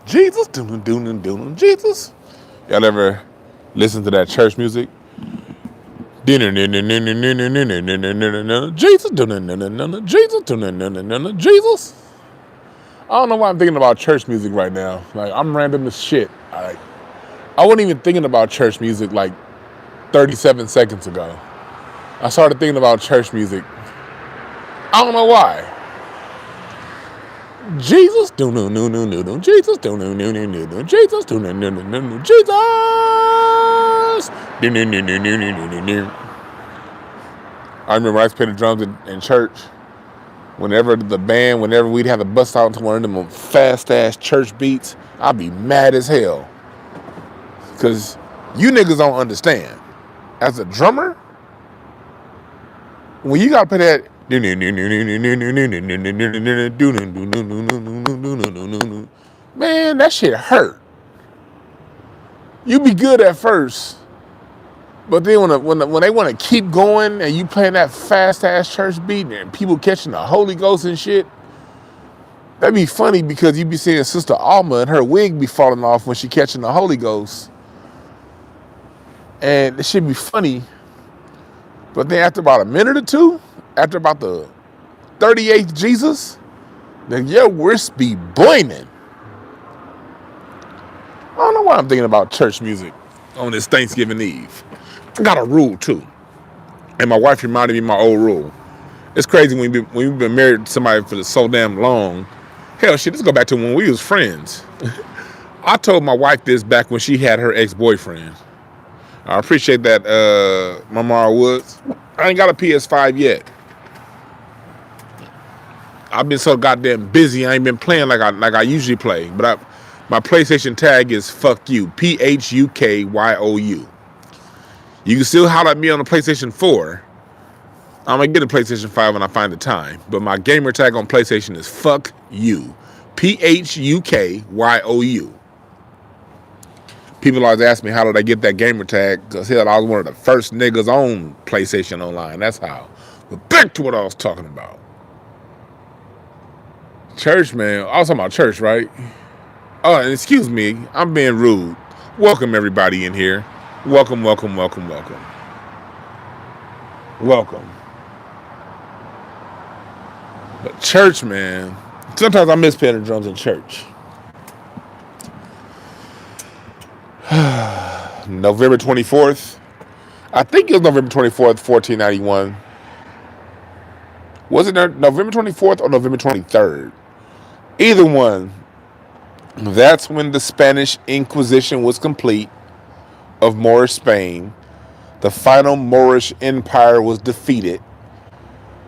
Jesus, Jesus. Y'all ever listen to that church music? Jesus, Jesus, Jesus. I don't know why I'm thinking about church music right now. Like, I'm random as shit. I wasn't even thinking about church music like 37 seconds ago. I started thinking about church music. I don't know why. Jesus, Jesus, Jesus, Jesus. I remember I used to play the drums in church. Whenever we'd have to bust out into one of them fast ass church beats, I'd be mad as hell. Cause you niggas don't understand. As a drummer, when you gotta play that, man, that shit hurt. You be good at first, but then when they want to keep going and you playing that fast ass church beat and people catching the Holy Ghost and shit, that'd be funny because you be seeing Sister Alma and her wig be falling off when she catching the Holy Ghost, and it should be funny. But then after about a minute or two, after about the 38th Jesus, then your wrist be boiling. I don't know why I'm thinking about church music on this Thanksgiving Eve. I got a rule too, and my wife reminded me of my old rule. It's crazy when we've been married to somebody for so damn long. Hell, shit, let's go back to when we was friends. I told my wife this back when she had her ex-boyfriend. I appreciate that, Mamara Woods. I ain't got a PS5 yet. I've been so goddamn busy. I ain't been playing like I usually play. But my PlayStation tag is fuck you. PHUKYOU. You can still holler at me on the PlayStation 4. I'm gonna get a PlayStation 5 when I find the time. But my gamer tag on PlayStation is fuck you. PHUKYOU. People always ask me how did I get that gamer tag, because hell, I was one of the first niggas on PlayStation Online. That's how. But back to what I was talking about. Church, man. I was talking about church, right? Oh, and excuse me, I'm being rude. Welcome everybody in here. Welcome, welcome, welcome, welcome. Welcome. But church, man. Sometimes I miss playing the drums in church. November 24th. I think it was November 24th, 1491. Was it November 24th or November 23rd? Either one. That's when the Spanish Inquisition was complete of Moorish Spain. The final Moorish Empire was defeated.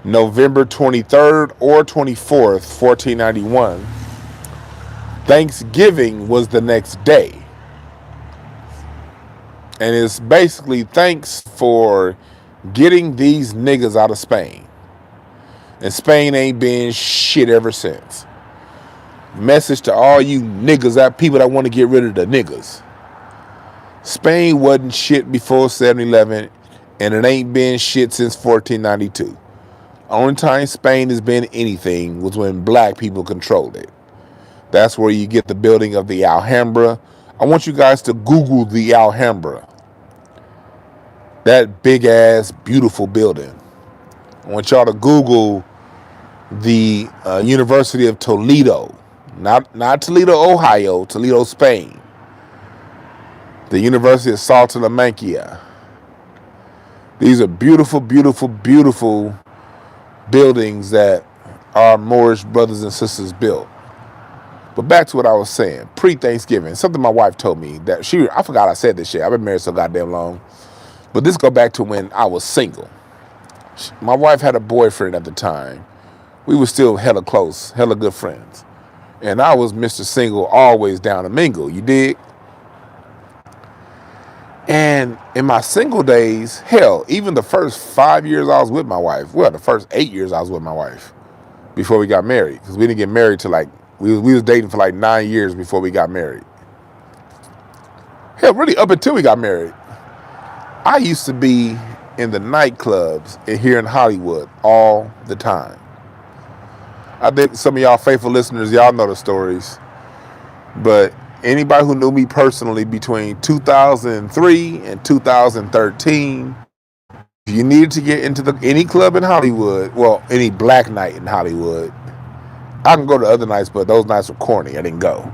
November 23rd or 24th, 1491. Thanksgiving was the next day. And it's basically thanks for getting these niggas out of Spain. And Spain ain't been shit ever since. Message to all you niggas, that people that want to get rid of the niggas. Spain wasn't shit before 7-11, and it ain't been shit since 1492. Only time Spain has been anything was when black people controlled it. That's where you get the building of the Alhambra. I want you guys to Google the Alhambra. That big ass beautiful building. I want y'all to Google the University of Toledo. Not Toledo, Ohio, Toledo, Spain. The University of Salamanca. These are beautiful, beautiful, beautiful buildings that our Moorish brothers and sisters built. But back to what I was saying, pre-Thanksgiving, something my wife told me that I forgot I said this shit. I've been married so goddamn long. But this go back to when I was single. My wife had a boyfriend at the time. We were still hella close, hella good friends. And I was Mr. Single, always down to mingle, you dig? And in my single days, hell, even the first 5 years I was with my wife, well, the first 8 years I was with my wife before we got married. Because we didn't get married till we was dating for 9 years before we got married. Hell, really up until we got married. I used to be in the nightclubs here in Hollywood all the time. I think some of y'all faithful listeners, y'all know the stories. But anybody who knew me personally between 2003 and 2013, if you needed to get into any club in Hollywood, well, any black night in Hollywood, I can go to other nights, but those nights were corny. I didn't go.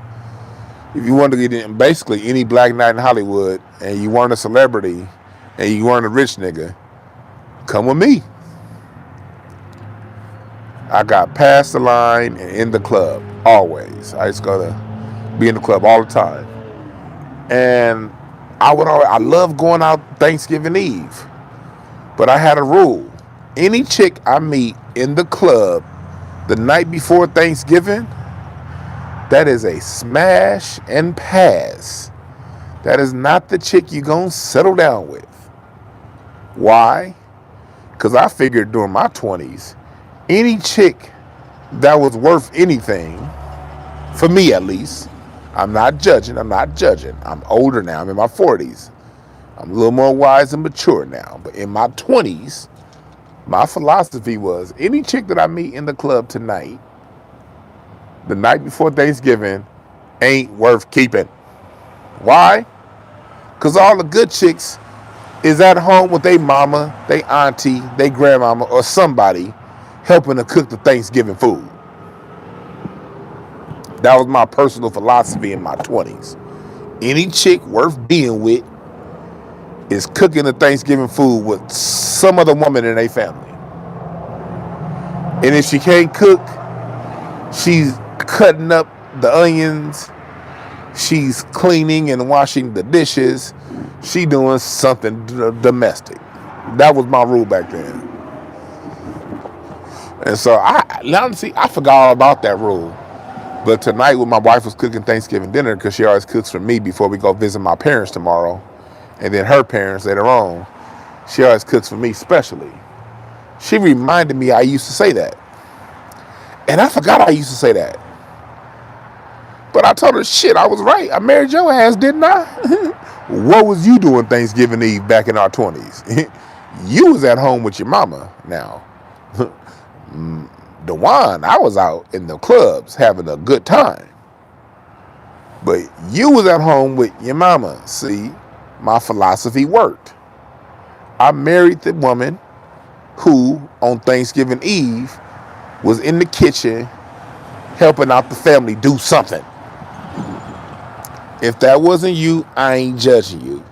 If you wanted to get in basically any black night in Hollywood and you weren't a celebrity and you weren't a rich nigga, come with me. I got past the line and in the club, always. I just go to be in the club all the time. And I love going out Thanksgiving Eve. But I had a rule. Any chick I meet in the club the night before Thanksgiving, that is a smash and pass. That is not the chick you gonna settle down with. Why? Because I figured during my 20s, any chick that was worth anything, for me at least, I'm not judging. I'm older now. I'm in my 40s. I'm a little more wise and mature now. But in my 20s, my philosophy was any chick that I meet in the club tonight, the night before Thanksgiving, ain't worth keeping. Why? Because all the good chicks is at home with their mama, their auntie, their grandmama, or somebody helping to cook the Thanksgiving food. That was my personal philosophy in my 20s. Any chick worth being with is cooking the Thanksgiving food with some other woman in their family. And if she can't cook, she's cutting up the onions, she's cleaning and washing the dishes, she doing something domestic. That was my rule back then. And so I forgot all about that rule. But tonight when my wife was cooking Thanksgiving dinner, because she always cooks for me before we go visit my parents tomorrow, and then her parents later on, she always cooks for me specially. She reminded me I used to say that. And I forgot I used to say that. But I told her, shit, I was right. I married your ass, didn't I? What was you doing Thanksgiving Eve back in our 20s? You was at home with your mama now. Dwan, I was out in the clubs having a good time. But you was at home with your mama. See, my philosophy worked. I married the woman who, on Thanksgiving Eve, was in the kitchen helping out the family do something. If that wasn't you, I ain't judging you.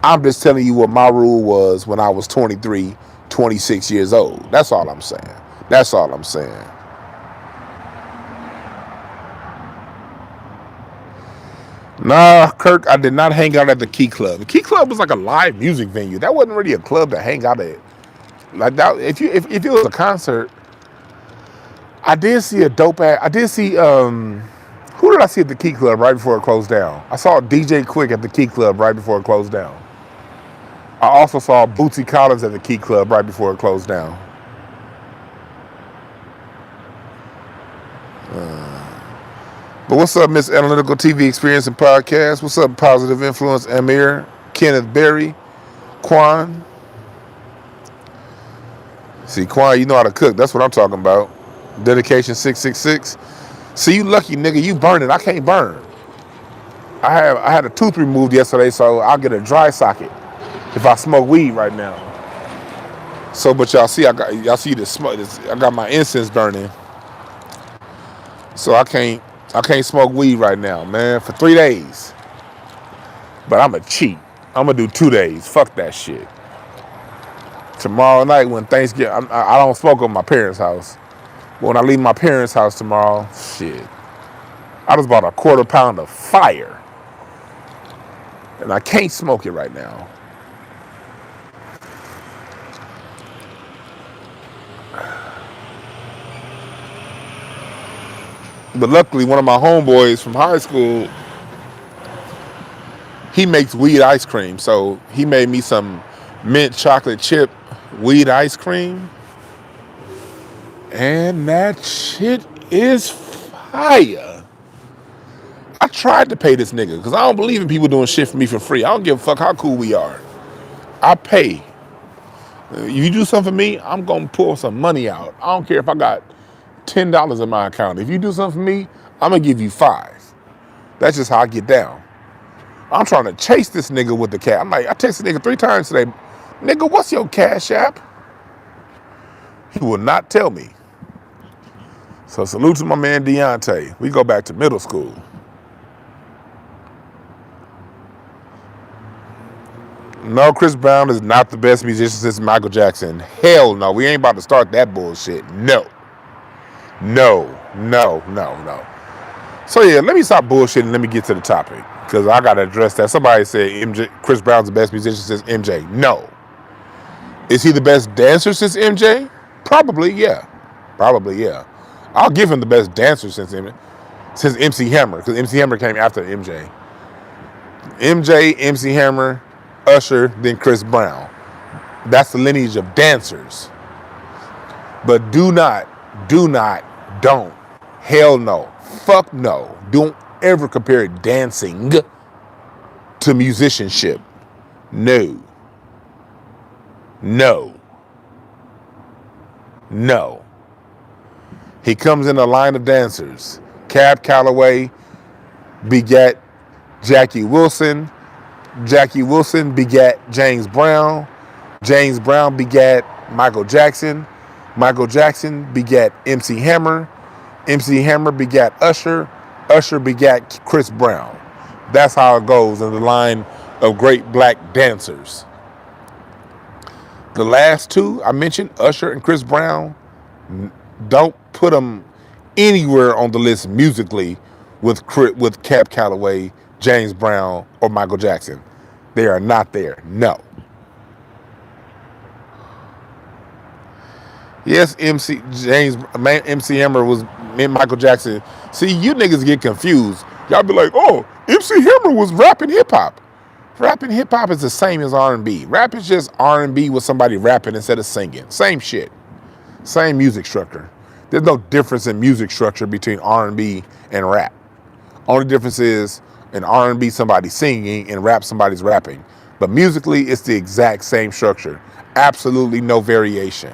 I'm just telling you what my rule was when I was 23, 26 years old. That's all I'm saying. That's all I'm saying. Nah, Kirk, I did not hang out at the Key Club. The Key Club was like a live music venue. That wasn't really a club to hang out at. Like that, if it was a concert, I did see a dope ass. I did see who did I see at the Key Club right before it closed down? I saw DJ Quick at the Key Club right before it closed down. I also saw Bootsy Collins at the Key Club right before it closed down. But what's up, Miss Analytical TV Experience and Podcast? What's up, Positive Influence Amir, Kenneth Berry, Quan? See, Quan, you know how to cook. That's what I'm talking about. Dedication 666. See, you lucky nigga, you burning. I can't burn. I had a tooth removed yesterday, so I'll get a dry socket if I smoke weed right now. So, but y'all see the smoke. I got my incense burning, so I can't smoke weed right now, man, for 3 days. But I'ma cheat. I'ma do 2 days. Fuck that shit. Tomorrow night when Thanksgiving, I don't smoke at my parents' house. But when I leave my parents' house tomorrow, shit, I just bought a quarter pound of fire. And I can't smoke it right now. But luckily, one of my homeboys from high school, he makes weed ice cream. So he made me some mint chocolate chip weed ice cream. And that shit is fire. I tried to pay this nigga because I don't believe in people doing shit for me for free. I don't give a fuck how cool we are. I pay. If you do something for me, I'm going to pull some money out. I don't care if I got $10 in my account. If you do something for me, I'm going to give you $5. That's just how I get down. I'm trying to chase this nigga with the cat. I'm like, I texted the nigga 3 times today. Nigga, what's your Cash App? He will not tell me. So salute to my man Deontay. We go back to middle school. No, Chris Brown is not the best musician since Michael Jackson. Hell no. We ain't about to start that bullshit. No. So yeah, let me stop bullshitting and let me get to the topic. Because I got to address that. Somebody said Chris Brown's the best musician since MJ. No. Is he the best dancer since MJ? Probably, yeah. I'll give him the best dancer since MC Hammer. Because MC Hammer came after MJ. MJ, MC Hammer, Usher, then Chris Brown. That's the lineage of dancers. But don't. Hell no. Fuck no. Don't ever compare dancing to musicianship. No. He comes in a line of dancers. Cab Calloway begat Jackie Wilson. Jackie Wilson begat James Brown. James Brown begat Michael Jackson. Michael Jackson begat MC Hammer. MC Hammer begat Usher. Usher begat Chris Brown. That's how it goes in the line of great black dancers. The last two I mentioned, Usher and Chris Brown, don't put them anywhere on the list musically with Cab Calloway, James Brown, or Michael Jackson. They are not there. No. Yes, MC Hammer was Michael Jackson. See, you niggas get confused. Y'all be like, oh, MC Hammer was rapping hip hop. Rapping hip hop is the same as R&B. Rap is just R&B with somebody rapping instead of singing. Same shit. Same music structure. There's no difference in music structure between R&B and rap. Only difference is in R&B somebody's singing and rap somebody's rapping. But musically, it's the exact same structure. Absolutely no variation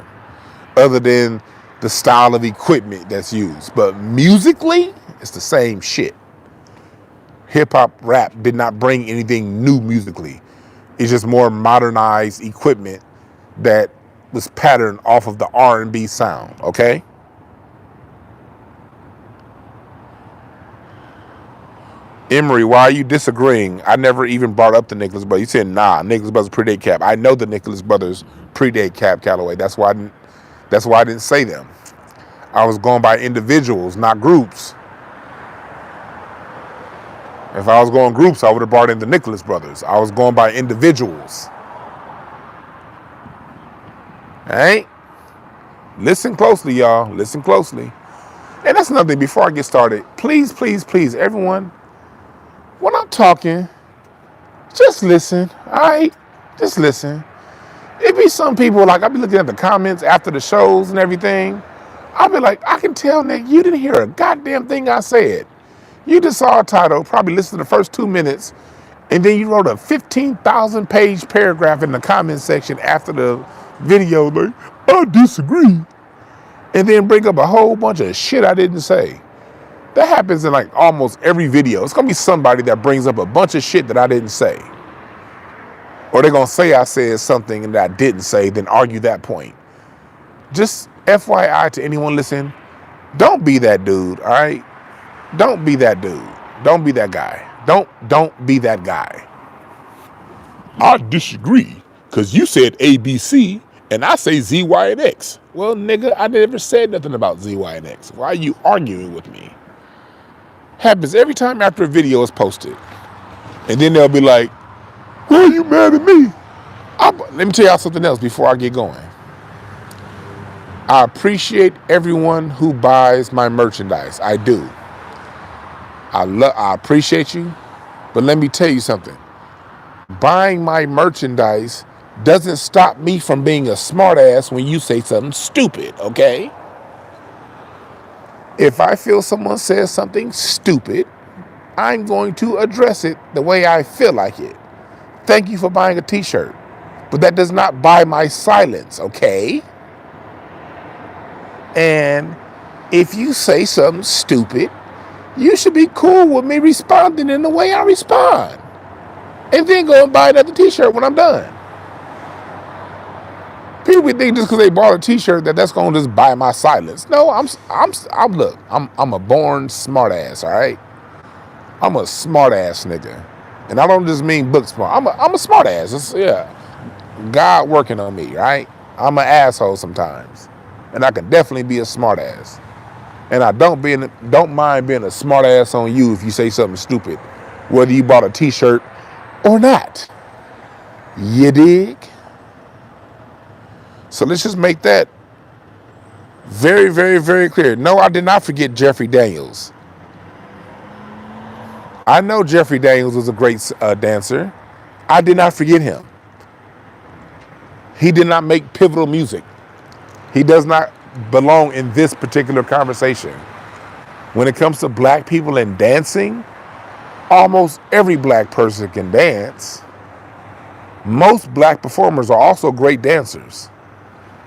other than the style of equipment that's used. But musically, it's the same shit. Hip-hop rap did not bring anything new musically. It's just more modernized equipment that was patterned off of the R&B sound, okay? Emery, why are you disagreeing? I never even brought up the Nicholas Brothers. You said, nah, Nicholas Brothers predate Cap. I know the Nicholas Brothers predate Cab Calloway. That's why I didn't say them. I was going by individuals, not groups. If I was going groups, I would have brought in the Nicholas Brothers. I was going by individuals. All right? Listen closely, y'all. Listen closely. And that's another thing. Before I get started, please, everyone, when I'm talking, just listen. All right? Just listen. It be some people, like, I be looking at the comments after the shows and everything. I'll be like, I can tell, Nick, you didn't hear a goddamn thing I said. You just saw a title, probably listened to the first 2 minutes, and then you wrote a 15,000 page paragraph in the comment section after the video, like, I disagree. And then bring up a whole bunch of shit I didn't say. That happens in like almost every video. It's gonna be somebody that brings up a bunch of shit that I didn't say. Or they're gonna say I said something that I didn't say, then argue that point. Just FYI to anyone listening, don't be that dude, all right? Don't be that dude. Don't be that guy. Don't be that guy. I disagree, because you said ABC, and I say Z, Y, and X. Well, nigga, I never said nothing about Z, Y, and X. Why are you arguing with me? Happens every time after a video is posted. And then they'll be like, why are you mad at me? Let me tell y'all something else before I get going. I appreciate everyone who buys my merchandise. I do. I appreciate you. But let me tell you something. Buying my merchandise doesn't stop me from being a smartass when you say something stupid, okay? If I feel someone says something stupid, I'm going to address it the way I feel like it. Thank you for buying a t-shirt, but that does not buy my silence, okay? And if you say something stupid, you should be cool with me responding in the way I respond. And then go and buy another t-shirt when I'm done. People be thinking just because they bought a t-shirt that's going to just buy my silence. No, I'm a born smartass, all right? I'm a smartass nigga. And I don't just mean book smart. I'm a smartass. Yeah. God working on me, right? I'm an asshole sometimes. And I can definitely be a smartass. And I don't mind being a smartass on you if you say something stupid, whether you bought a t-shirt or not. You dig? So let's just make that very, very, very clear. No, I did not forget Jeffrey Daniels. I know Jeffrey Daniels was a great dancer. I did not forget him. He did not make pivotal music. He does not belong in this particular conversation. When it comes to black people and dancing, almost every black person can dance. Most black performers are also great dancers.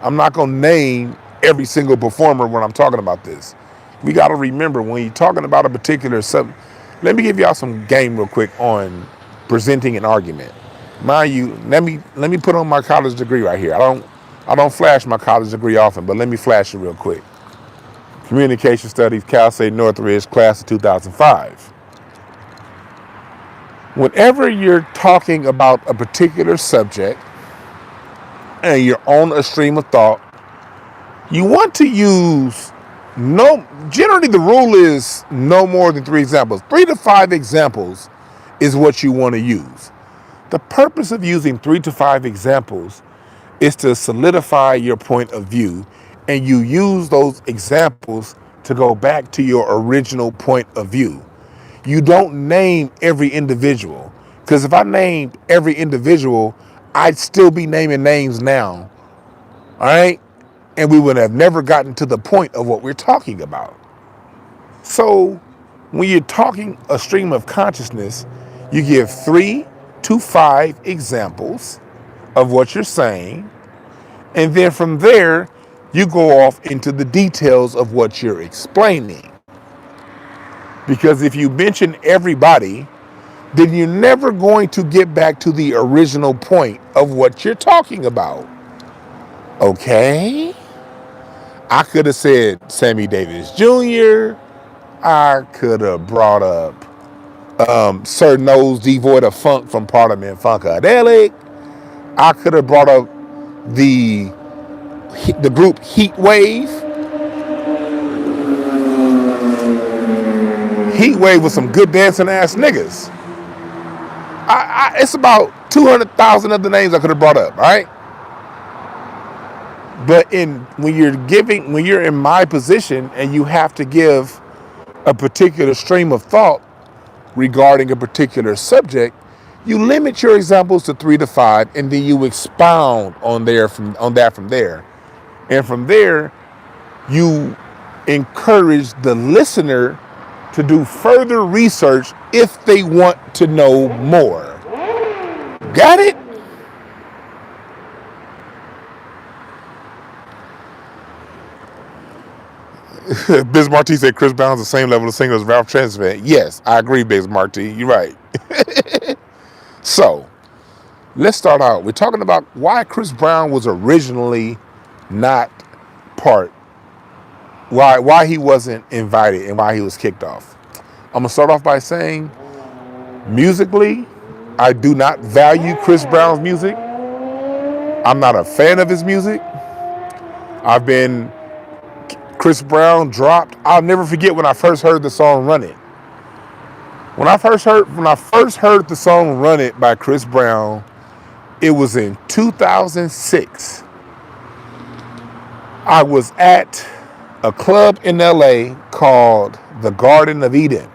I'm not going to name every single performer when I'm talking about this. We got to remember when you're talking about a particular subject. Let me give y'all some game real quick on presenting an argument. Mind you, let me put on my college degree right here. I don't flash my college degree often, but let me flash it real quick. Communication Studies, Cal State Northridge, class of 2005. Whenever you're talking about a particular subject and you're on a stream of thought, you want to use generally the rule is no more than 3 examples. 3 to 5 examples is what you want to use. The purpose of using 3 to 5 examples is to solidify your point of view, and you use those examples to go back to your original point of view. You don't name every individual, because if I named every individual, I'd still be naming names now, all right? And we would have never gotten to the point of what we're talking about. So when you're talking a stream of consciousness, you give 3 to 5 examples of what you're saying, and then from there, you go off into the details of what you're explaining. Because if you mention everybody, then you're never going to get back to the original point of what you're talking about. Okay? I could have said Sammy Davis Jr. I could have brought up Sir Nose Devoid of Funk from Parliament Funkadelic. I could have brought up the group Heat Wave. Heat Wave with some good dancing ass niggas. It's about 200,000 other names I could have brought up, all right? But when you're in my position and you have to give a particular stream of thought regarding a particular subject, you limit your examples to 3 to 5, and then you expound on that from there. And from there, you encourage the listener to do further research if they want to know more. Got it? Biz Marty said Chris Brown's the same level of singer as Ralph Tresvant. Yes, I agree, Biz Marty. You're right. So, let's start out. We're talking about why Chris Brown was originally not why he wasn't invited and why he was kicked off. I'm going to start off by saying, musically, I do not value Chris Brown's music. I'm not a fan of his music. Chris Brown dropped. I'll never forget when I first heard the song Run It. When I first heard the song Run It by Chris Brown, it was in 2006. I was at a club in LA called the Garden of Eden.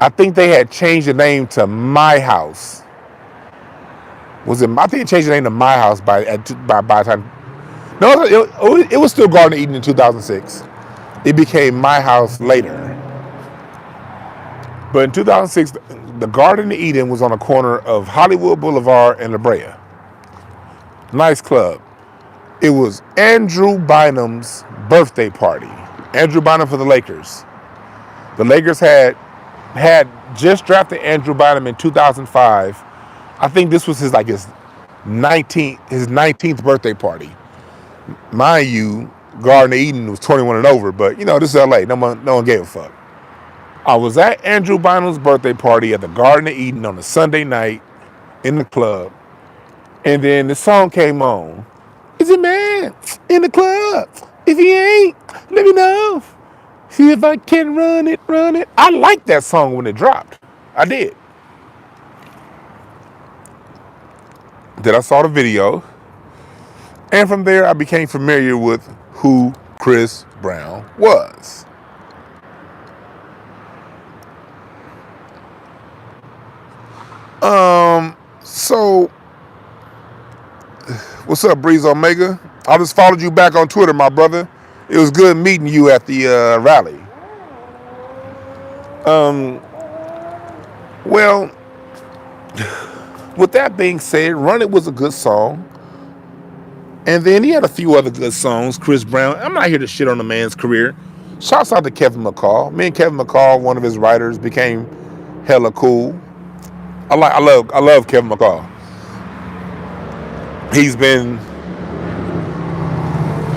I think they had changed the name to My House. I think they changed the name to My House by the time. No, it was still Garden of Eden in 2006. It became My House later. But in 2006, the Garden of Eden was on the corner of Hollywood Boulevard and La Brea. Nice club. It was Andrew Bynum's birthday party. Andrew Bynum for the Lakers. The Lakers had just drafted Andrew Bynum in 2005. I think this was his 19th birthday party. Mind you, Garden of Eden was 21 and over, but this is LA. No one gave a fuck. I was at Andrew Bynum's birthday party at the Garden of Eden on a Sunday night in the club, and then the song came on. Is it man in the club? If he ain't, let me know. See if I can run it. I liked that song when it dropped. I did. Then I saw the video, and from there I became familiar with who Chris Brown was. So what's up, Breeze Omega? I just followed you back on Twitter, my brother. It was good meeting you at the rally. Well, with that being said, Run It was a good song. And then he had a few other good songs, Chris Brown. I'm not here to shit on the man's career. Shouts out to Kevin McCall. Me and Kevin McCall, one of his writers, became hella cool. I love Kevin McCall. He's been...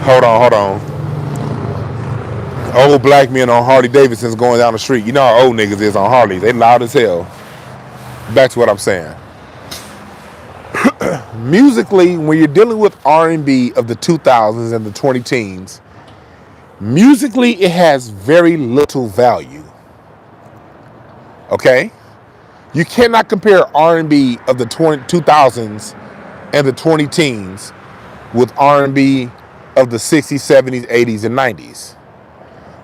Hold on. Old black men on Harley Davidson's going down the street. You know how old niggas is on Harleys. They loud as hell. Back to what I'm saying. Musically, when you're dealing with R&B of the 2000s and the 2010s, musically it has very little value. Okay? You cannot compare R&B of the 2000s and the 2010s with R&B of the 60s, 70s, 80s, and 90s.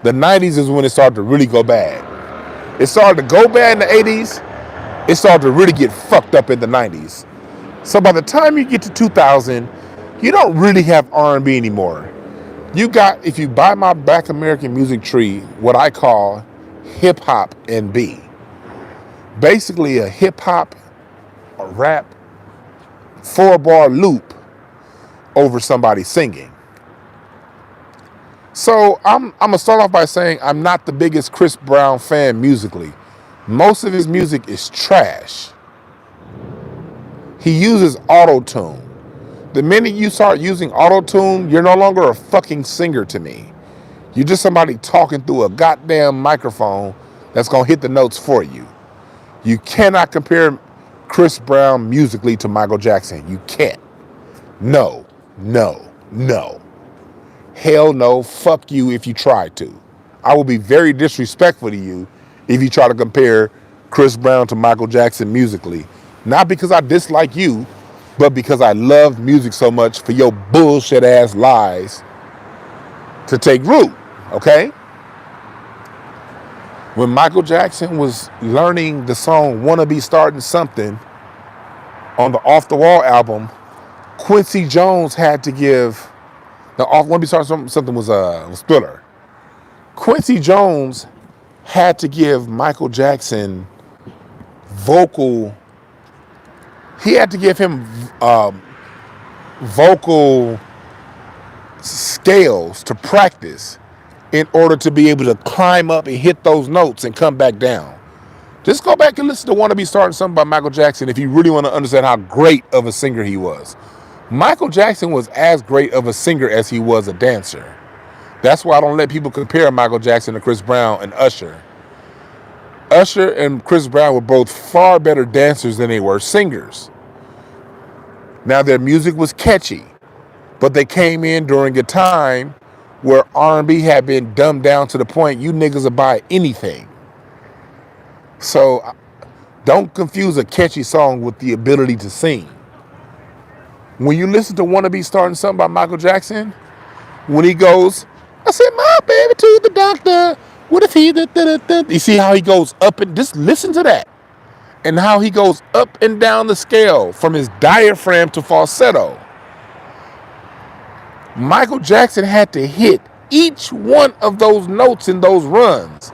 The 90s is when it started to really go bad. It started to go bad in the 80s. It started to really get fucked up in the 90s. So by the time you get to 2000, you don't really have R&B anymore. You got, if you buy my Black American music tree, what I call hip hop and B. Basically a hip hop, a rap, 4-bar loop over somebody singing. So I'm gonna start off by saying I'm not the biggest Chris Brown fan musically. Most of his music is trash. He uses auto-tune. The minute you start using auto-tune, you're no longer a fucking singer to me. You're just somebody talking through a goddamn microphone that's gonna hit the notes for you. You cannot compare Chris Brown musically to Michael Jackson. You can't. No. Hell no, fuck you if you try to. I will be very disrespectful to you if you try to compare Chris Brown to Michael Jackson musically. Not because I dislike you, but because I love music so much for your bullshit ass lies to take root, okay? When Michael Jackson was learning the song Wanna Be Starting Something on the Off the Wall album, Quincy Jones had to give... Now, Wanna Be Starting Something was Thriller. Quincy Jones had to give Michael Jackson vocal... He had to give him vocal scales to practice in order to be able to climb up and hit those notes and come back down. Just go back and listen to Wanna Be Starting Something by Michael Jackson if you really want to understand how great of a singer he was. Michael Jackson was as great of a singer as he was a dancer. That's why I don't let people compare Michael Jackson to Chris Brown and Usher. Usher and Chris Brown were both far better dancers than they were singers. Now, their music was catchy, but they came in during a time where R&B had been dumbed down to the point you niggas will buy anything. So don't confuse a catchy song with the ability to sing. When you listen to Wanna Be Starting Something by Michael Jackson, when he goes, I sent my baby to the doctor, what if he... You see how he goes up and... Just listen to that. And how he goes up and down the scale from his diaphragm to falsetto. Michael Jackson had to hit each one of those notes in those runs.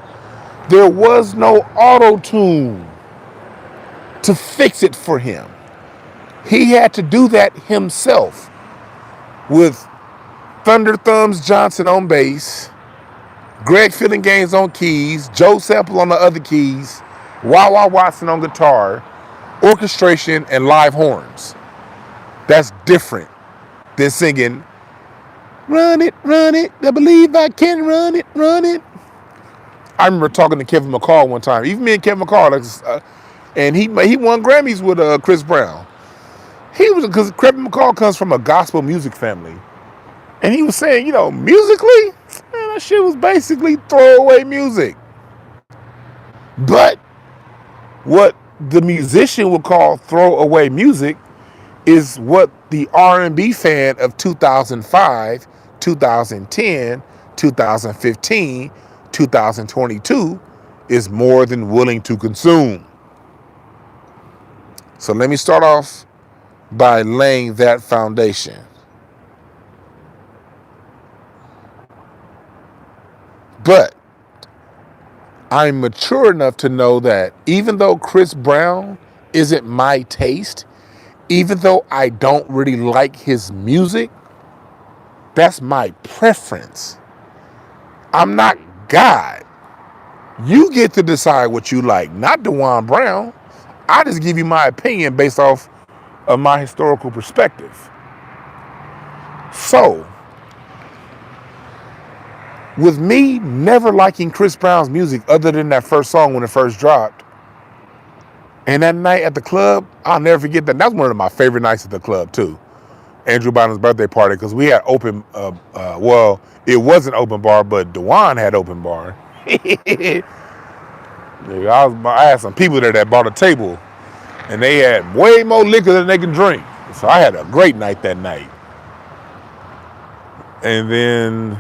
There was no auto-tune to fix it for him. He had to do that himself with Thunder Thumbs Johnson on bass, Greg Filling Gaines on keys, Joe Sample on the other keys, Wawa Watson on guitar, orchestration, and live horns. That's different than singing, run it, I believe I can run it, run it. I remember talking to Kevin McCall one time. Even me and Kevin McCall, and he won Grammys with Chris Brown. Because Kevin McCall comes from a gospel music family. And he was saying, musically, man, that shit was basically throwaway music. But what the musician would call throwaway music is what the R&B fan of 2005, 2010, 2015, 2022 is more than willing to consume. So let me start off by laying that foundation. But I'm mature enough to know that even though Chris Brown isn't my taste, even though I don't really like his music, that's my preference. I'm not God. You get to decide what you like, not DwannBrown. I just give you my opinion based off of my historical perspective. So, with me never liking Chris Brown's music other than that first song when it first dropped, and that night at the club, I'll never forget that. That's one of my favorite nights at the club too. Andrew Biden's birthday party, because we had open, it wasn't open bar, but Dwan had open bar. I had some people there that bought a table, and they had way more liquor than they can drink. So I had a great night that night. And then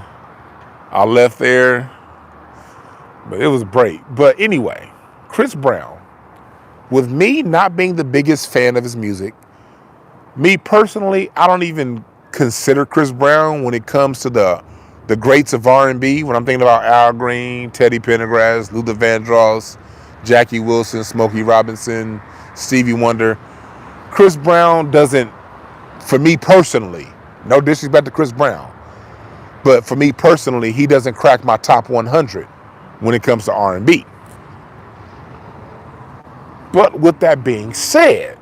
I left there, but it was great. But anyway, Chris Brown, with me not being the biggest fan of his music, me personally, I don't even consider Chris Brown when it comes to the greats of R&B. When I'm thinking about Al Green, Teddy Pendergrass, Luther Vandross, Jackie Wilson, Smokey Robinson, Stevie Wonder, Chris Brown doesn't, for me personally, no disrespect to Chris Brown, but for me personally, he doesn't crack my top 100 when it comes to R&B. But with that being said,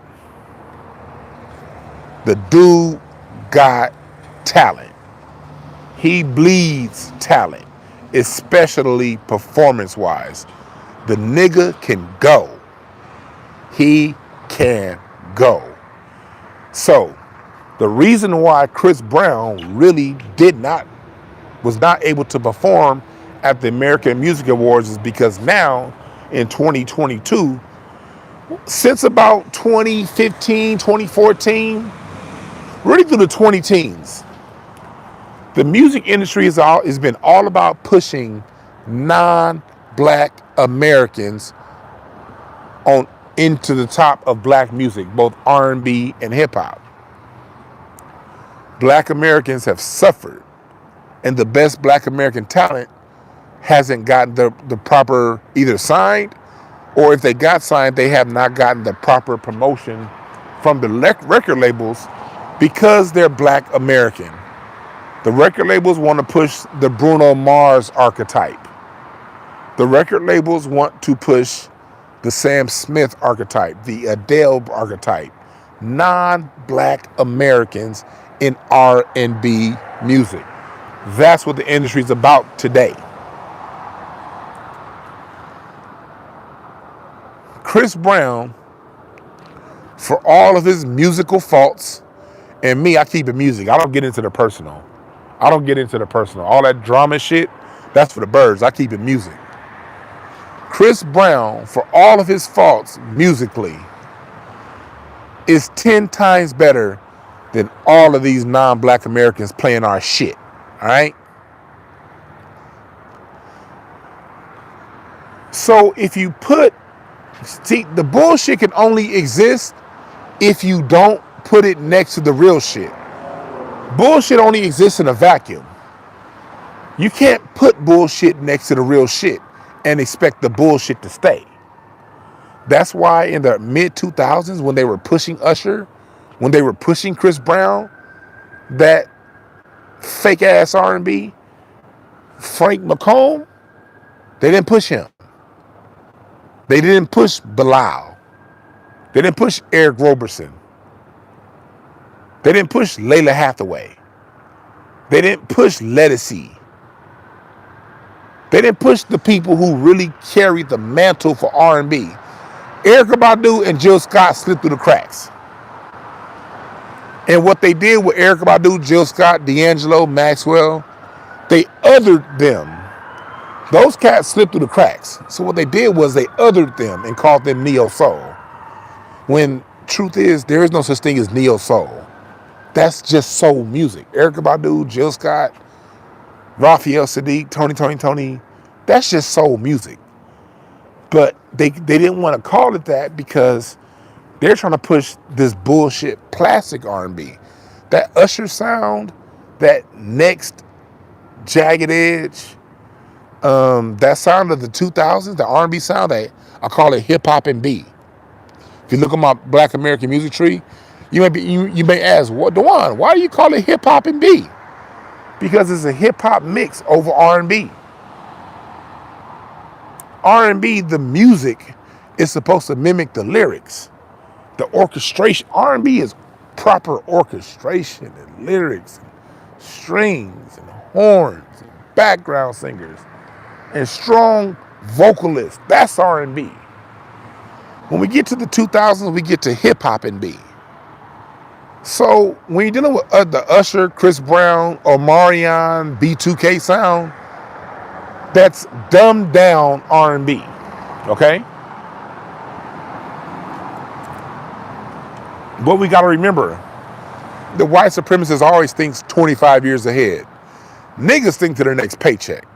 the dude got talent. He bleeds talent, especially performance-wise. The nigga can go. He can go. So, the reason why Chris Brown really was not able to perform at the American Music Awards is because now, in 2022, since about 2015, 2014, really through the 2010s, the music industry has been all about pushing non-black Americans into the top of black music, both R&B and hip hop. Black Americans have suffered, and the best black American talent hasn't gotten the proper, either signed, or if they got signed, they have not gotten the proper promotion from the record labels because they're black American. The record labels want to push the Bruno Mars archetype. The record labels want to push the Sam Smith archetype, the Adele archetype. Non-black Americans in R&B music. That's what the industry's about today. Chris Brown, for all of his musical faults, and me, I keep it music. I don't get into the personal. All that drama shit, that's for the birds. I keep it music. Chris Brown, for all of his faults musically, is 10 times better than all of these non-black Americans playing our shit. All right? So if you the bullshit can only exist if you don't put it next to the real shit. Bullshit only exists in a vacuum. You can't put bullshit next to the real shit and expect the bullshit to stay. That's why in the mid-2000s, when they were pushing Usher, when they were pushing Chris Brown, that fake ass R&B, Frank McComb, they didn't push him. They didn't push Bilal. They didn't push Eric Roberson. They didn't push Layla Hathaway. They didn't push Lettucey. They didn't push the people who really carried the mantle for R&B. Erykah Badu and Jill Scott slipped through the cracks. And what they did with Erykah Badu, Jill Scott, D'Angelo, Maxwell, they othered them. Those cats slipped through the cracks. So what they did was they othered them and called them neo-soul. When truth is, there is no such thing as neo-soul. That's just soul music. Erykah Badu, Jill Scott, Raphael Sadiq, Tony, that's just soul music. But they didn't want to call it that because they're trying to push this bullshit plastic R&B. That Usher sound, that next jagged edge, that sound of the 2000s, the R&B sound, I call it hip hop and B. If you look at my Black American music tree, you may ask, what, Dwan, why do you call it hip hop and B? Because it's a hip hop mix over R&B. R&B, the music, is supposed to mimic the lyrics. The orchestration. R&B is proper orchestration and lyrics and strings and horns and background singers and strong vocalists. That's R&B. When we get to the 2000s, we get to hip hop and B. So when you're dealing with the Usher, Chris Brown, Omarion, B2K sound, that's dumbed down R&B, okay? But we got to remember, the white supremacist always thinks 25 years ahead. Niggas think to their next paycheck.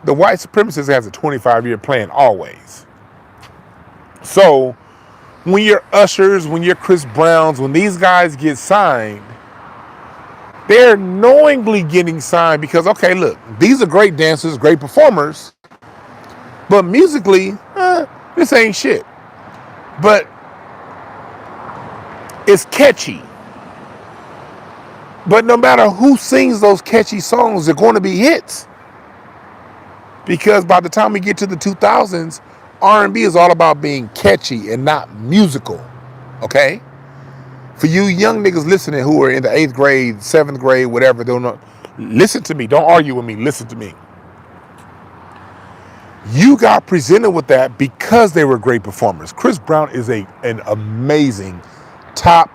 The white supremacist has a 25-year plan always. So when you're Ushers, when you're Chris Browns, when these guys get signed, they're knowingly getting signed because, okay, look, these are great dancers, great performers, but musically, this ain't shit. But it's catchy. But no matter who sings those catchy songs, they're going to be hits. Because by the time we get to the 2000s, R&B is all about being catchy and not musical, okay? For you young niggas listening who are in the 8th grade, 7th grade, whatever, don't know, listen to me. Don't argue with me. Listen to me. You got presented with that because they were great performers. Chris Brown is an amazing top.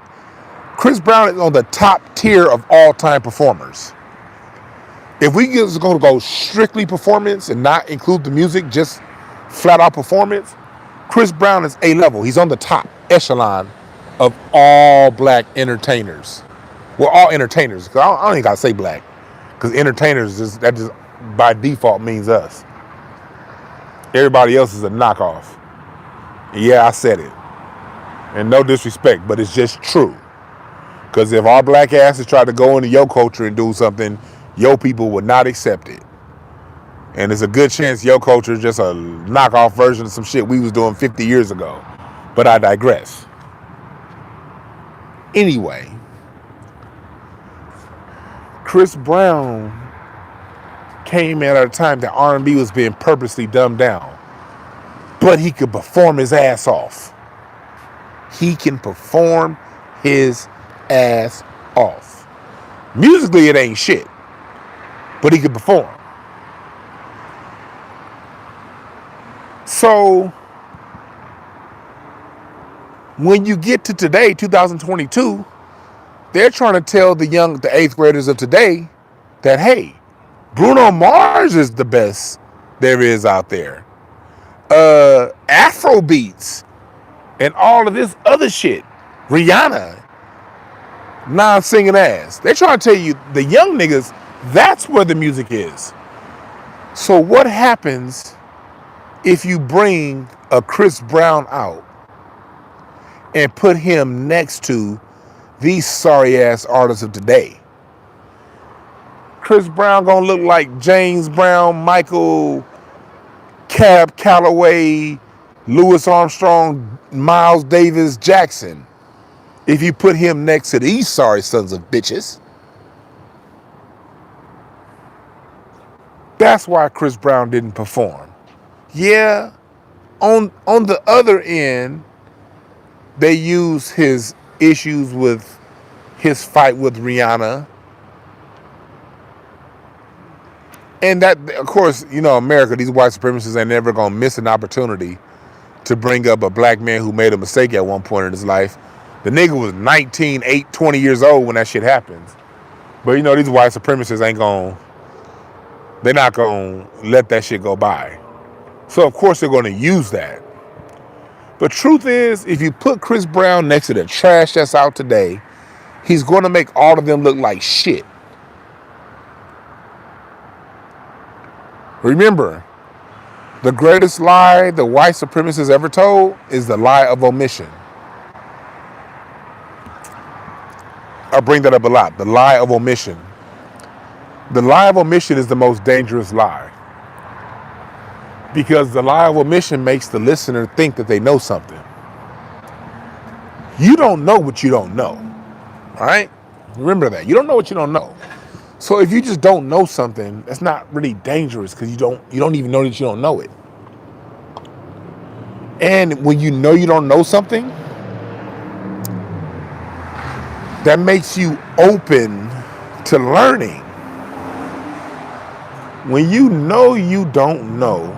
Chris Brown is on the top tier of all-time performers. If we just going to go strictly performance and not include the music, just flat-out performance, Chris Brown is A-level. He's on the top echelon of all black entertainers. Well, all entertainers. Cause I don't even got to say black. Because entertainers, that just by default means us. Everybody else is a knockoff. Yeah, I said it. And no disrespect, but it's just true. Because if our black asses try to go into your culture and do something, your people would not accept it. And there's a good chance your culture is just a knockoff version of some shit we was doing 50 years ago. But I digress. Anyway, Chris Brown came at a time that R&B was being purposely dumbed down. But he could perform his ass off. He can perform his ass off. Musically, it ain't shit. But he can perform. So, when you get to today, 2022, they're trying to tell the 8th graders of today that, hey, Bruno Mars is the best there is out there. Afro beats and all of this other shit. Rihanna, non-singing ass. They're trying to tell you, the young niggas, that's where the music is. So what happens if you bring a Chris Brown out and put him next to these sorry ass artists of today? Chris Brown gonna look like James Brown, Michael, Cab Calloway, Louis Armstrong, Miles Davis, Jackson. If you put him next to these sorry sons of bitches. That's why Chris Brown didn't perform. Yeah, on the other end, they use his issues with his fight with Rihanna. And that, of course, America, these white supremacists ain't never going to miss an opportunity to bring up a black man who made a mistake at one point in his life. The nigga was 19, 20 years old when that shit happens. But, these white supremacists they're not going to let that shit go by. So, of course, they're going to use that. But truth is, if you put Chris Brown next to the trash that's out today, he's going to make all of them look like shit. Remember, the greatest lie the white supremacists ever told is the lie of omission. I bring that up a lot. The lie of omission. The lie of omission is the most dangerous lie. Because the lie of omission makes the listener think that they know something. You don't know what you don't know. All right? Remember that. You don't know what you don't know. So if you just don't know something, that's not really dangerous because you don't even know that you don't know it. And when you know you don't know something, that makes you open to learning. When you know you don't know,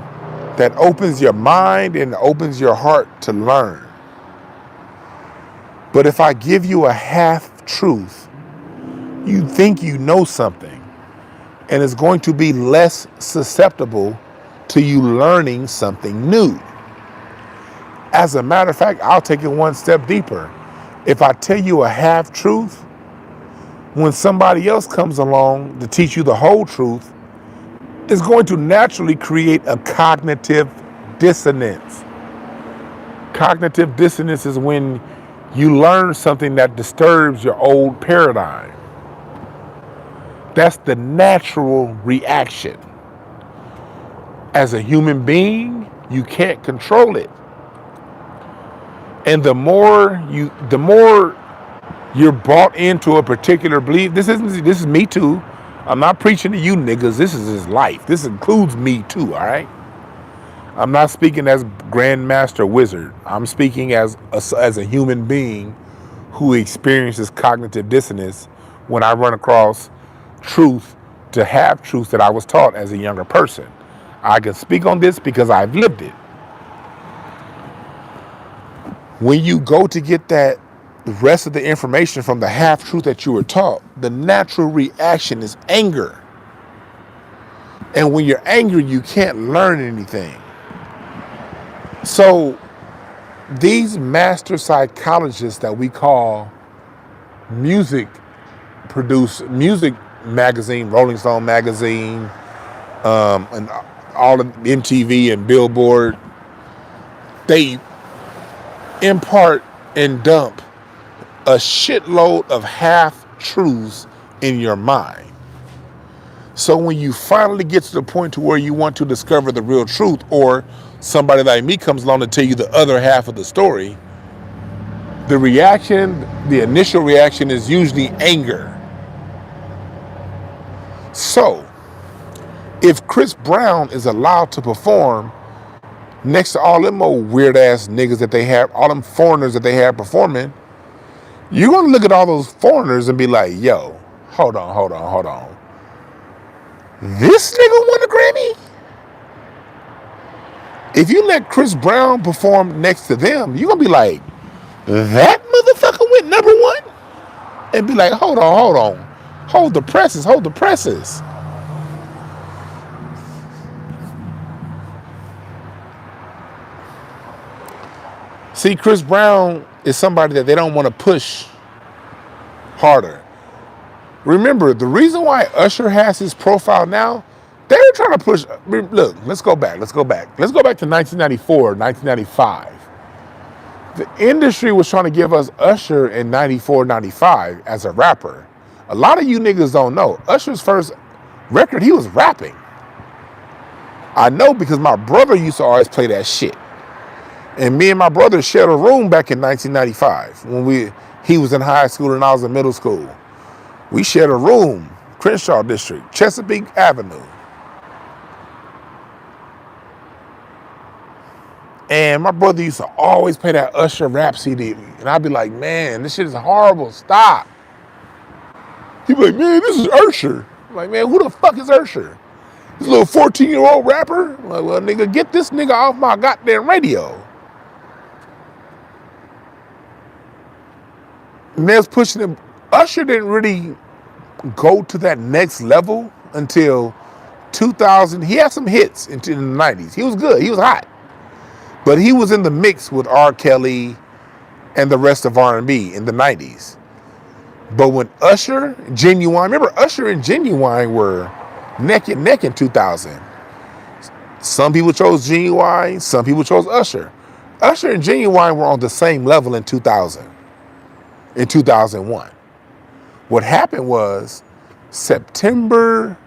that opens your mind and opens your heart to learn. But if I give you a half truth, you think you know something, and it's going to be less susceptible to you learning something new. As a matter of fact, I'll take it one step deeper. If I tell you a half truth, when somebody else comes along to teach you the whole truth, it's going to naturally create a cognitive dissonance. Cognitive dissonance is when you learn something that disturbs your old paradigm. That's the natural reaction. As a human being, you can't control it. And the more you're bought into a particular belief, this is me too. I'm not preaching to you niggas. This is his life. This includes me too, all right? I'm not speaking as Grandmaster Wizard. I'm speaking as a human being who experiences cognitive dissonance when I run across truth to half truths that I was taught as a younger person. I can speak on this because I've lived it. When you go to get the rest of the information from the half truth that you were taught, the natural reaction is anger. And when you're angry, you can't learn anything. So these master psychologists that we call music magazine, Rolling Stone magazine, and all of MTV and Billboard, they impart and dump a shitload of half-truths in your mind. So when you finally get to the point to where you want to discover the real truth, or somebody like me comes along to tell you the other half of the story, the initial reaction is usually anger. So, if Chris Brown is allowed to perform next to all them old weird ass niggas that they have, all them foreigners that they have performing, you're gonna look at all those foreigners and be like, yo, hold on. This nigga won a Grammy? If you let Chris Brown perform next to them, you're gonna be like, that motherfucker went number one? And be like, hold on. Hold the presses. See, Chris Brown is somebody that they don't want to push harder. Remember, the reason why Usher has his profile now, they were trying to push. Look, let's go back. Let's go back to 1994, 1995. The industry was trying to give us Usher in 94, 95 as a rapper. A lot of you niggas don't know. Usher's first record, he was rapping. I know because my brother used to always play that shit. And me and my brother shared a room back in 1995 when he was in high school and I was in middle school. We shared a room, Crenshaw District, Chesapeake Avenue. And my brother used to always play that Usher rap CD. And I'd be like, man, this shit is horrible. Stop. He'd be like, man, this is Usher. I'm like, man, who the fuck is Usher? This little 14-year-old rapper? I'm like, well, nigga, get this nigga off my goddamn radio. And they was pushing him. Usher didn't really go to that next level until 2000. He had some hits in the 90s. He was good. He was hot. But he was in the mix with R. Kelly and the rest of R&B in the 90s. But when Usher, Genuine, remember Usher and Genuine were neck and neck in 2000. Some people chose Genuine, some people chose Usher. Usher and Genuine were on the same level in 2000, in 2001. What happened was September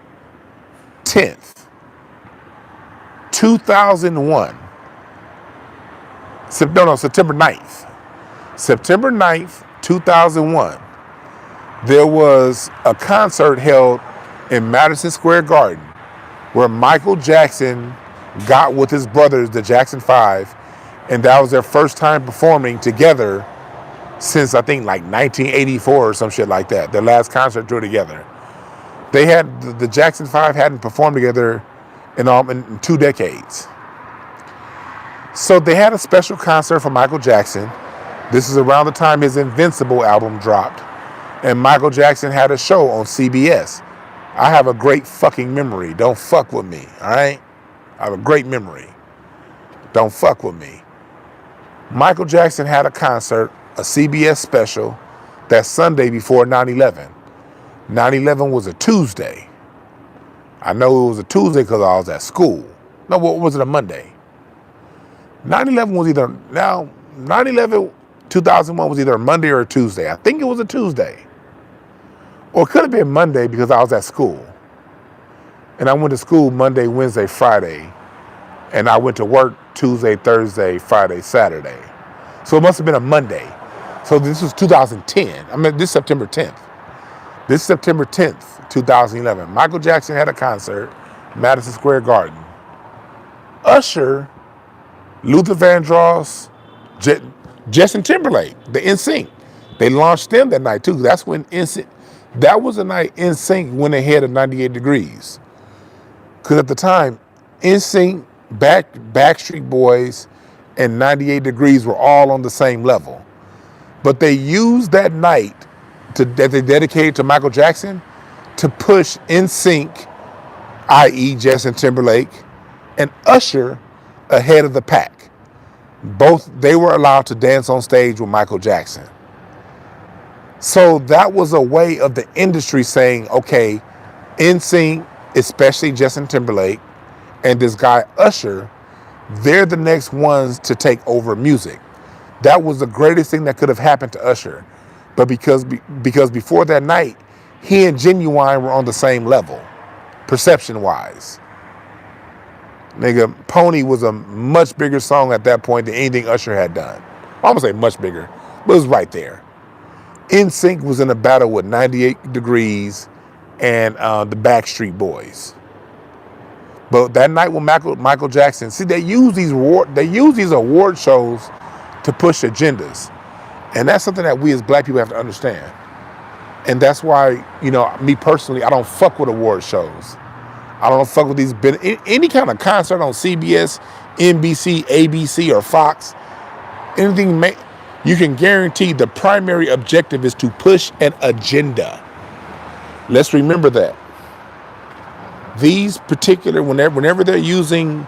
10th, 2001. September 9th. September 9th, 2001. There was a concert held in Madison Square Garden where Michael Jackson got with his brothers, the Jackson 5, and that was their first time performing together since, I think, like 1984 or some shit like that. Their last concert tour together. They had, the Jackson 5 hadn't performed together in 2 decades. So they had a special concert for Michael Jackson. This is around the time his Invincible album dropped. And Michael Jackson had a show on CBS. I have a great fucking memory. Don't fuck with me, all right? I have a great memory. Don't fuck with me. Michael Jackson had a concert, a CBS special, that Sunday before 9/11. 9/11 was a Tuesday. I know it was a Tuesday because I was at school. No, what was it, a Monday? 9/11 was either, 9/11, 2001 was either a Monday or a Tuesday. I think it was a Tuesday. Or it could have been Monday because I was at school. And I went to school Monday, Wednesday, Friday. And I went to work Tuesday, Thursday, Friday, Saturday. So it must have been a Monday. So this was 2010. I mean, this is September 10th. This is September 10th, 2011. Michael Jackson had a concert, Madison Square Garden. Usher, Luther Vandross, Justin Timberlake, the NSYNC. They launched them that night too. That's when NSYNC, that was the night NSYNC went ahead of 98 Degrees. Because at the time, NSYNC, Backstreet Boys, and 98 Degrees were all on the same level. But they used that night that they dedicated to Michael Jackson to push NSYNC, i.e. Justin Timberlake, and Usher ahead of the pack. Both, they were allowed to dance on stage with Michael Jackson. So that was a way of the industry saying, okay, NSYNC, especially Justin Timberlake, and this guy Usher, they're the next ones to take over music. That was the greatest thing that could have happened to Usher. But because before that night, he and Genuine were on the same level, perception-wise. Nigga, Pony was a much bigger song at that point than anything Usher had done. I'm gonna say much bigger, but it was right there. NSYNC was in a battle with 98 Degrees and the Backstreet Boys. But that night when Michael Jackson, see, they use these award shows to push agendas. And that's something that we as black people have to understand. And that's why, me personally, I don't fuck with award shows. I don't fuck with these, any kind of concert on CBS, NBC, ABC, or Fox. Anything, you can guarantee the primary objective is to push an agenda. Let's remember that. These particular, whenever they're using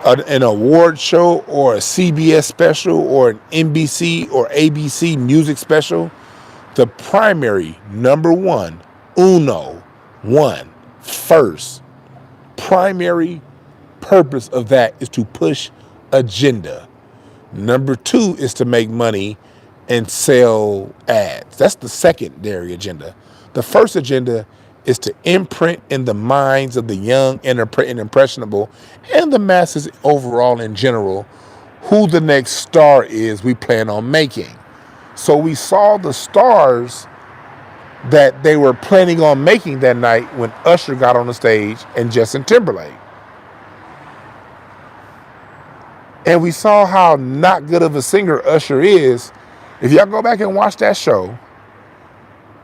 an award show or a CBS special or an NBC or ABC music special, the primary, number one, first primary purpose of that is to push agenda. Number two is to make money and sell ads. That's the secondary agenda. The first agenda is to imprint in the minds of the young and impressionable and the masses overall in general who the next star is we plan on making. So we saw the stars that they were planning on making that night when Usher got on the stage and Justin Timberlake. And we saw how not good of a singer Usher is. If y'all go back and watch that show,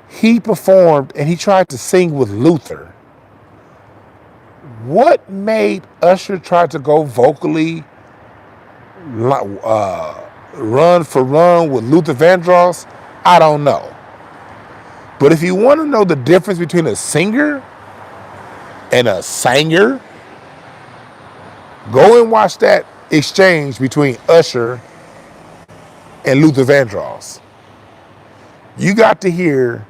he performed and he tried to sing with Luther. What made Usher try to go vocally run for run with Luther Vandross? I don't know. But if you want to know the difference between a singer and a singer, go and watch that exchange between Usher and Luther Vandross. You got to hear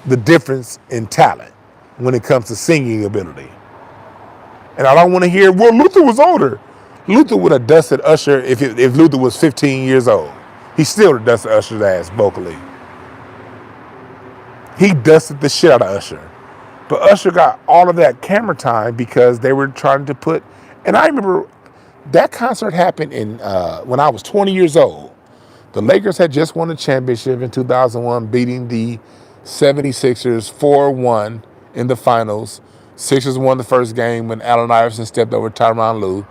the difference in talent when it comes to singing ability. And I don't want to hear, well, Luther was older. Luther would have dusted Usher if Luther was 15 years old. He still would have dusted Usher's ass vocally. He dusted the shit out of Usher. But Usher got all of that camera time because they were trying to put, and I remember that concert happened in when I was 20 years old. The Lakers had just won the championship in 2001, beating the 76ers 4-1 in the finals. Sixers won the first game when Allen Iverson stepped over Tyronn Lue.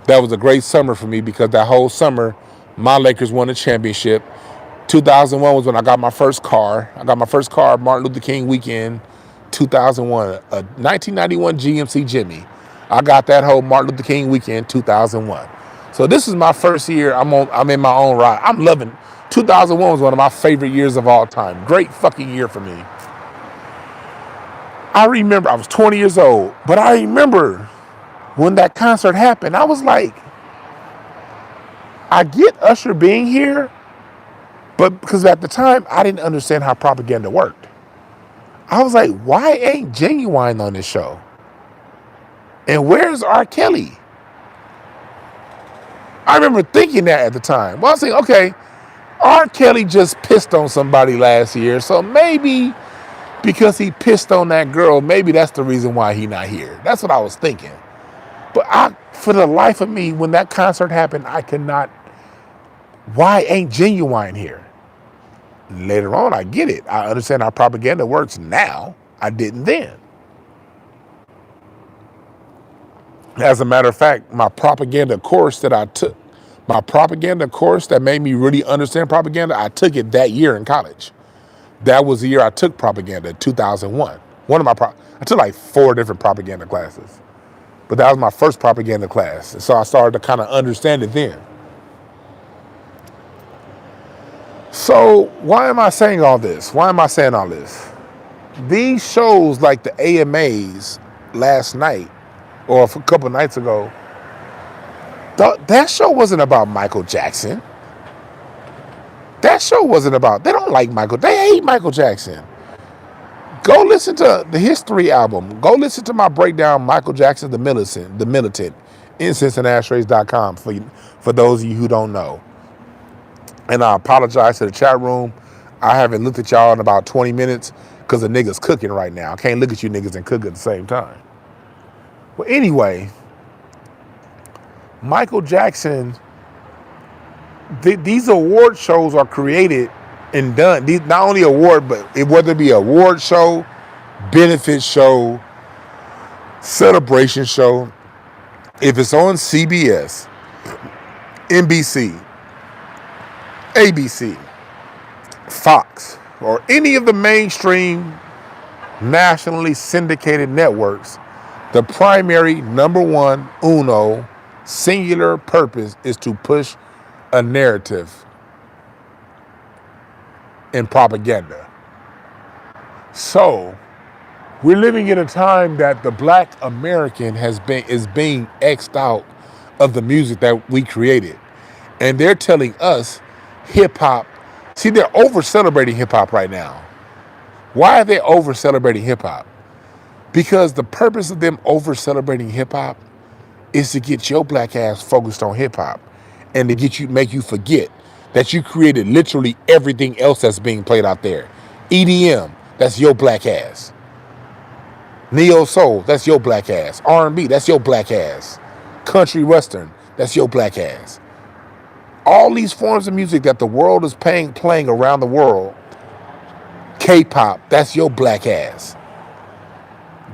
That was a great summer for me because that whole summer, my Lakers won the championship. 2001 was when I got my first car. I got my first car Martin Luther King weekend, 2001, a 1991 GMC Jimmy. I got that whole Martin Luther King weekend, 2001. So this is my first year. I'm in my own ride. I'm loving. 2001 was one of my favorite years of all time. Great fucking year for me. I remember I was 20 years old, but I remember when that concert happened, I was like, I get Usher being here, but because at the time I didn't understand how propaganda worked. I was like, why ain't Genuine on this show? And where's R. Kelly? I remember thinking that at the time. Well, I was saying, okay, R. Kelly just pissed on somebody last year, so maybe because he pissed on that girl, maybe that's the reason why he not here. That's what I was thinking. But for the life of me, when that concert happened, I could not. Why ain't Genuine here? Later on, I get it. I understand how propaganda works now. I didn't then. As a matter of fact, my propaganda course that made me really understand propaganda, I took it that year in college. That was the year I took propaganda, 2001. I took like 4 different propaganda classes. But that was my first propaganda class. And so I started to kind of understand it then. So why am I saying all this? These shows like the AMAs last night or a couple nights ago, that show wasn't about Michael Jackson. That show wasn't about, they don't like Michael, they hate Michael Jackson. Go listen to the History album. Go listen to my breakdown, Michael Jackson, the Militant, incenseandashtrays.com for those of you who don't know. And I apologize to the chat room. I haven't looked at y'all in about 20 minutes because the niggas cooking right now. I can't look at you niggas and cook at the same time. Well, anyway, Michael Jackson, these award shows are created and done. These not only award, but whether it be award show, benefit show, celebration show, if it's on CBS, NBC, ABC, Fox, or any of the mainstream nationally syndicated networks, the primary number one, singular purpose is to push a narrative and propaganda. So we're living in a time that the Black American is being X'd out of the music that we created. And they're telling us hip hop. See, they're over celebrating hip hop right now. Why are they over celebrating hip hop? Because the purpose of them over celebrating hip hop is to get your black ass focused on hip hop and to make you forget that you created literally everything else that's being played out there. EDM, that's your black ass. Neo soul, that's your black ass. R&B, that's your black ass. Country western, that's your black ass. All these forms of music that the world is playing around the world, K-pop, that's your black ass.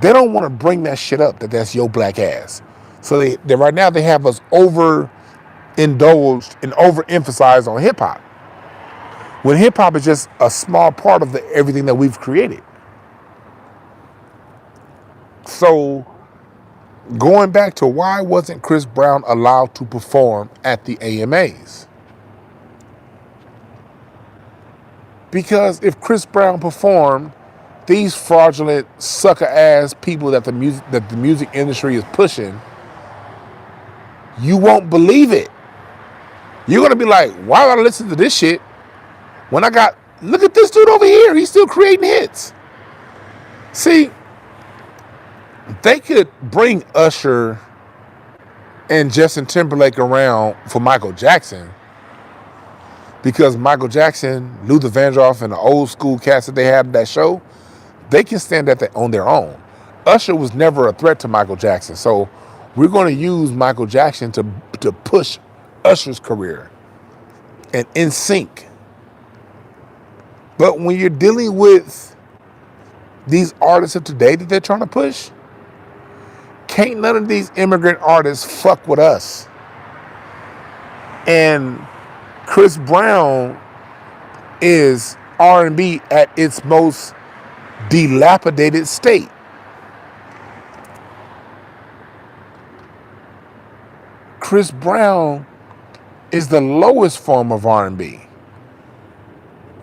They don't want to bring that shit up, that's your black ass. So they right now they have us overindulged and overemphasized on hip hop. When hip hop is just a small part of everything that we've created. So going back to why wasn't Chris Brown allowed to perform at the AMAs? Because if Chris Brown performed, these fraudulent sucker ass people that the music industry is pushing, you won't believe it. You're gonna be like, why would I listen to this shit when look at this dude over here, he's still creating hits. See, they could bring Usher and Justin Timberlake around for Michael Jackson because Michael Jackson, Luther Vandross, and the old school cats that they had at that show, they can stand on their own. Usher was never a threat to Michael Jackson, so we're going to use Michael Jackson to push Usher's career and NSYNC. But when you're dealing with these artists of today that they're trying to push, can't none of these immigrant artists fuck with us. And Chris Brown is R&B at its most dilapidated state. Chris Brown is the lowest form of R&B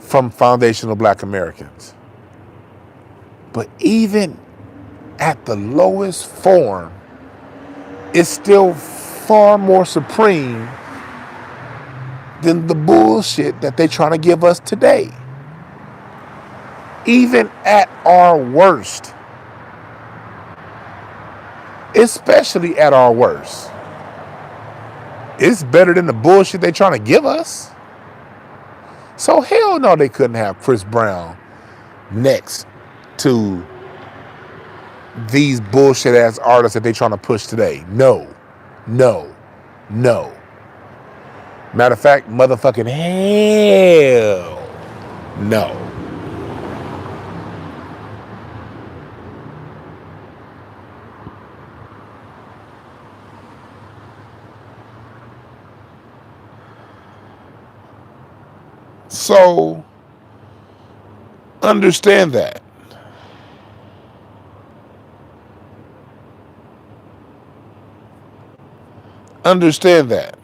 from foundational Black Americans. But even at the lowest form, it's still far more supreme than the bullshit that they're trying to give us today. Even at our worst, especially at our worst, it's better than the bullshit they're trying to give us. So hell no, they couldn't have Chris Brown next to these bullshit ass artists that they trying to push today. No. Matter of fact, motherfucking hell no. So understand that. Understand that.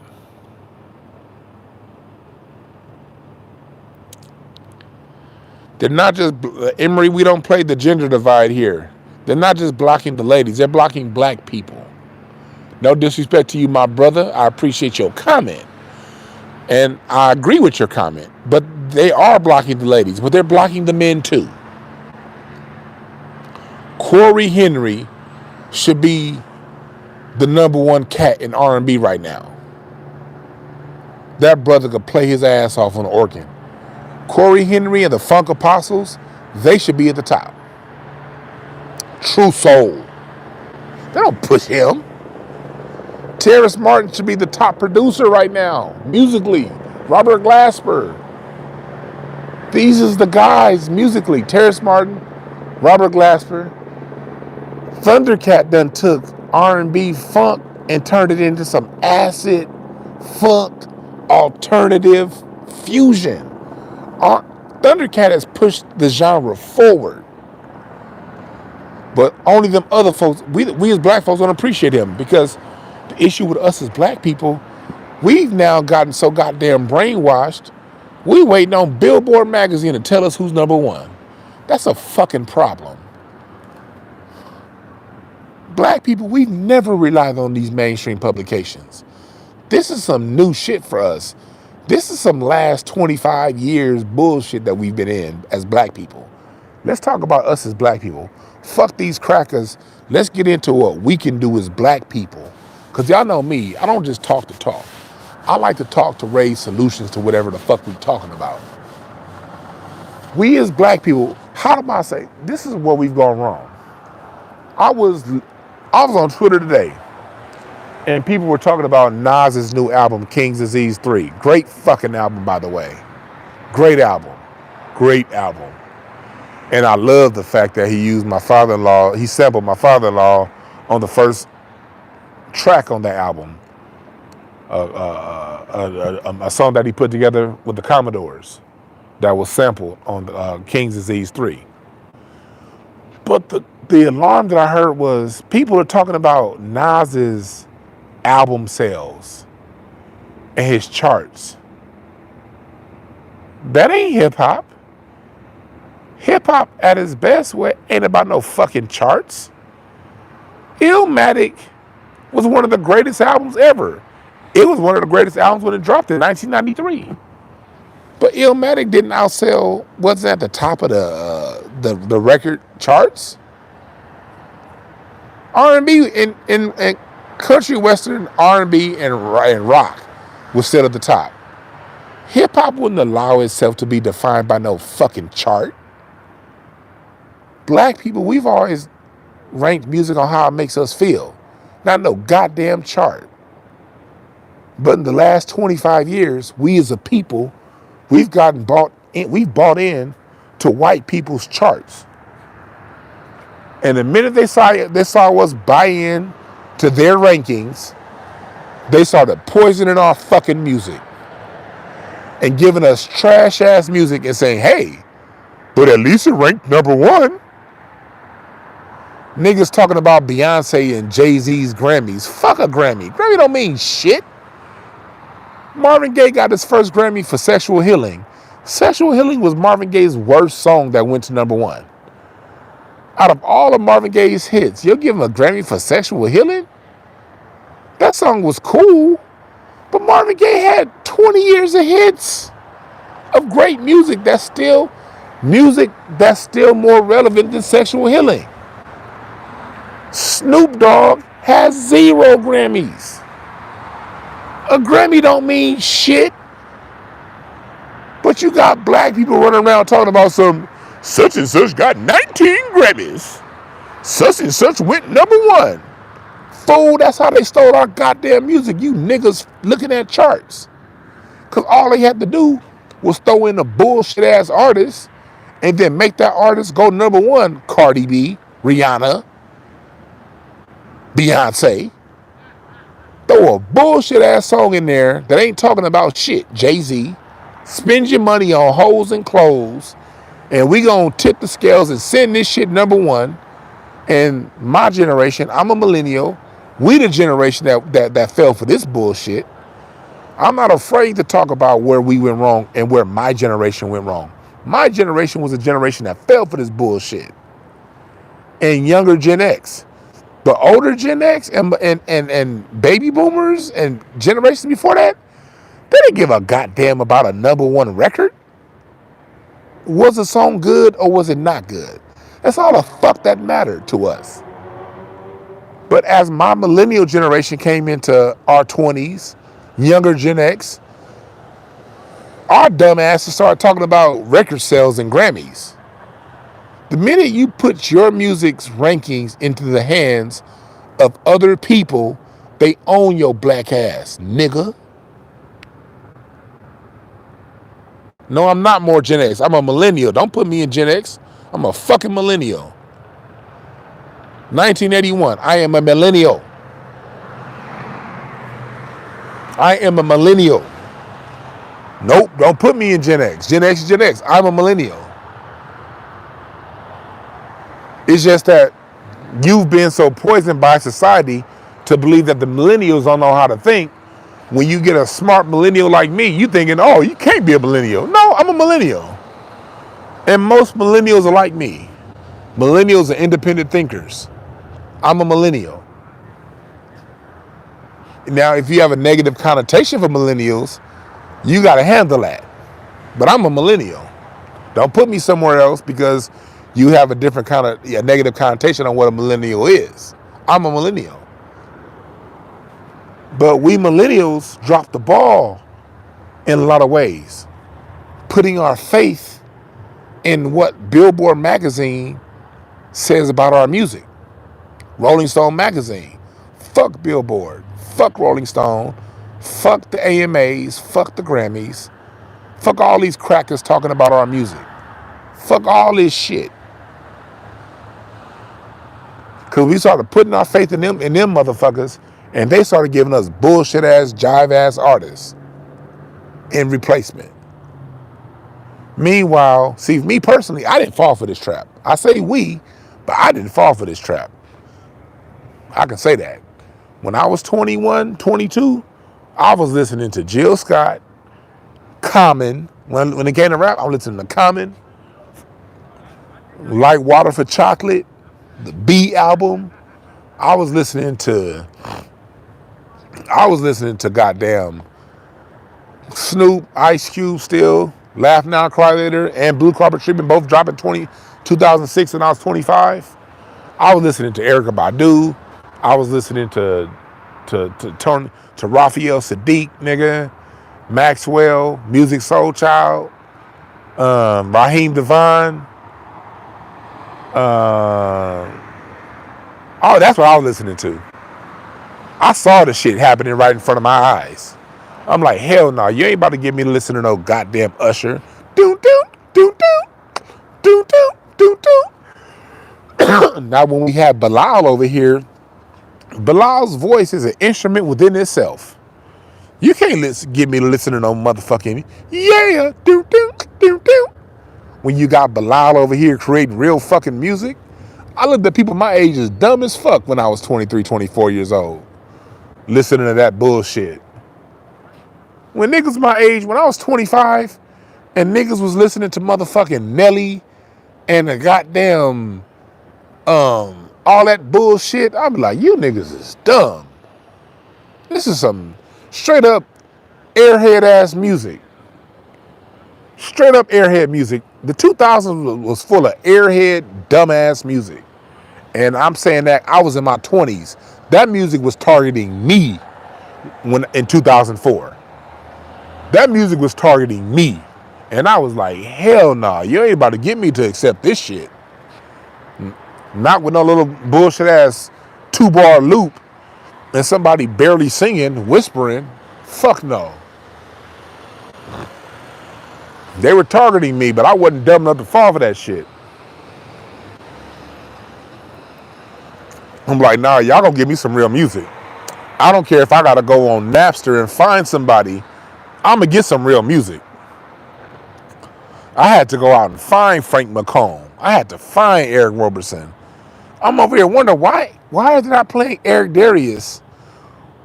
They're not just, Emery, we don't play the gender divide here. They're not just blocking the ladies, they're blocking Black people. No disrespect to you, my brother. I appreciate your comment. And I agree with your comment. But they are blocking the ladies, but they're blocking the men too. Corey Henry should be the number one cat in R&B right now. That brother could play his ass off on the organ. Corey Henry and the Funk Apostles, they should be at the top. True Soul. They don't push him. Terrace Martin should be the top producer right now, musically. Robert Glasper. These is the guys musically. Terrace Martin, Robert Glasper. Thundercat done took R&B funk and turned it into some acid funk alternative fusion. Thundercat has pushed the genre forward. But only them other folks, we as Black folks don't appreciate him, because the issue with us as Black people, we've now gotten so goddamn brainwashed, we waiting on Billboard magazine to tell us who's number one. That's a fucking problem. Black people, we've never relied on these mainstream publications. This is some new shit for us. This is some last 25 years bullshit that we've been in as Black people. Let's talk about us as Black people. Fuck these crackers. Let's get into what we can do as Black people. Because y'all know me, I don't just talk to talk. I like to talk to raise solutions to whatever the fuck we're talking about. We as Black people, how do I say, this is where we've gone wrong. I was on Twitter today, and people were talking about Nas's new album, King's Disease 3. Great fucking album, by the way. Great album. Great album. And I love the fact that he used my father-in-law, he sampled my father-in-law on the first track on that album. A song that he put together with the Commodores that was sampled on King's Disease 3. But the alarm that I heard was people are talking about Nas's album sales and his charts. That ain't hip hop. Hip hop at its best ain't about no fucking charts. Illmatic was one of the greatest albums ever. It was one of the greatest albums when it dropped in 1993. But Illmatic didn't outsell, wasn't at the top of the record charts. R&B and country western R&B and rock was still at the top. Hip hop wouldn't allow itself to be defined by no fucking chart. Black people, we've always ranked music on how it makes us feel, not no goddamn chart. But in the last 25 years, we as a people, we've bought in to white people's charts. And the minute they saw us buy in to their rankings, they started poisoning our fucking music and giving us trash ass music and saying, hey, but at least it ranked number one. Niggas talking about Beyonce and Jay-Z's Grammys. Fuck a Grammy. Grammy don't mean shit. Marvin Gaye got his first Grammy for Sexual Healing. Sexual Healing was Marvin Gaye's worst song that went to number one. Out of all of Marvin Gaye's hits, you'll give him a Grammy for Sexual Healing? That song was cool, but Marvin Gaye had 20 years of hits of great music that's still more relevant than Sexual Healing. Snoop Dogg has 0 Grammys. A Grammy don't mean shit. But you got black people running around talking about some such and such got 19 Grammys. Such and such went number one. Fool, that's how they stole our goddamn music. You niggas looking at charts. Because all they had to do was throw in a bullshit ass artist and then make that artist go number one. Cardi B, Rihanna, Beyonce. Throw a bullshit ass song in there that ain't talking about shit. Jay-Z. Spend your money on hoes and clothes, and we gonna tip the scales and send this shit number one. And my generation, I'm a millennial. We the generation that fell for this bullshit. I'm not afraid to talk about where we went wrong and where my generation went wrong. My generation was a generation that fell for this bullshit. And younger Gen X. The older Gen X and baby boomers and generations before that, they didn't give a goddamn about a number one record. Was the song good or was it not good? That's all the fuck that mattered to us. But as my millennial generation came into our 20s, younger Gen X, our dumb asses started talking about record sales and Grammys. The minute you put your music's rankings into the hands of other people, they own your black ass, nigga. No, I'm not more Gen X. I'm a millennial. Don't put me in Gen X. I'm a fucking millennial. 1981. I am a millennial. I am a millennial. Nope, don't put me in Gen X. Gen X is Gen X. I'm a millennial. It's just that you've been so poisoned by society to believe that the millennials don't know how to think. When you get a smart millennial like me, you thinking, oh, you can't be a millennial. No, I'm a millennial. And most millennials are like me. Millennials are independent thinkers. I'm a millennial. Now, if you have a negative connotation for millennials, you got to handle that. But I'm a millennial. Don't put me somewhere else because you have a different kind of negative connotation on what a millennial is. I'm a millennial. But we millennials dropped the ball in a lot of ways, putting our faith in what Billboard magazine says about our music. Rolling Stone magazine. Fuck Billboard. Fuck Rolling Stone. Fuck the AMAs. Fuck the Grammys. Fuck all these crackers talking about our music. Fuck all this shit. Because we started putting our faith in them motherfuckers, And they started giving us bullshit ass, jive ass artists in replacement. Meanwhile, see, me personally, I didn't fall for this trap. I say we, but I didn't fall for this trap. I can say that. When I was 21, 22, I was listening to Jill Scott, Common. When it came to rap, I was listening to Common, Like Water for Chocolate, the B album. I was listening to goddamn Snoop, Ice Cube still, Laugh Now, Cry Later, and Blue Carpet Treatment, both dropping 2006 and I was 25. I was listening to Erykah Badu. I was listening to Raphael Sadiq, nigga, Maxwell, Music Soul Child, Raheem Devon. Oh, that's what I was listening to. I saw the shit happening right in front of my eyes. I'm like, hell no, you ain't about to get me to listen to no goddamn Usher. Doo doo doo doo doo doo doo doo. Now when we have Bilal over here, Bilal's voice is an instrument within itself. You can't get me to listen to no motherfucking yeah doo doo doo doo. When you got Bilal over here creating real fucking music. I looked at people my age as dumb as fuck when I was 23, 24 years old. Listening to that bullshit. When niggas my age, when I was 25, and niggas was listening to motherfucking Nelly and the goddamn, all that bullshit, I'd be like, you niggas is dumb. This is some straight up airhead ass music. Straight up airhead music. The 2000s was full of airhead, dumbass music. And I'm saying that I was in my 20s. That music was targeting me in 2004. That music was targeting me. And I was like, hell nah, you ain't about to get me to accept this shit. Not with no little bullshit ass 2-bar loop and somebody barely singing, whispering. Fuck no. They were targeting me, but I wasn't dumb enough to fall for that shit. I'm like, nah, y'all gonna give me some real music. I don't care if I gotta go on Napster and find somebody. I'm gonna get some real music. I had to go out and find Frank McComb. I had to find Eric Roberson. I'm over here wondering why are they not playing Eric Darius?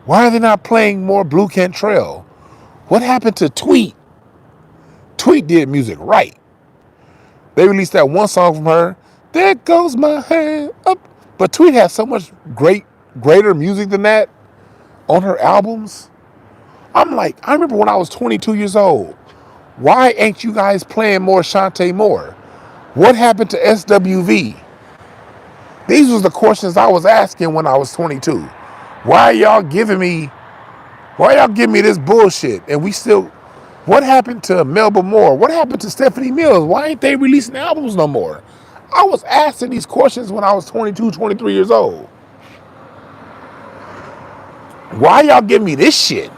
Why are they not playing more Blue Cantrell? What happened to Tweet? Tweet did music right. They released that one song from her. There goes my hand up. But Tweet has so much greater music than that on her albums. I'm like, I remember when I was 22 years old. Why ain't you guys playing more Shantae Moore? What happened to SWV? These was the questions I was asking when I was 22. Why y'all giving me this bullshit? And we still, what happened to Melba Moore? What happened to Stephanie Mills? Why ain't they releasing albums no more? I was asking these questions when I was 22, 23 years old. Why y'all give me this shit?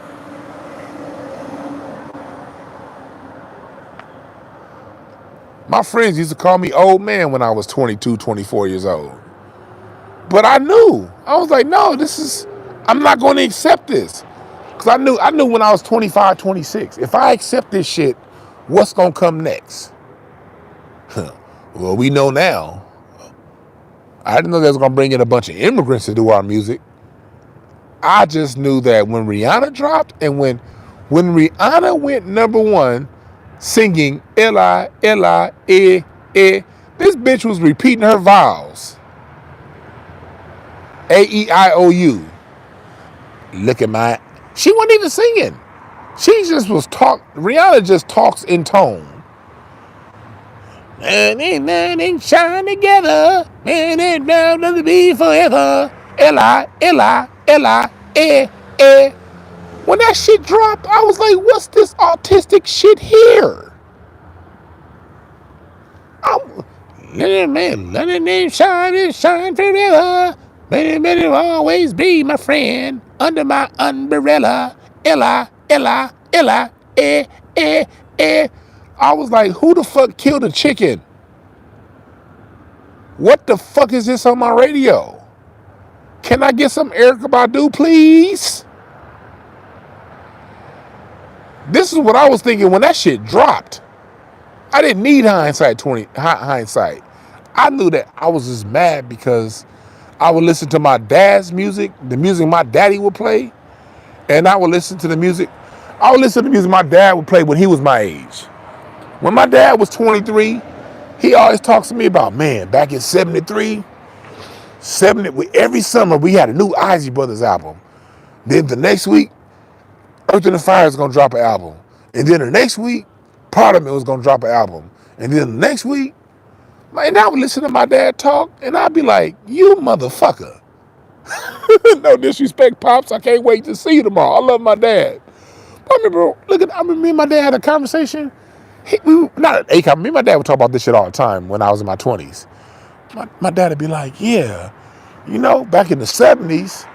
My friends used to call me old man when I was 22, 24 years old. But I knew. I was like, no, I'm not going to accept this. Because I knew when I was 25, 26, if I accept this shit, what's going to come next? Well, we know now. I didn't know they was going to bring in a bunch of immigrants to do our music. I just knew that when Rihanna dropped and when Rihanna went #1 singing Ella, Ella, eh, this bitch was repeating her vowels. A-E-I-O-U. Look at my... She wasn't even singing. She just was Rihanna just talks in tone. And shine together. And down to be forever. Ella, Ella, Ella, eh. When that shit dropped, I was like, what's this autistic shit here? Let it name shine and shine forever. Let it always be my friend under my umbrella. Ella, Ella, Ella, eh. I was like, who the fuck killed a chicken? What the fuck is this on my radio? Can I get some Erykah Badu, please? This is what I was thinking when that shit dropped. I didn't need hindsight. I knew that I was just mad because I would listen to my dad's music, the music my daddy would play, and I would listen to the music. I would listen to the music my dad would play when he was my age. When my dad was 23, he always talks to me about, man, back in 73, every summer we had a new Ozzy Brothers album. Then the next week, Earth and the Fire is gonna drop an album. And then the next week, Parliament was gonna drop an album. And then the next week, man, I would listen to my dad talk, and I'd be like, you motherfucker. No disrespect, Pops. I can't wait to see you tomorrow. I love my dad. I remember me and my dad had a conversation. Me and my dad would talk about this shit all the time when I was in my 20s. My dad would be like, yeah, back in the 70s,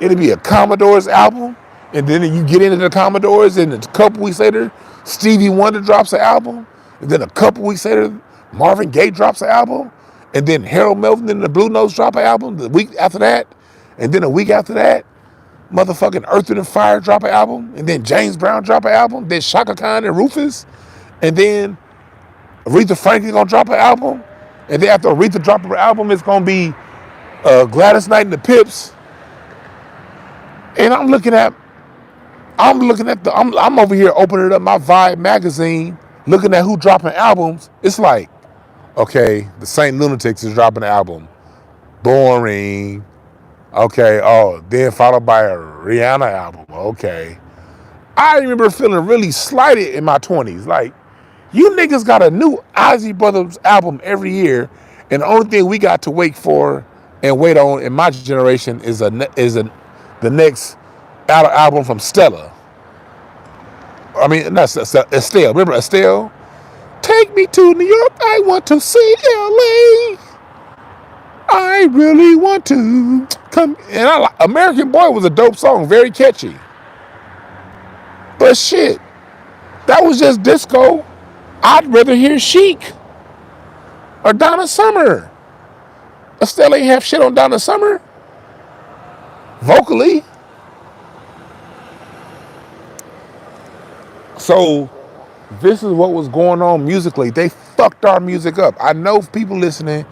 it'd be a Commodores album, and then you get into the Commodores, and a couple weeks later, Stevie Wonder drops an album, and then a couple weeks later, Marvin Gaye drops an album, and then Harold Melvin and the Blue Notes drop an album the week after that, and then a week after that, motherfucking Earth and Fire drop an album, and then James Brown drop an album, then Shaka Khan and Rufus, and then Aretha Franklin gonna drop an album, and then after Aretha drop her album, it's gonna be Gladys Knight and the Pips. And I'm over here opening up my Vibe magazine, looking at who dropping albums. It's like, okay, the Saint Lunatics is dropping an album. Boring. Okay, then followed by a Rihanna album. Okay. I remember feeling really slighted in my 20s. Like, you niggas got a new Ozzy Brothers album every year, and the only thing we got to wait for and wait on in my generation is the next album from Stella. I mean, that's Estelle. Remember Estelle? Take me to New York. I want to see LA. I really want to come. And American Boy was a dope song, very catchy. But shit, that was just disco. I'd rather hear Chic or Donna Summer. Estelle ain't have shit on Donna Summer vocally. So this is what was going on musically. They fucked our music up. I know people listening,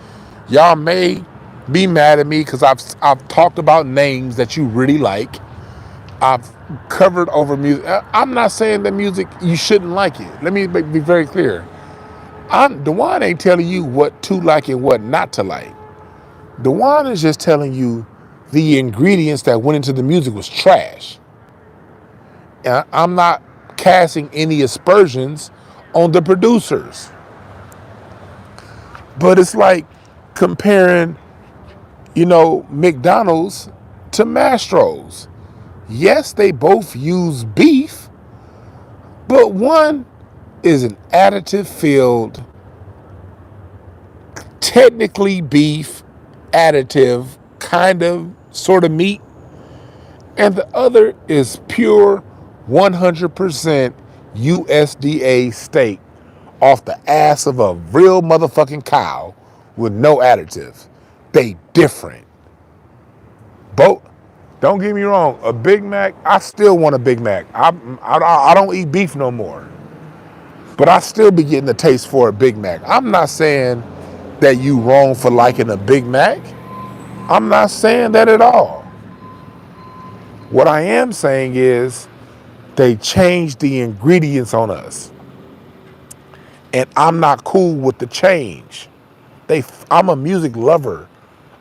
y'all may be mad at me because I've talked about names that you really like. I've covered over music. I'm not saying that music, you shouldn't like it. Let me be very clear. Dwan ain't telling you what to like and what not to like. Dwan is just telling you the ingredients that went into the music was trash. And I'm not casting any aspersions on the producers. But it's like comparing, McDonald's to Mastro's. Yes, they both use beef, but one is an additive-filled, technically beef, additive, kind of, sort of meat, and the other is pure 100% USDA steak off the ass of a real motherfucking cow with no additives. They different. Both. Don't get me wrong, a Big Mac, I still want a Big Mac. I don't eat beef no more. But I still be getting the taste for a Big Mac. I'm not saying that you wrong for liking a Big Mac. I'm not saying that at all. What I am saying is they changed the ingredients on us. And I'm not cool with the change. I'm a music lover.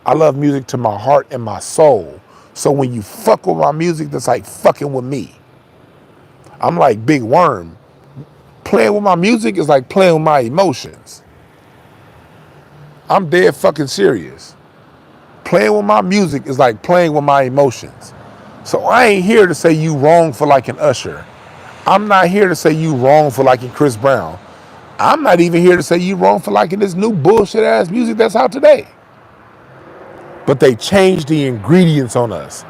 I love music to my heart and my soul. So when you fuck with my music, that's like fucking with me. I'm like Big Worm. Playing with my music is like playing with my emotions. I'm dead fucking serious. Playing with my music is like playing with my emotions. So I ain't here to say you wrong for liking Usher. I'm not here to say you wrong for liking Chris Brown. I'm not even here to say you wrong for liking this new bullshit ass music that's out today. But they changed the ingredients on us.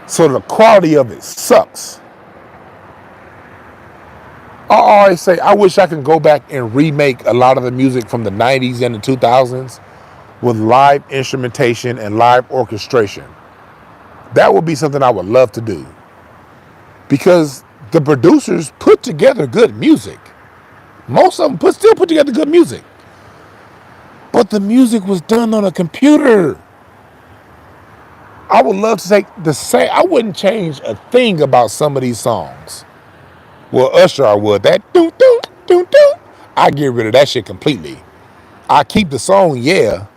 So the quality of it sucks. I always say, I wish I could go back and remake a lot of the music from the 90s and the 2000s with live instrumentation and live orchestration. That would be something I would love to do. Because the producers put together good music. Most of them still put together good music. But the music was done on a computer. I would love to say I wouldn't change a thing about some of these songs. Well, Usher, I would. That doo doo doo doo. I get rid of that shit completely. I keep the song, yeah,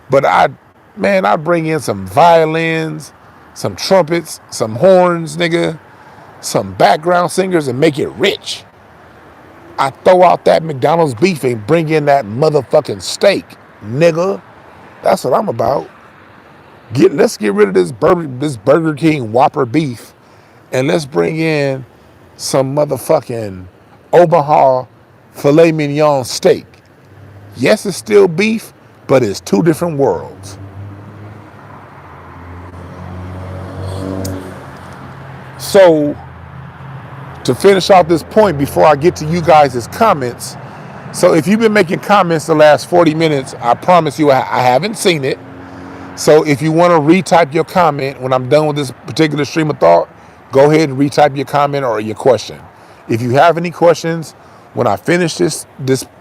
but I'd bring in some violins, some trumpets, some horns, nigga, some background singers, and make it rich. I throw out that McDonald's beef and bring in that motherfucking steak, nigga. That's what I'm about. Let's get rid of this Burger King Whopper beef, and let's bring in some motherfucking Omaha filet mignon steak. Yes, it's still beef, but it's two different worlds. So, to finish off this point before I get to you guys' comments, so if you've been making comments the last 40 minutes, I promise you I haven't seen it. So if you want to retype your comment when I'm done with this particular stream of thought, go ahead and retype your comment or your question. If you have any questions, when I finish this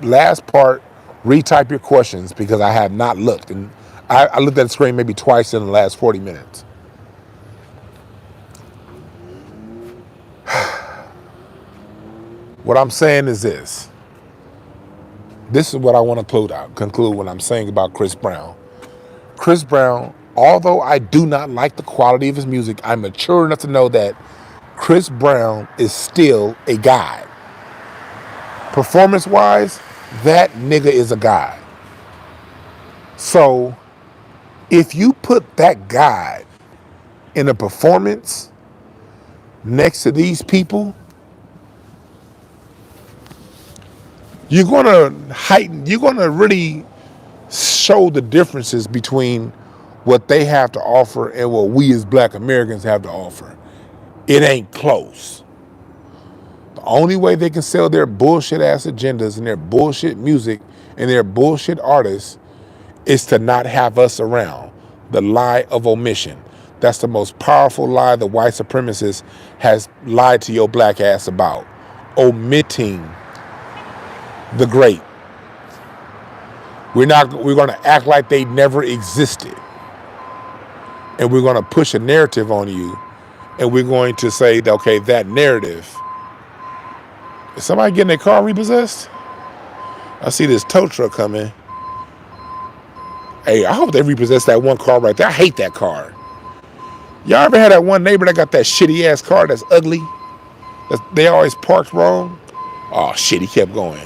last part, retype your questions because I have not looked. And I looked at the screen maybe twice in the last 40 minutes. What I'm saying is this. This is what I want to conclude what I'm saying about Chris Brown. Chris Brown, although I do not like the quality of his music, I'm mature enough to know that Chris Brown is still a guy. Performance-wise, that nigga is a guy. So, if you put that guy in a performance next to these people, you're gonna really show the differences between what they have to offer and what we as Black Americans have to offer. It ain't close. The only way they can sell their bullshit ass agendas and their bullshit music and their bullshit artists is to not have us around. The lie of omission. That's the most powerful lie the white supremacist has lied to your black ass about. Omitting the great. We're going to act like they never existed. And we're going to push a narrative on you. And we're going to say, okay, that narrative. Is somebody getting their car repossessed? I see this tow truck coming. Hey, I hope they repossess that one car right there. I hate that car. Y'all ever had that one neighbor that got that shitty ass car that's ugly? They always parked wrong? Oh shit, he kept going.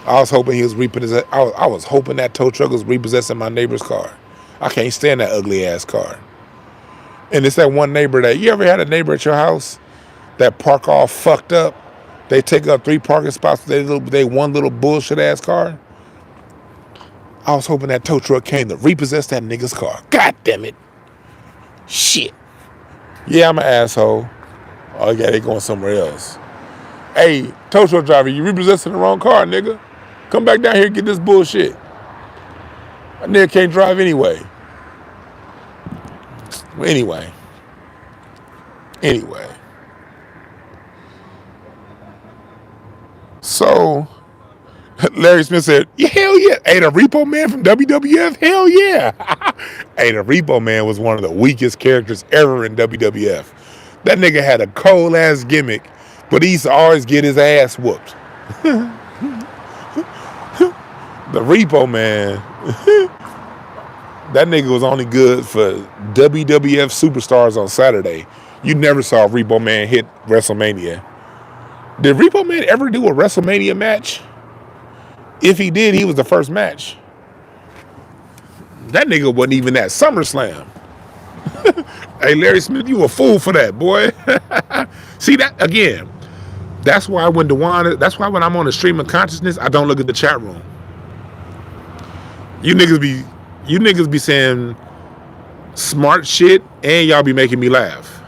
I was hoping he was repossessing. I was hoping that tow truck was repossessing my neighbor's car. I can't stand that ugly ass car. And it's that one neighbor you ever had a neighbor at your house that park all fucked up? They take up 3 parking spots with they one little bullshit ass car. I was hoping that tow truck came to repossess that nigga's car. God damn it. Shit. Yeah, I'm an asshole. Oh yeah, they going somewhere else. Hey, tow truck driver, you repossessing the wrong car, nigga. Come back down here and get this bullshit. That nigga can't drive anyway. Well, anyway. So, Larry Smith said, yeah, hell yeah. Hey, the Repo Man from WWF? Hell yeah. Hey, the Repo Man was one of the weakest characters ever in WWF. That nigga had a cold-ass gimmick, but he used to always get his ass whooped. The Repo Man, that nigga was only good for WWF Superstars on Saturday. You never saw Repo Man hit WrestleMania. Did Repo Man ever do a WrestleMania match? If he did, he was the first match. That nigga wasn't even at SummerSlam. Hey, Larry Smith, you a fool for that, boy. See that again? That's why when I'm on the stream of consciousness, I don't look at the chat room. You niggas be saying smart shit and y'all be making me laugh.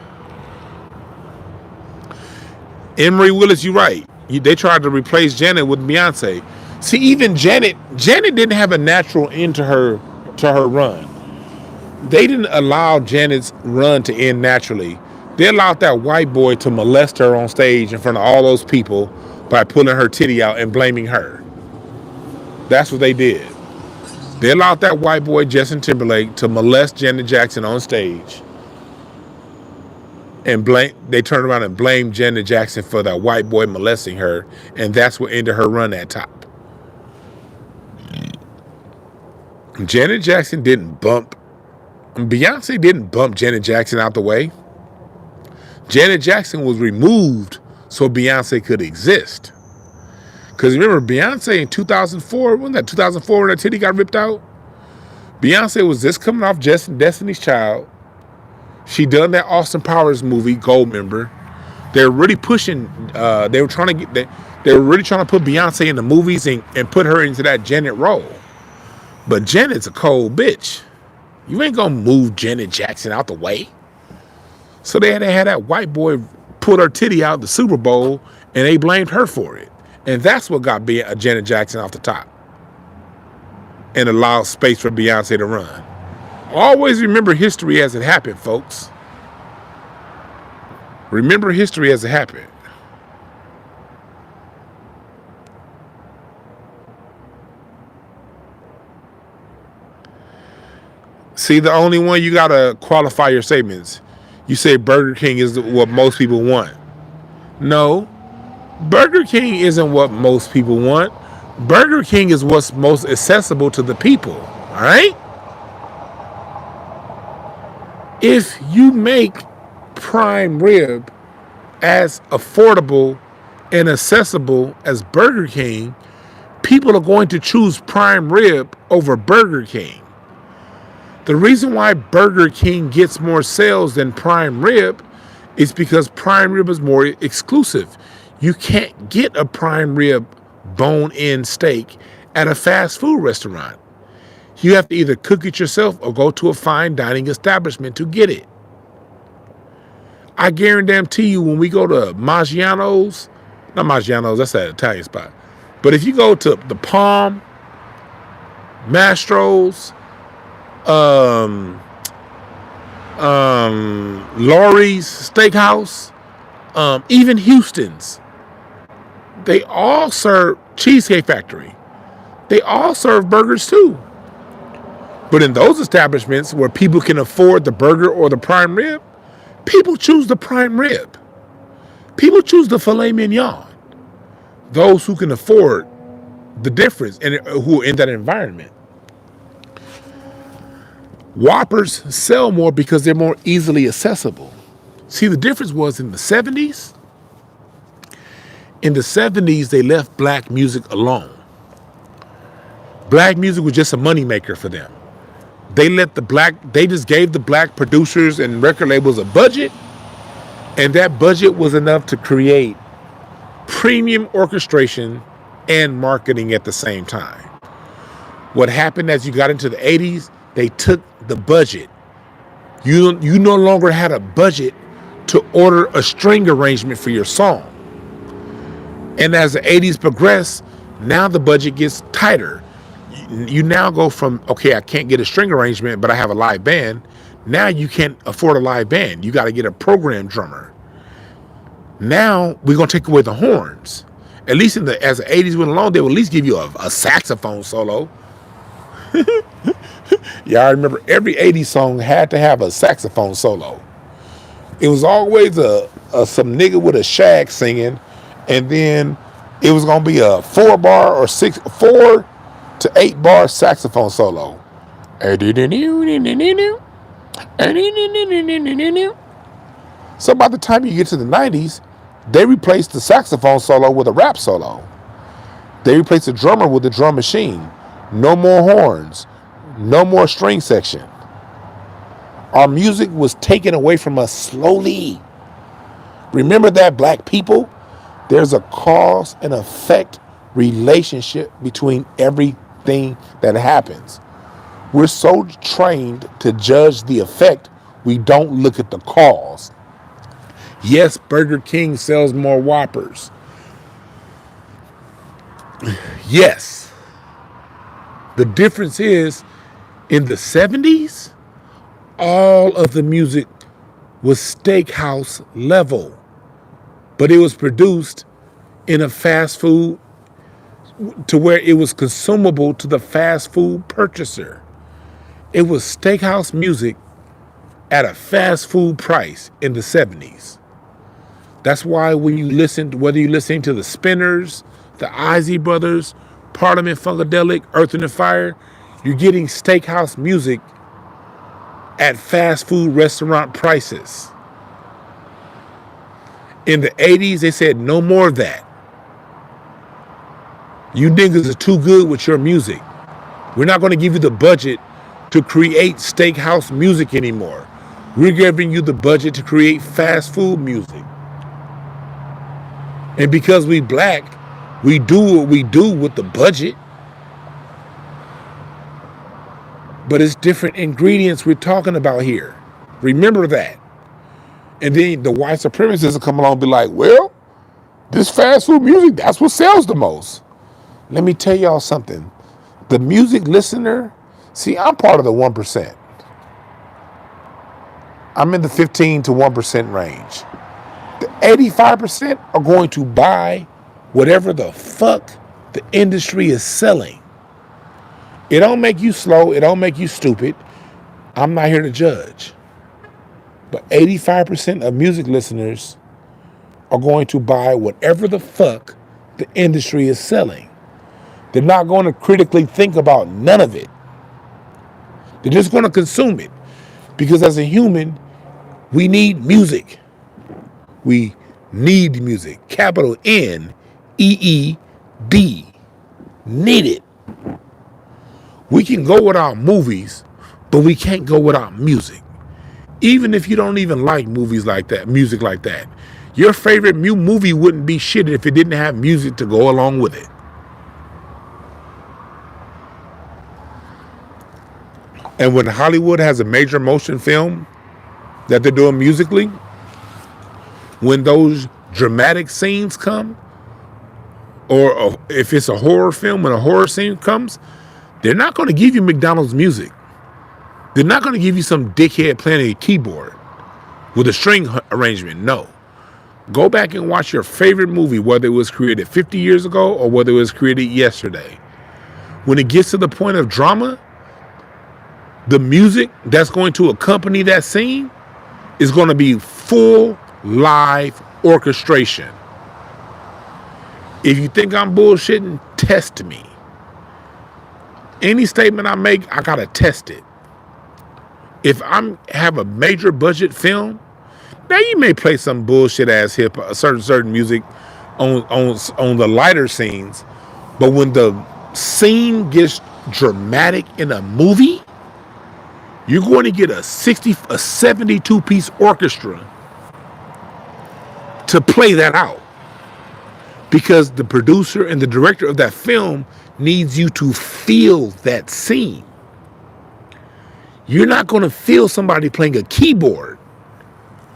Emery Willis, you right. They tried to replace Janet with Beyonce. See, even Janet didn't have a natural end to her run. They didn't allow Janet's run to end naturally. They allowed that white boy to molest her on stage in front of all those people by pulling her titty out and blaming her. That's what they did. They allowed that white boy, Justin Timberlake, to molest Janet Jackson on stage. And they turned around and blamed Janet Jackson for that white boy molesting her. And that's what ended her run at top. Janet Jackson didn't bump. Beyonce didn't bump Janet Jackson out the way. Janet Jackson was removed so Beyonce could exist. Because remember, Beyonce in 2004, wasn't that 2004 when her titty got ripped out? Beyonce was just coming off Destiny's Child. She done that Austin Powers movie, Goldmember. They were really pushing, they were really trying to put Beyonce in the movies and put her into that Janet role. But Janet's a cold bitch. You ain't gonna move Janet Jackson out the way. So they had to have that white boy pull her titty out the Super Bowl, and they blamed her for it. And that's what got Janet Jackson off the top and allowed space for Beyonce to run. Always remember history as it happened, folks. Remember history as it happened. See, the only one you gotta qualify your statements. You say Burger King is what most people want. No, Burger King isn't what most people want. Burger King is what's most accessible to the people. All right? If you make prime rib as affordable and accessible as Burger King, people are going to choose prime rib over Burger King. The reason why Burger King gets more sales than prime rib is because prime rib is more exclusive. You can't get a prime rib bone-in steak at a fast food restaurant. You have to either cook it yourself or go to a fine dining establishment to get it. I guarantee you when we go to Maggiano's, not Maggiano's, that's an Italian spot. But if you go to the Palm, Mastro's, Lori's Steakhouse, even Houston's, they all serve Cheesecake Factory. They all serve burgers too. But in those establishments where people can afford the burger or the prime rib, people choose the prime rib. People choose the filet mignon. Those who can afford the difference and who are in that environment. Whoppers sell more because they're more easily accessible. See, the difference was in the 70s. In the 70s, they left black music alone. Black music was just a moneymaker for them. They just gave the black producers and record labels a budget, and that budget was enough to create premium orchestration and marketing at the same time. What happened as you got into the 80s, they took the budget. You no longer had a budget to order a string arrangement for your song. And as the 80s progressed, now the budget gets tighter. You now go from, okay, I can't get a string arrangement, but I have a live band. Now you can't afford a live band. You got to get a program drummer. Now we're going to take away the horns. At least as the 80s went along, they would at least give you a saxophone solo. Yeah, I remember every 80s song had to have a saxophone solo. It was always some nigga with a shag singing, and then it was going to be a 4 to 8 bar saxophone solo. So by the time you get to the 90s, they replaced the saxophone solo with a rap solo. They replaced the drummer with the drum machine. No more horns. No more string section. Our music was taken away from us slowly. Remember that, black people? There's a cause and effect relationship between everything that happens. We're so trained to judge the effect, we don't look at the cause. Yes, Burger King sells more Whoppers. Yes. The difference is, in the 70s, All of the music was steakhouse level, but it was produced in a fast food to where it was consumable to the fast food purchaser. It was steakhouse music at a fast food price in the 70s. That's why when you listen, whether you're listening to the Spinners, the Isley Brothers, Parliament Funkadelic, Earth and Fire, you're getting steakhouse music at fast food restaurant prices. In the 80s, they said no more of that. You niggas are too good with your music. We're not going to give you the budget to create steakhouse music anymore. We're giving you the budget to create fast food music. And because we black, we do what we do with the budget. But it's different ingredients we're talking about here. Remember that. And then the white supremacists will come along and be like, well, this fast food music, that's what sells the most. Let me tell y'all something. The music listener, see, I'm part of the 1%. I'm in the 15 to 1% range. The 85% are going to buy whatever the fuck the industry is selling. It don't make you slow. It don't make you stupid. I'm not here to judge. But 85% of music listeners are going to buy whatever the fuck the industry is selling. They're not going to critically think about none of it. They're just going to consume it. Because as a human, we need music. We need music. Capital N-E-E-D. Need it. We can go without movies, but we can't go without music. Even if you don't even like movies like that, music like that. Your favorite movie wouldn't be shit if it didn't have music to go along with it. And when Hollywood has a major motion film that they're doing musically, when those dramatic scenes come, or if it's a horror film, when a horror scene comes, they're not going to give you McDonald's music. They're not going to give you some dickhead playing a keyboard with a string arrangement. No. Go back and watch your favorite movie, whether it was created 50 years ago or whether it was created yesterday. When it gets to the point of drama, the music that's going to accompany that scene is going to be full live orchestration. If you think I'm bullshitting, test me. Any statement I make, I gotta test it. If I have a major budget film, now you may play some bullshit ass certain music on the lighter scenes, but when the scene gets dramatic in a movie, you're going to get a 72 piece orchestra to play that out. Because the producer and the director of that film needs you to feel that scene. You're not going to feel somebody playing a keyboard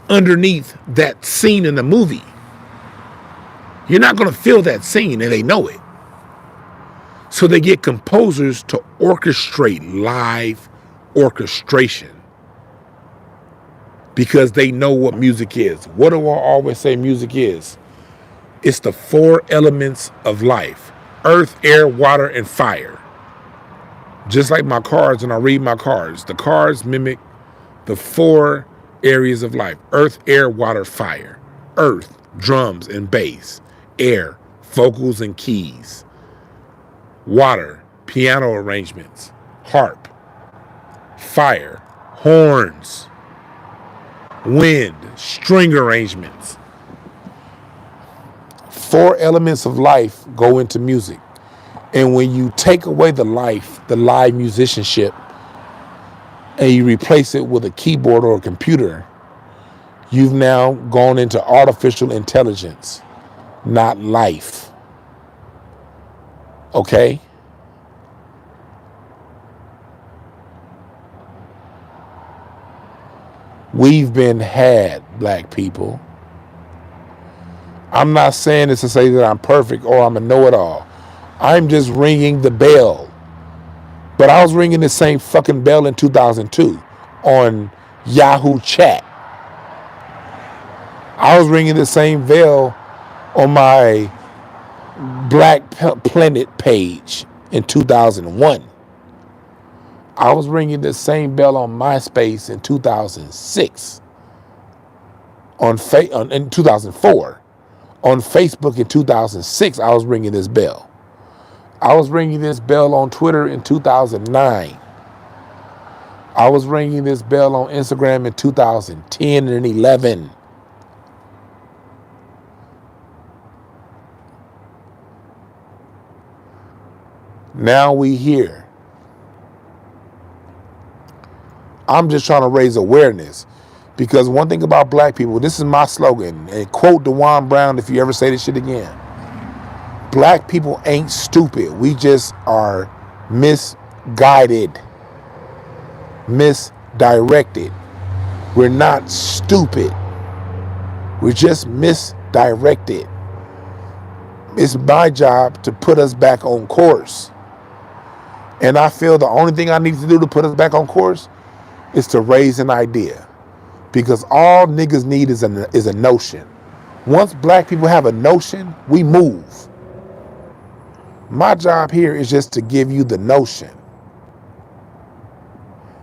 underneath that scene in the movie. You're not going to feel that scene, and they know it. So they get composers to orchestrate live orchestration because they know what music is. What do I always say music is? It's the 4 elements of life: earth, air, water, and fire. Just like my cards, when I read my cards, the cards mimic the 4 areas of life: earth, air, water, fire. Earth, drums and bass. Air, vocals and keys. Water, piano arrangements, harp. Fire, horns. Wind, string arrangements. 4 elements of life go into music. And when you take away the live musicianship, and you replace it with a keyboard or a computer, you've now gone into artificial intelligence, not life. Okay? We've been had, black people. I'm not saying this to say that I'm perfect or I'm a know-it-all. I'm just ringing the bell. But I was ringing the same fucking bell in 2002. on Yahoo Chat. I was ringing the same bell on my Black Planet page in 2001. I was ringing the same bell on MySpace in 2006. In 2004. On Facebook in 2006, I was ringing this bell. I was ringing this bell on Twitter in 2009. I was ringing this bell on Instagram in 2010 and 11. Now we here. I'm just trying to raise awareness, because one thing about black people, this is my slogan, and quote DwannBrown if you ever say this shit again. Black people ain't stupid. We just are misguided, misdirected. We're not stupid. We're just misdirected. It's my job to put us back on course. And I feel the only thing I need to do to put us back on course is to raise an idea. Because all niggas need is a notion. Once black people have a notion, we move. My job here is just to give you the notion.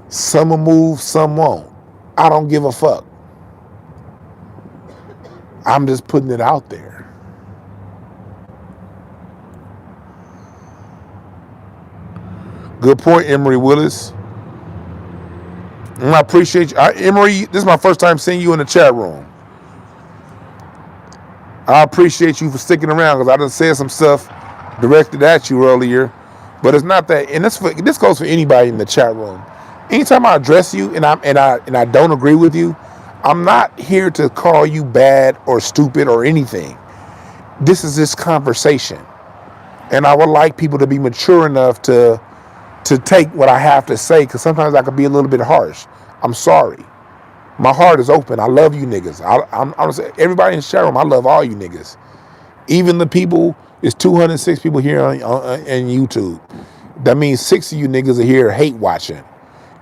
Some will move, some won't. I don't give a fuck. I'm just putting it out there. Good point, Emery Willis. And I appreciate you. Emery, this is my first time seeing you in the chat room. I appreciate you for sticking around, because I done said some stuff directed at you earlier. But it's not that, and this goes for anybody in the chat room. Anytime I address you and I don't agree with you, I'm not here to call you bad or stupid or anything. This is this conversation. And I would like people to be mature enough to take what I have to say, because sometimes I can be a little bit harsh. I'm sorry. My heart is open. I love you niggas. I'm saying, everybody in the chat room, I love all you niggas. Even the people, it's 206 people here on YouTube. That means 6 of you niggas are here hate watching.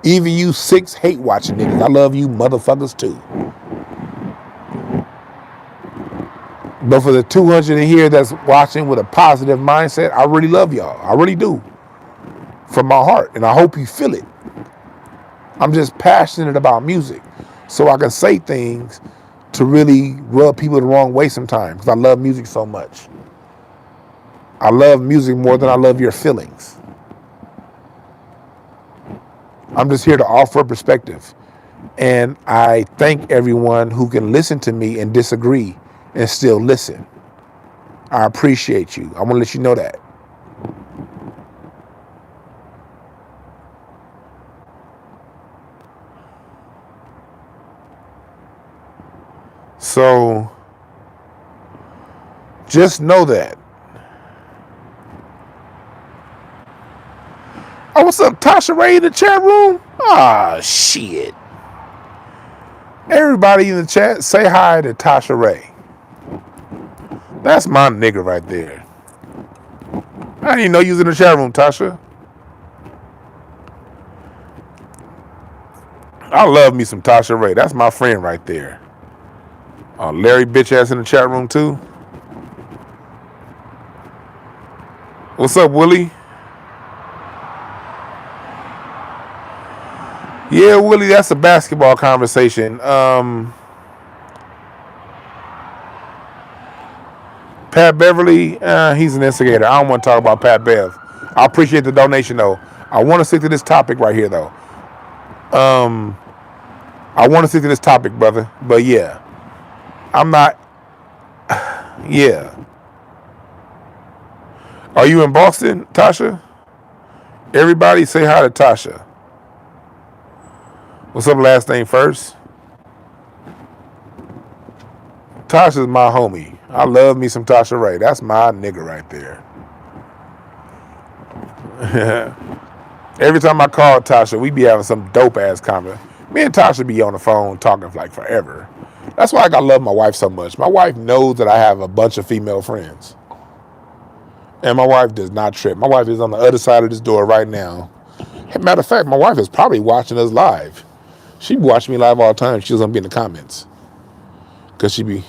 Even you 6 hate watching niggas, I love you motherfuckers too. But for the 200 in here that's watching with a positive mindset, I really love y'all. I really do. From my heart, and I hope you feel it. I'm just passionate about music, so I can say things to really rub people the wrong way sometimes, because I love music so much. I love music more than I love your feelings. I'm just here to offer perspective, and I thank everyone who can listen to me and disagree and still listen. I appreciate you. I want to let you know that. So, just know that. Oh, what's up, Tasha Ray in the chat room? Ah, shit. Everybody in the chat, say hi to Tasha Ray. That's my nigga right there. I didn't even know you was in the chat room, Tasha. I love me some Tasha Ray. That's my friend right there. Larry bitch ass in the chat room too. What's up, Willie? Yeah, Willie, that's a basketball conversation. Pat Beverly, he's an instigator. I don't want to talk about Pat Bev. I appreciate the donation though. I want to stick to this topic right here though. I want to stick to this topic, brother. But yeah, I'm not. Yeah. Are you in Boston, Tasha? Everybody say hi to Tasha. What's up, last name first? Tasha's my homie. I love me some Tasha Ray. That's my nigga right there. Every time I call Tasha, we be having some dope ass comment. Me and Tasha be on the phone talking for like forever. That's why I love my wife so much. My wife knows that I have a bunch of female friends. And my wife does not trip. My wife is on the other side of this door right now. Matter of fact, my wife is probably watching us live. She be watching me live all the time. She was gonna be in the comments. Cause she be,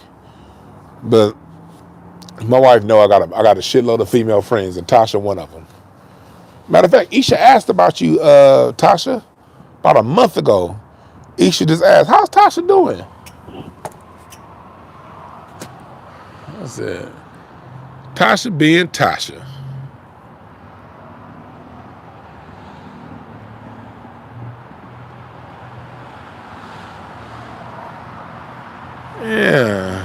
but my wife know I got a shitload of female friends, and Tasha one of them. Matter of fact, Isha asked about you, Tasha, about a month ago. Isha just asked, how's Tasha doing? I said, Tasha being Tasha. Yeah.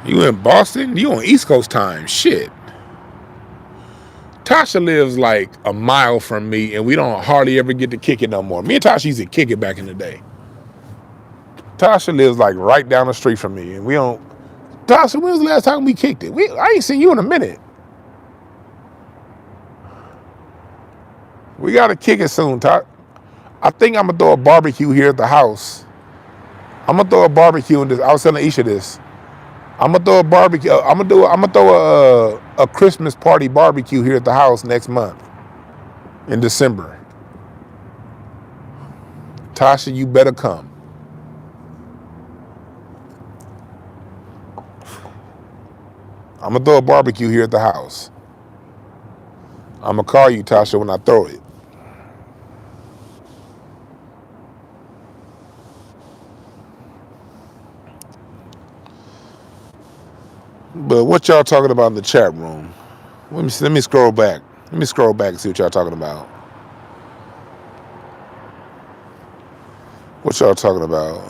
You in Boston? You on East Coast time. Shit. Tasha lives like a mile from me, and we don't hardly ever get to kick it no more. Me and Tasha used to kick it back in the day. Tasha lives like right down the street from me, and we don't. Tasha, when was the last time we kicked it? I ain't seen you in a minute. We gotta kick it soon, Tasha. I think I'm gonna throw a barbecue here at the house. I'm gonna throw a barbecue in this. I was telling Isha this. I'm gonna throw a barbecue. I'm gonna throw a Christmas party barbecue here at the house next month in December. Tasha, you better come. I'm gonna throw a barbecue here at the house. I'm gonna call you, Tasha, when I throw it. But what y'all talking about in the chat room? Let me scroll back. Let me scroll back and see what y'all talking about. What y'all talking about?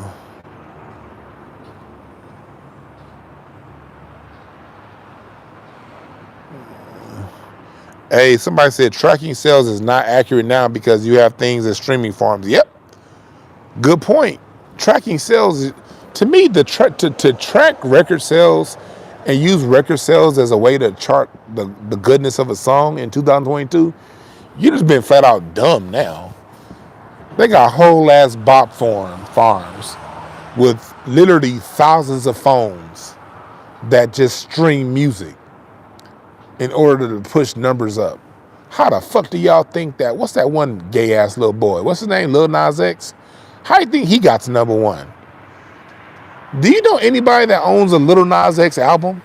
Hey, somebody said tracking sales is not accurate now because you have things as streaming farms. Yep. Good point. Tracking sales, to me, to track record sales and use record sales as a way to chart the goodness of a song in 2022, you just been flat out dumb now. They got whole ass bop farms with literally thousands of phones that just stream music in order to push numbers up. How the fuck do y'all think that? What's that one gay ass little boy? What's his name? Lil Nas X? How do you think he got to number one? Do you know anybody that owns a Lil Nas X album?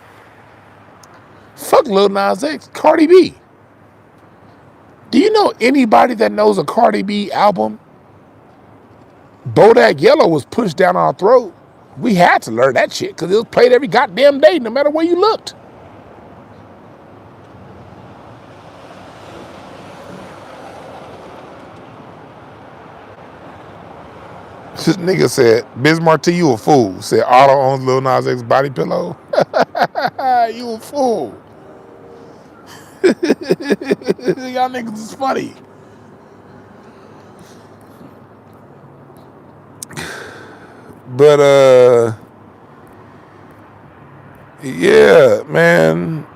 Fuck Lil Nas X. Cardi B. Do you know anybody that knows a Cardi B album? Bodak Yellow was pushed down our throat. We had to learn that shit because it was played every goddamn day, no matter where you looked. This nigga said, Biz Marti, you a fool. Said Otto owns Lil Nas X body pillow. You a fool. Y'all niggas is funny. But yeah, man.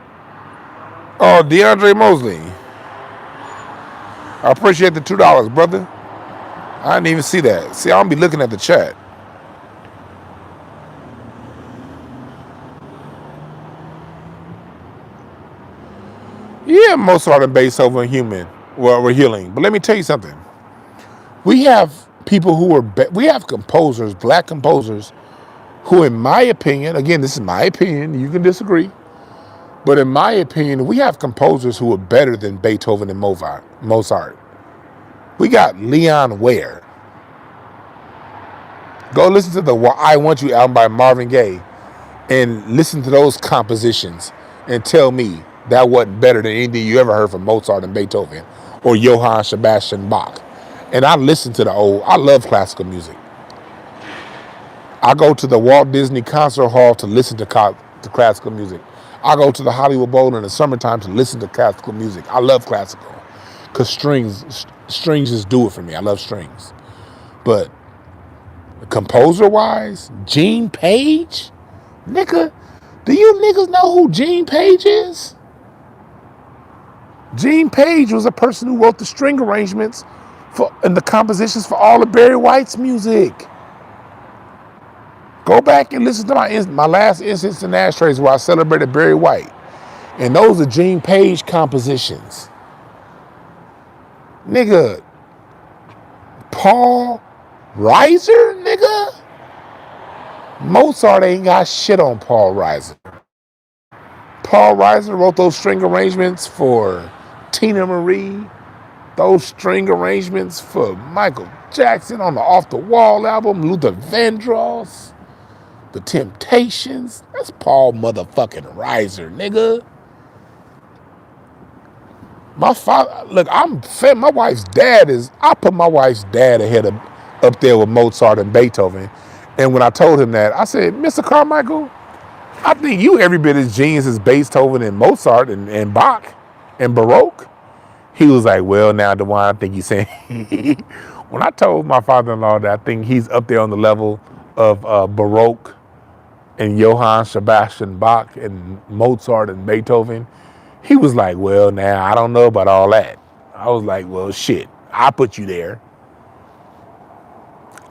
Oh, DeAndre Mosley. I appreciate the $2, brother. I didn't even see that. See, I don't be looking at the chat. Yeah, Mozart and Beethoven human. Well, we're healing. But let me tell you something. We have people who are, we have composers, black composers, who in my opinion, again, this is my opinion, you can disagree, but in my opinion, we have composers who are better than Beethoven and Mozart. We got Leon Ware. Go listen to the I Want You album by Marvin Gaye and listen to those compositions and tell me that wasn't better than anything you ever heard from Mozart and Beethoven or Johann Sebastian Bach. And I listen to I love classical music. I go to the Walt Disney Concert Hall to listen to classical music. I go to the Hollywood Bowl in the summertime to listen to classical music. I love classical because strings just do it for me. I love strings. But composer-wise, Gene Page? Nigga, do you niggas know who Gene Page is? Gene Page was a person who wrote the string arrangements and the compositions for all of Barry White's music. Go back and listen to my last Incense and Ashtrays where I celebrated Barry White. And those are Gene Page compositions. Nigga, Paul Reiser, nigga? Mozart ain't got shit on Paul Reiser. Paul Reiser wrote those string arrangements for Tina Marie, those string arrangements for Michael Jackson on the Off the Wall album, Luther Vandross, The Temptations. That's Paul motherfucking Reiser, nigga. My father, look, my wife's dad is, I put my wife's dad ahead of, up there with Mozart and Beethoven. And when I told him that, I said, Mr. Carmichael, I think you every bit as genius as Beethoven and Mozart and Bach and Baroque. He was like, well, now, DeWan, I think you're saying. When I told my father-in-law that I think he's up there on the level of Baroque and Johann Sebastian Bach and Mozart and Beethoven, he was like, well, now, I don't know about all that. I was like, well, shit, I'll put you there.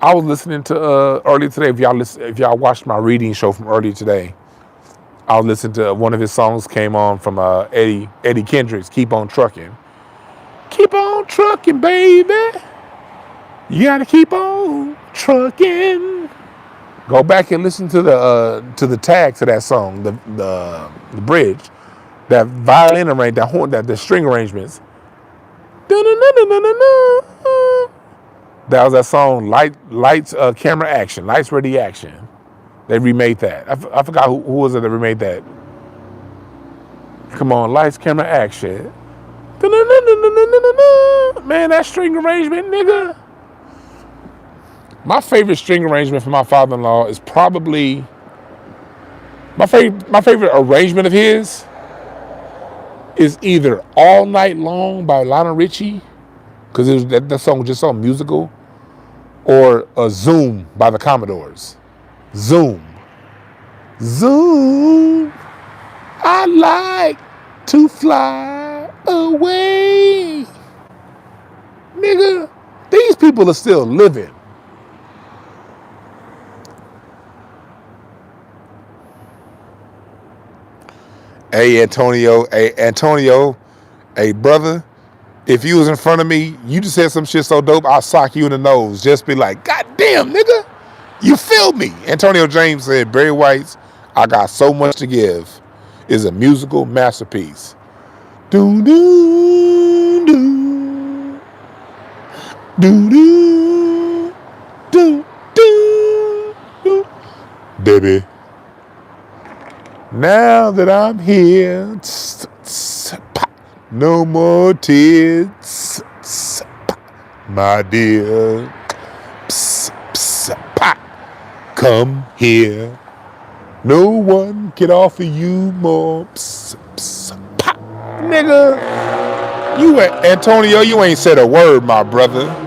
I was listening to earlier today, if y'all watched my reading show from earlier today, I was listening to one of his songs came on from Eddie Kendricks, Keep On Trucking. Keep on trucking, baby. You gotta keep on trucking. Go back and listen to the tag to that song, the bridge, that violin arrangement, the string arrangements. That was that song, Lights, Camera, Action, Lights, Ready, Action. They remade that. I forgot who was it that remade that. Come on, Lights, Camera, Action. Man, that string arrangement, nigga. My favorite string arrangement for my father-in-law is probably my favorite arrangement of his is either All Night Long by Lionel Richie, because that song was just so musical, or Zoom by the Commodores. Zoom. Zoom. I like to fly away. Nigga, these people are still living. Hey, Antonio, hey, brother, if you was in front of me, you just said some shit so dope, I'll sock you in the nose. Just be like, God damn, nigga, you feel me? Antonio James said, Barry White's I Got So Much to Give is a musical masterpiece. Do, do, do, do, do, do, do, do. Baby. Now that I'm here, no more tears, my dear. Come here. No one can offer you more. Nigga, Antonio, you ain't said a word, my brother.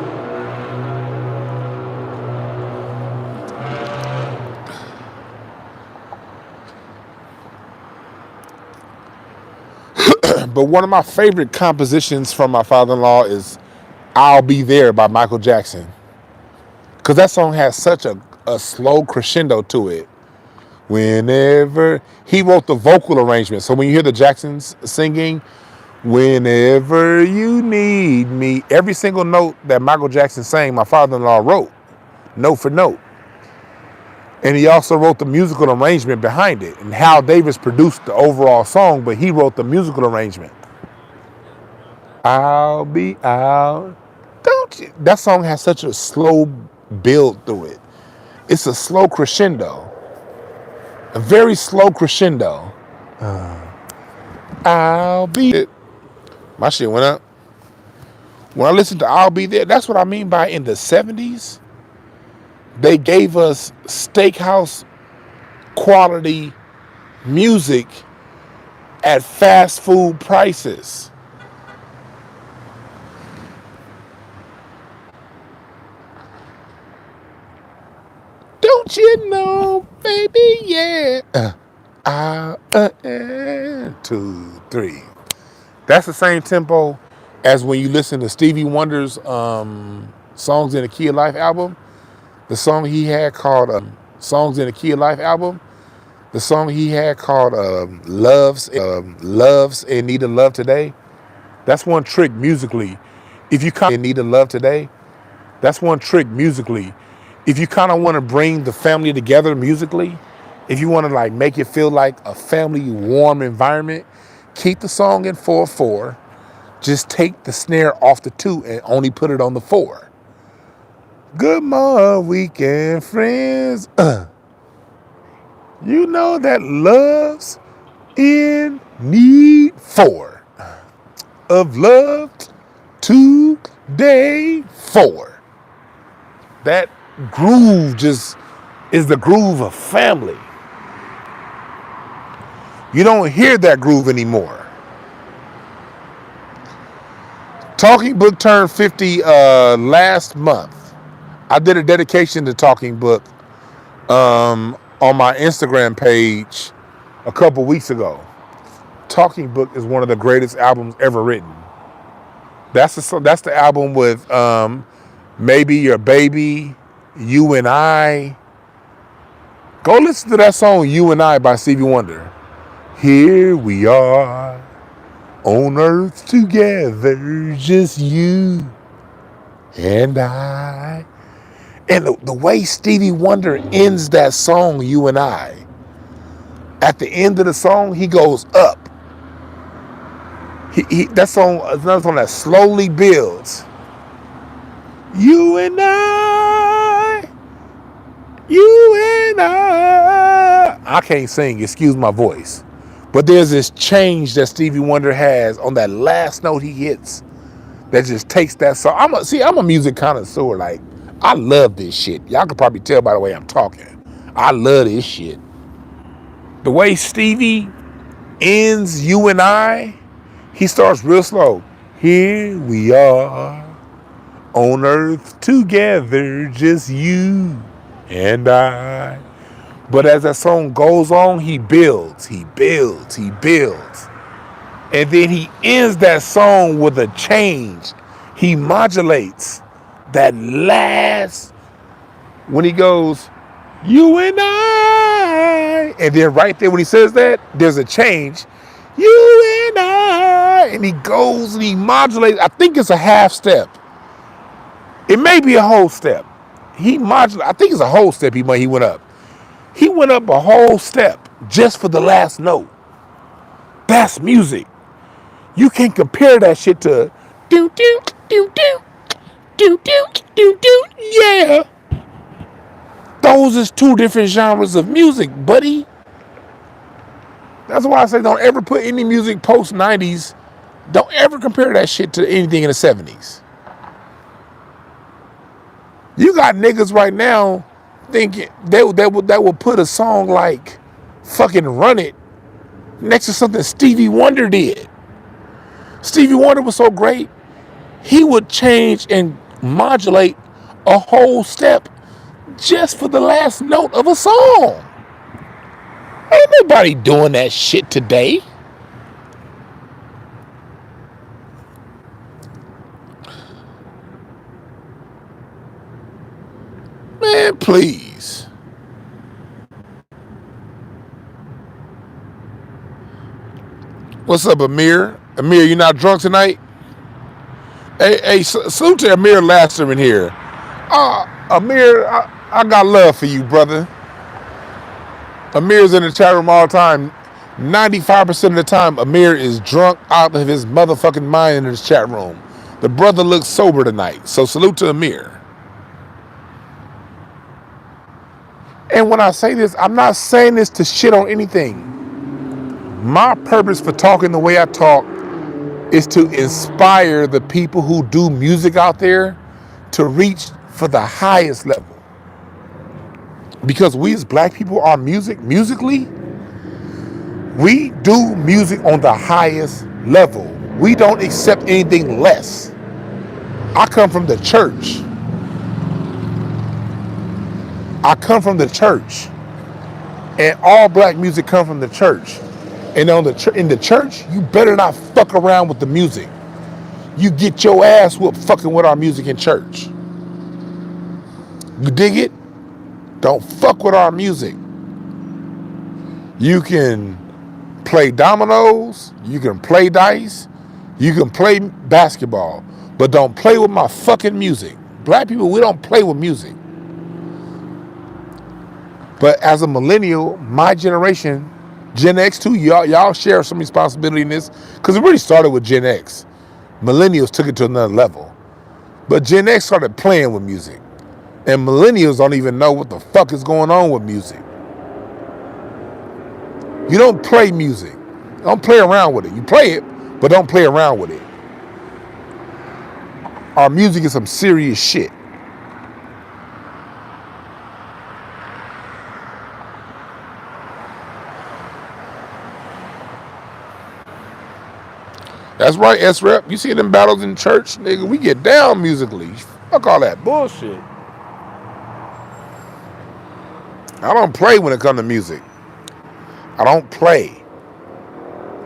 But one of my favorite compositions from my father-in-law is I'll Be There by Michael Jackson. Because that song has such a slow crescendo to it. Whenever, he wrote the vocal arrangement. So when you hear the Jacksons singing, whenever you need me, every single note that Michael Jackson sang, my father-in-law wrote, note for note. And he also wrote the musical arrangement behind it. And Hal Davis produced the overall song, but he wrote the musical arrangement. I'll be out. Don't you? That song has such a slow build through it. It's a slow crescendo. A very slow crescendo. I'll be it. My shit went up. When I listened to I'll Be There, that's what I mean by in the 70s. They gave us steakhouse quality music at fast food prices. Don't you know, baby, yeah. 2, 3. That's the same tempo as when you listen to Stevie Wonder's Songs in the Key of Life album. The song he had called Songs in the Key of Life album. The song he had called Loves and Need a Love Today. That's one trick musically. If you come in Need a Love Today, That's one trick musically. If you kind of want to bring the family together musically, if you want to like make it feel like a family warm environment, keep the song in 4/4. Just take the snare off the 2 and only put it on the 4. Good morning, weekend friends. You know that love's in need for of love today for. That groove just is the groove of family. You don't hear that groove anymore. Talking Book turned 50 last month. I did a dedication to Talking Book on my Instagram page a couple weeks ago. Talking Book is one of the greatest albums ever written. That's the album with Maybe Your Baby, You and I. Go listen to that song, You and I, by Stevie Wonder. Here we are on earth together, just you and I. And the way Stevie Wonder ends that song, You and I, at the end of the song, he goes up. That song is another song that slowly builds. You and I, you and I can't sing, excuse my voice. But there's this change that Stevie Wonder has on that last note he hits that just takes that song. I'm a music connoisseur. Like, I love this shit. Y'all can probably tell by the way I'm talking. I love this shit. The way Stevie ends You and I, he starts real slow. Here we are on earth together, just you and I. But as that song goes on, he builds. And then he ends that song with a change. He modulates that last, when he goes, you and I. And then right there when he says that, there's a change. You and I. And he goes and he modulates. I think it's a half step. It may be a whole step. I think it's a whole step he went up. He went up a whole step just for the last note. That's music. You can't compare that shit to do do do do do do do do. Yeah. Those is two different genres of music, buddy. That's why I say don't ever put any music post 90s. Don't ever compare that shit to anything in the 70s. You got niggas right now thinking that will put a song like fucking Run It next to something Stevie Wonder did. Stevie Wonder was so great, he would change and modulate a whole step just for the last note of a song. Ain't nobody doing that shit today. Man, please. What's up, Amir? Amir, you not drunk tonight? Hey, salute to Amir Laster in here. Amir, I got love for you, brother. Amir's in the chat room all the time. 95% of the time, Amir is drunk out of his motherfucking mind in his chat room. The brother looks sober tonight, so salute to Amir. And when I say this, I'm not saying this to shit on anything. My purpose for talking the way I talk is to inspire the people who do music out there to reach for the highest level. Because we as black people are musically, we do music on the highest level. We don't accept anything less. I come from the church. And all black music come from the church. And in the church, you better not fuck around with the music. You get your ass whooped fucking with our music in church. You dig it? Don't fuck with our music. You can play dominoes, you can play dice, you can play basketball, but don't play with my fucking music. Black people, we don't play with music. But as a millennial, my generation, Gen X too, y'all share some responsibility in this, because it really started with Gen X. Millennials took it to another level. But Gen X started playing with music. And millennials don't even know what the fuck is going on with music. You don't play music. Don't play around with it. You play it, but don't play around with it. Our music is some serious shit. That's right, S-Rep. You see them battles in church, nigga, we get down musically. Fuck all that bullshit. I don't play when it comes to music. I don't play.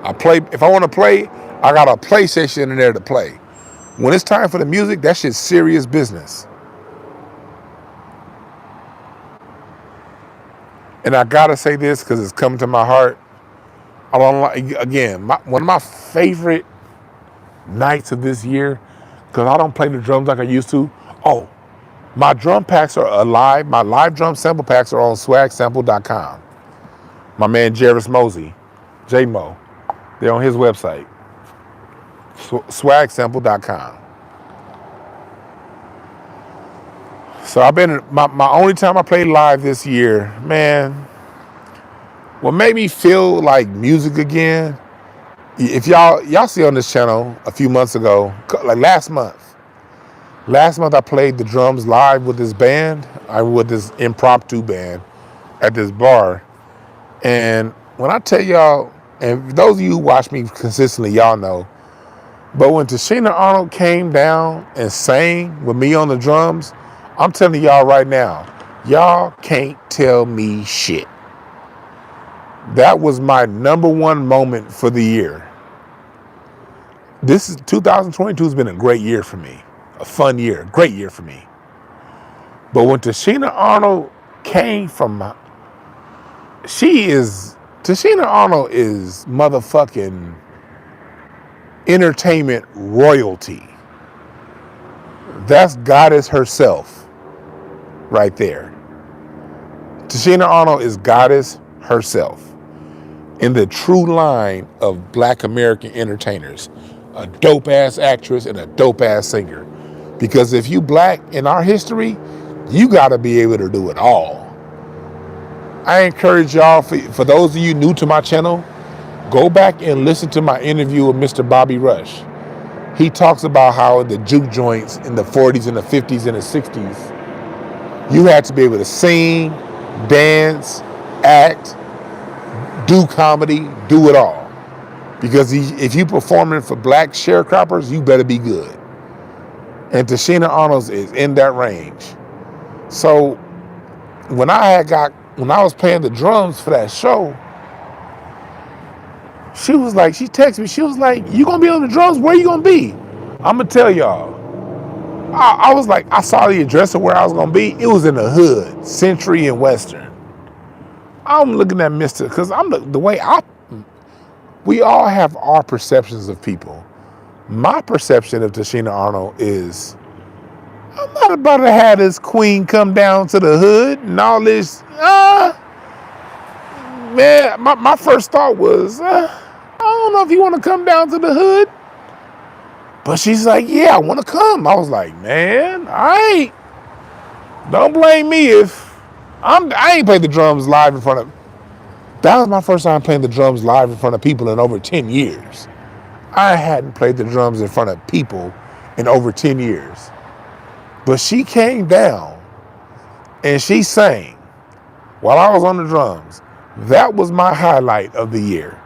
I play, if I want to play, I got a PlayStation in there to play. When it's time for the music, that shit's serious business. And I gotta say this because it's coming to my heart. I don't like, again, one of my favorite nights of this year, because I don't play the drums like I used to. Oh, my drum packs are alive. My live drum sample packs are on swagsample.com. My man Jarvis Mosey, J-Mo, they're on his website, swagsample.com. So I've been, my only time I played live this year, man, what made me feel like music again, if y'all see on this channel a few months ago, like last month I played the drums live with this band, with this impromptu band at this bar. And when I tell y'all, and those of you who watch me consistently, y'all know, but when Tashina Arnold came down and sang with me on the drums, I'm telling y'all right now, y'all can't tell me shit. That was my number one moment for the year. 2022 has been a great year for me. A fun year, great year for me. But when Tashina Arnold came from, Tashina Arnold is motherfucking entertainment royalty. That's goddess herself right there. Tashina Arnold is goddess herself in the true line of Black American entertainers. A dope ass actress and a dope ass singer. Because if you Black in our history, you gotta be able to do it all. I encourage y'all, for those of you new to my channel, go back and listen to my interview with Mr. Bobby Rush. He talks about how in the juke joints in the 40s and the 50s and the 60s, you had to be able to sing, dance, act, do comedy, do it all. Because if you performing for Black sharecroppers, you better be good. And Tashina Arnold is in that range. So when I was playing the drums for that show, she texted me, she was like, you gonna be on the drums? Where you gonna be? I'm gonna tell y'all. I was like, I saw the address of where I was gonna be. It was in the hood, Century and Western. I'm looking at Mr. because we all have our perceptions of people. My perception of Tashina Arnold is, I'm not about to have this queen come down to the hood and all this. Man, my first thought was, I don't know if you want to come down to the hood. But she's like, yeah, I want to come. I was like, man, all right. Don't blame me if I ain't played the drums live in front of. That was my first time playing the drums live in front of people in over 10 years. I hadn't played the drums in front of people in over 10 years. But she came down and she sang while I was on the drums. That was my highlight of the year.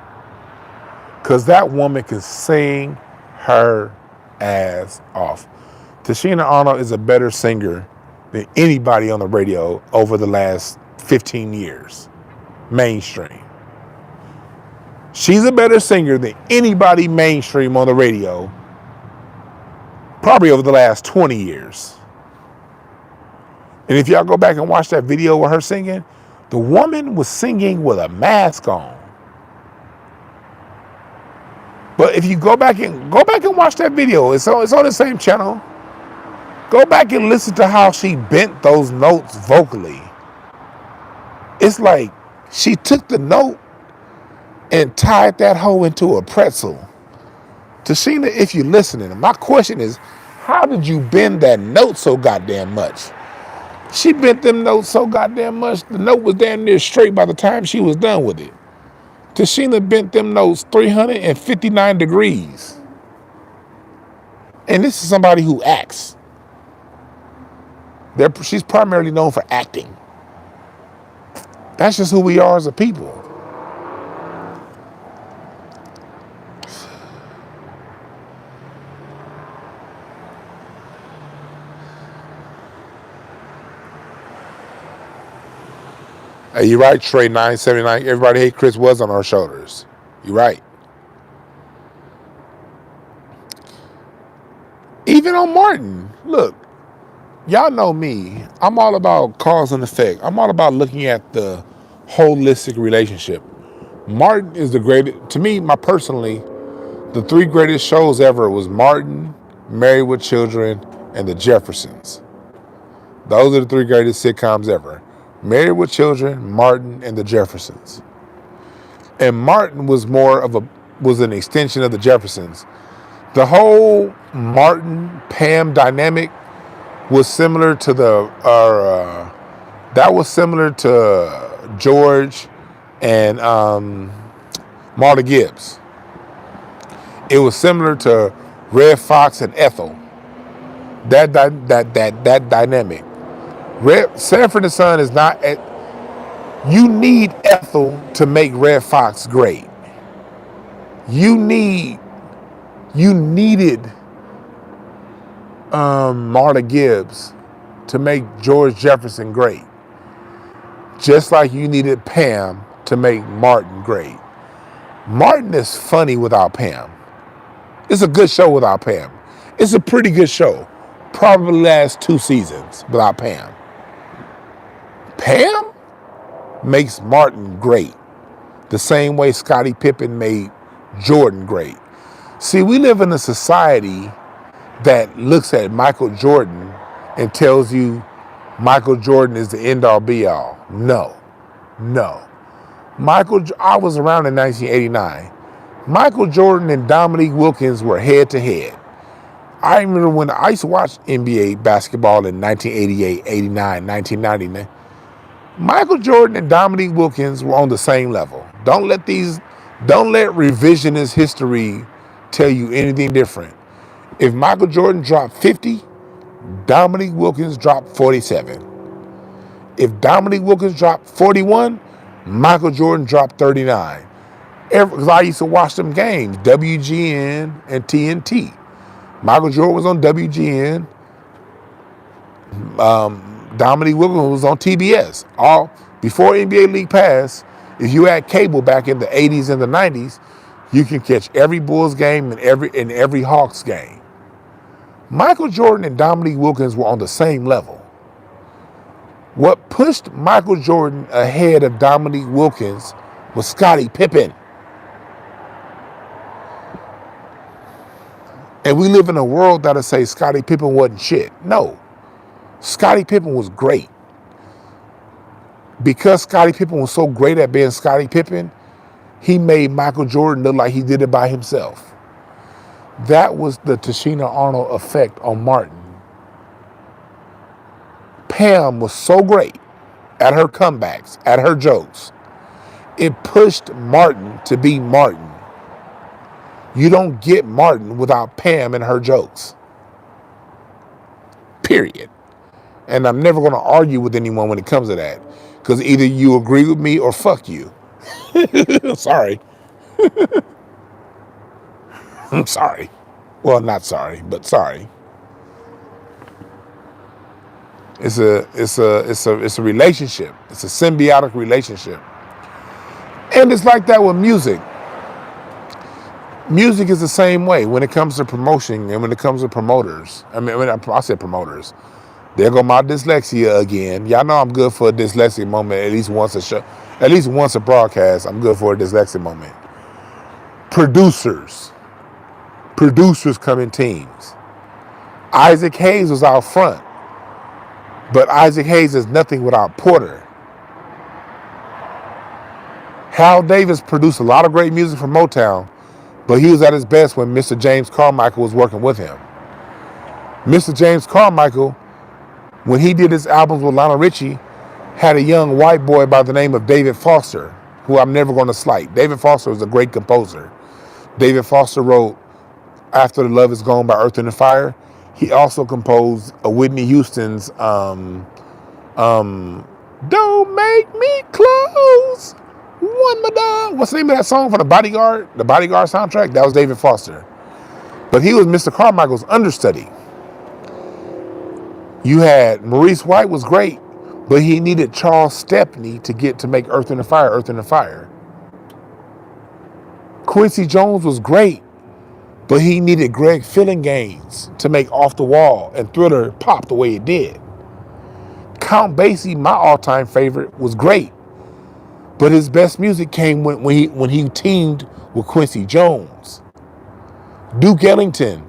Because that woman can sing her ass off. Tashina Arnold is a better singer than anybody on the radio over the last 15 years. Mainstream. She's a better singer than anybody mainstream on the radio probably over the last 20 years. And if y'all go back and watch that video of her singing, the woman was singing with a mask on. But if you go back and watch that video, it's on the same channel. Go back and listen to how she bent those notes vocally. It's like she took the note and tied that hoe into a pretzel. Tashina, if you're listening, my question is, how did you bend that note so goddamn much? She bent them notes so goddamn much, the note was damn near straight by the time she was done with it. Tashina bent them notes 359 degrees. And this is somebody who acts. She's primarily known for acting. That's just who we are as a people. Hey, you're right, Trey 979. Everybody hate Chris was on our shoulders. You're right. Even on Martin, look, y'all know me. I'm all about cause and effect. I'm all about looking at the holistic relationship. Martin is the greatest, to me, personally, the three greatest shows ever was Martin, Married with Children, and The Jeffersons. Those are the three greatest sitcoms ever. Married with Children, Martin, and The Jeffersons. And Martin was was an extension of The Jeffersons. The whole Martin-Pam dynamic was similar to that was similar to George and Martha Gibbs. It was similar to Red Fox and Ethel. That dynamic. Sanford and Son is not. You need Ethel to make Red Fox great. You needed Martha Gibbs to make George Jefferson great. Just like you needed Pam to make Martin great. Martin is funny without Pam. It's a good show without Pam. It's a pretty good show. Probably lasts 2 seasons without Pam. Pam makes Martin great. The same way Scottie Pippen made Jordan great. See, we live in a society that looks at Michael Jordan and tells you Michael Jordan is the end-all be-all. No. I was around in 1989. Michael Jordan and Dominique Wilkins were head-to-head. I remember when I used to watch NBA basketball in 1988, 89, 1990. Michael Jordan and Dominique Wilkins were on the same level. Don't let revisionist history tell you anything different. If Michael Jordan dropped 50, Dominique Wilkins dropped 47. If Dominique Wilkins dropped 41, Michael Jordan dropped 39. Because I used to watch them games, WGN and TNT. Michael Jordan was on WGN. Dominique Wilkins was on TBS. All before NBA League Pass, if you had cable back in the 80s and the 90s, you can catch every Bulls game and every Hawks game. Michael Jordan and Dominique Wilkins were on the same level. What pushed Michael Jordan ahead of Dominique Wilkins was Scottie Pippen. And we live in a world that'll say Scottie Pippen wasn't shit. No. Scottie Pippen was great. Because Scottie Pippen was so great at being Scottie Pippen, he made Michael Jordan look like he did it by himself. That was the Tashina Arnold effect on Martin. Pam was so great at her comebacks, at her jokes. It pushed Martin to be Martin. You don't get Martin without Pam and her jokes. Period. And I'm never going to argue with anyone when it comes to that. Because either you agree with me or fuck you. Sorry. I'm sorry. Well, not sorry, but sorry. It's a relationship. It's a symbiotic relationship. And it's like that with music. Music is the same way when it comes to promotion and when it comes to promoters. I said promoters. There go my dyslexia again. Y'all know I'm good for a dyslexic moment at least once a show. At least once a broadcast, I'm good for a dyslexic moment. Producers come in teams. Isaac Hayes was out front, but Isaac Hayes is nothing without Porter. Hal Davis produced a lot of great music for Motown, but he was at his best when Mr. James Carmichael was working with him. Mr. James Carmichael, when he did his albums with Lionel Richie, had a young white boy by the name of David Foster, who I'm never going to slight. David Foster was a great composer. David Foster wrote After the Love Is Gone by Earth, Wind & Fire. He also composed Whitney Houston's Don't Make Me Close One Madame. What's the name of that song from The Bodyguard? The Bodyguard soundtrack? That was David Foster. But he was Mr. Carmichael's understudy. You had Maurice White was great, but he needed Charles Stepney to make Earth, Wind & Fire, Earth, Wind & Fire. Quincy Jones was great, but he needed Greg Fillinganes to make Off the Wall and Thriller pop the way it did. Count Basie, my all-time favorite, was great, but his best music came when he teamed with Quincy Jones. Duke Ellington.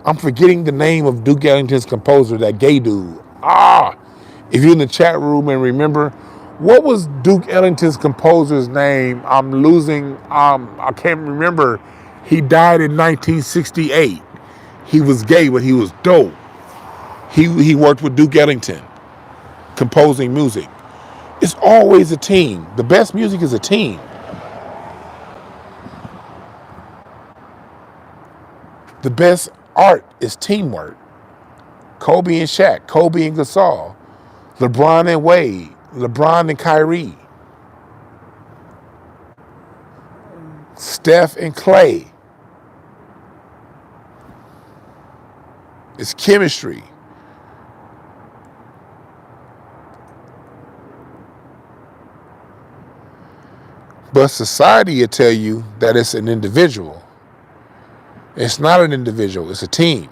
I'm forgetting the name of Duke Ellington's composer, that gay dude. If you're in the chat room and remember, what was Duke Ellington's composer's name? I can't remember. He died in 1968. He was gay, but he was dope. He worked with Duke Ellington, composing music. It's always a team. The best music is a team. The best art is teamwork. Kobe and Shaq, Kobe and Gasol, LeBron and Wade, LeBron and Kyrie, Steph and Clay. It's chemistry. But society will tell you that it's an individual. It's not an individual, it's a team.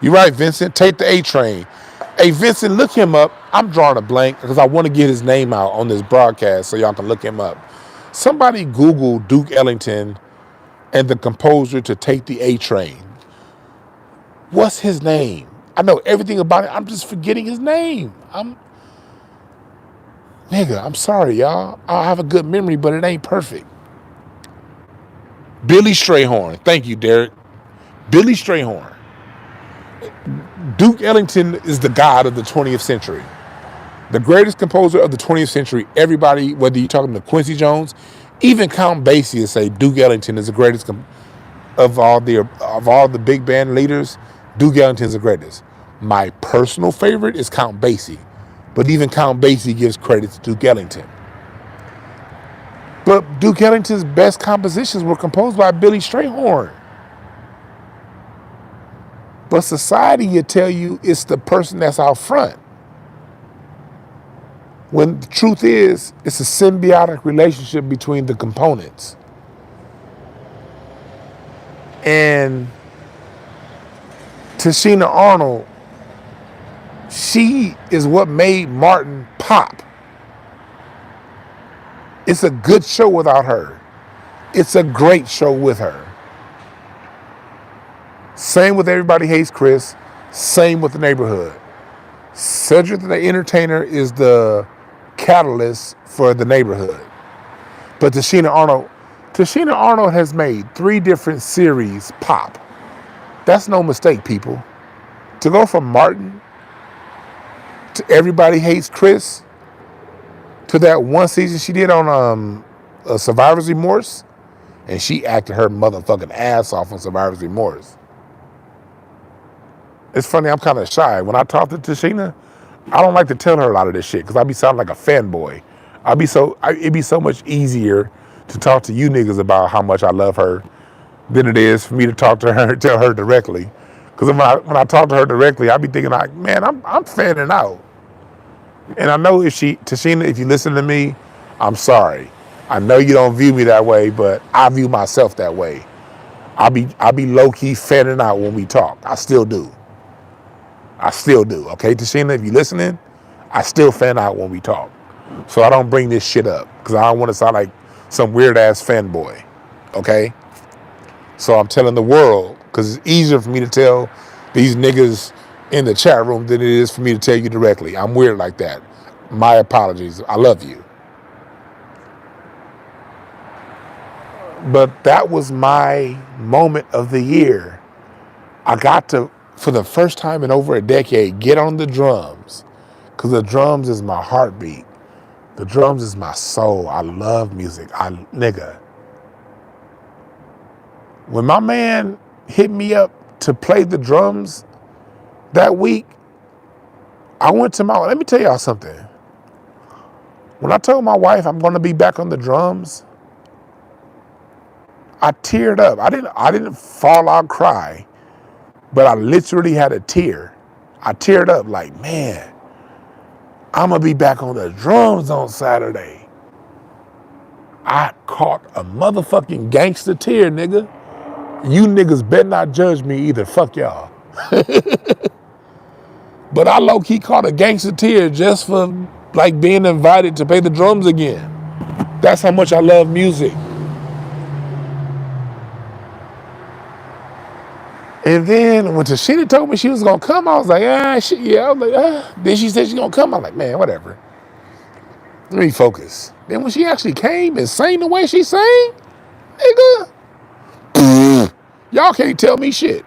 You're right, Vincent. Take the A train. Hey, Vincent, look him up. I'm drawing a blank because I want to get his name out on this broadcast so y'all can look him up. Somebody Google Duke Ellington and the composer to Take the A Train. What's his name? I know everything about it. I'm just forgetting his name. I'm sorry, y'all. I have a good memory, but it ain't perfect. Billy Strayhorn. Thank you, Derek. Billy Strayhorn. Duke Ellington is the god of the 20th century. The greatest composer of the 20th century. Everybody, whether you're talking to Quincy Jones, even Count Basie will say Duke Ellington is the greatest of all the big band leaders. Duke Ellington is the greatest. My personal favorite is Count Basie, but even Count Basie gives credit to Duke Ellington. But Duke Ellington's best compositions were composed by Billy Strayhorn. But society will tell you it's the person that's out front. When the truth is, it's a symbiotic relationship between the components. And Tashina Arnold, she is what made Martin pop. It's a good show without her. It's a great show with her. Same with Everybody Hates Chris. Same with The Neighborhood. Cedrick the Entertainer is the catalyst for The Neighborhood. But Tashina Arnold has made 3 different series pop. That's no mistake, people. To go from Martin to Everybody Hates Chris to that one season she did on Survivor's Remorse, and she acted her motherfucking ass off on Survivor's Remorse. It's funny, I'm kind of shy. When I talk to Tashina, I don't like to tell her a lot of this shit because I be sounding like a fanboy. It'd be so much easier to talk to you niggas about how much I love her than it is for me to talk to her and tell her directly. Because when I talk to her directly, I be thinking like, man, I'm fanning out. And I know Tashina, if you listen to me, I'm sorry. I know you don't view me that way, but I view myself that way. I be low-key fanning out when we talk. I still do. Okay, Tashina, if you're listening, I still fan out when we talk. So I don't bring this shit up because I don't want to sound like some weird-ass fanboy. Okay? So I'm telling the world because it's easier for me to tell these niggas in the chat room than it is for me to tell you directly. I'm weird like that. My apologies. I love you. But that was my moment of the year. I got to, for the first time in over a decade, get on the drums. Because the drums is my heartbeat. The drums is my soul. I love music. Nigga. When my man hit me up to play the drums that week, I went to let me tell y'all something. When I told my wife I'm going to be back on the drums, I teared up. I didn't fall out cry, but I literally had a tear. I teared up like, man, I'm going to be back on the drums on Saturday. I caught a motherfucking gangster tear, nigga. You niggas better not judge me either. Fuck y'all. But I low-key caught a gangster tear just for like being invited to play the drums again. That's how much I love music. And then when Tashina told me she was gonna come, I was like, shit, yeah. I was like, Then she said she's gonna come. I'm like, man, whatever. Let me focus. Then when she actually came and sang the way she sang, nigga, y'all can't tell me shit.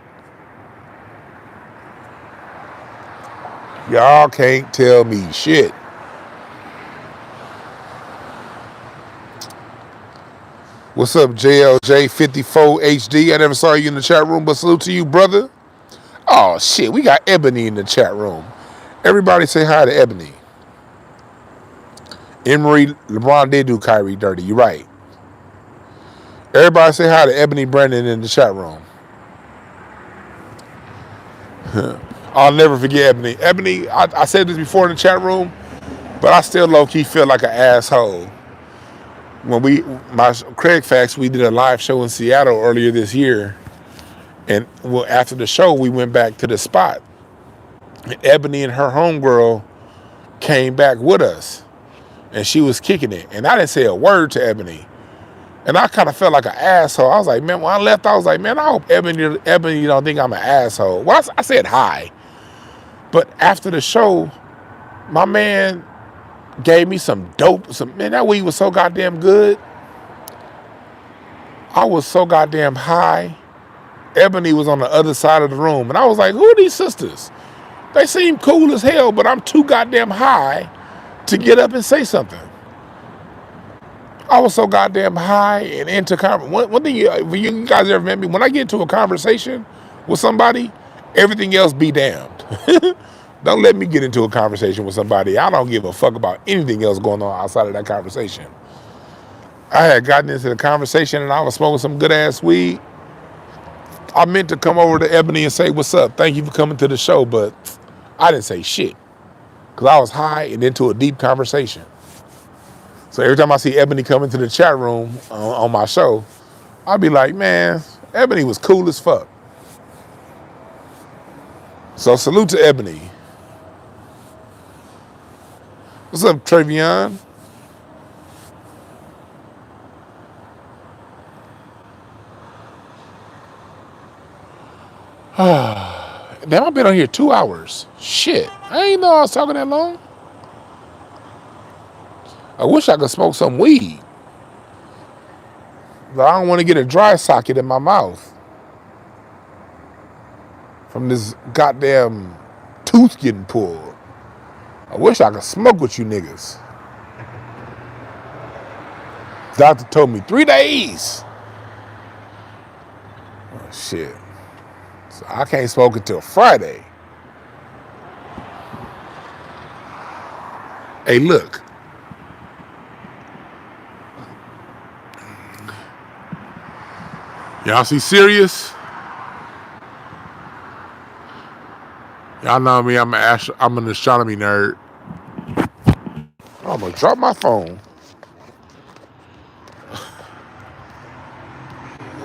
Y'all can't tell me shit. What's up, JLJ54HD? I never saw you in the chat room, but salute to you, brother. Oh, shit, we got Ebony in the chat room. Everybody say hi to Ebony. Emery, LeBron did do Kyrie dirty. You're right. Everybody say hi to Ebony Brandon in the chat room. I'll never forget Ebony. Ebony, I said this before in the chat room, but I still low-key feel like an asshole. When Craig Facts, we did a live show in Seattle earlier this year. And after the show, we went back to the spot. And Ebony and her homegirl came back with us. And she was kicking it. And I didn't say a word to Ebony. And I kind of felt like an asshole. I was like, man, when I left, I was like, man, I hope Ebony don't think I'm an asshole. Well, I said hi. But after the show, my man gave me some dope. Man, that weed was so goddamn good. I was so goddamn high. Ebony was on the other side of the room. And I was like, who are these sisters? They seem cool as hell, but I'm too goddamn high to get up and say something. I was so goddamn high and into conversation. One thing, you guys ever met me, when I get into a conversation with somebody, everything else be damned. Don't let me get into a conversation with somebody. I don't give a fuck about anything else going on outside of that conversation. I had gotten into the conversation and I was smoking some good ass weed. I meant to come over to Ebony and say, what's up? Thank you for coming to the show, but I didn't say shit because I was high and into a deep conversation. So every time I see Ebony come into the chat room on my show, I'll be like, man, Ebony was cool as fuck. So salute to Ebony. What's up, Travion? Damn, I've been on here 2 hours. Shit, I ain't know I was talking that long. I wish I could smoke some weed. But I don't want to get a dry socket in my mouth from this goddamn tooth getting pulled. I wish I could smoke with you niggas. Doctor told me 3 days. Oh, shit. So I can't smoke until Friday. Hey, look. Y'all see Sirius? Y'all know me, I'm an astronomy nerd. I'm gonna drop my phone.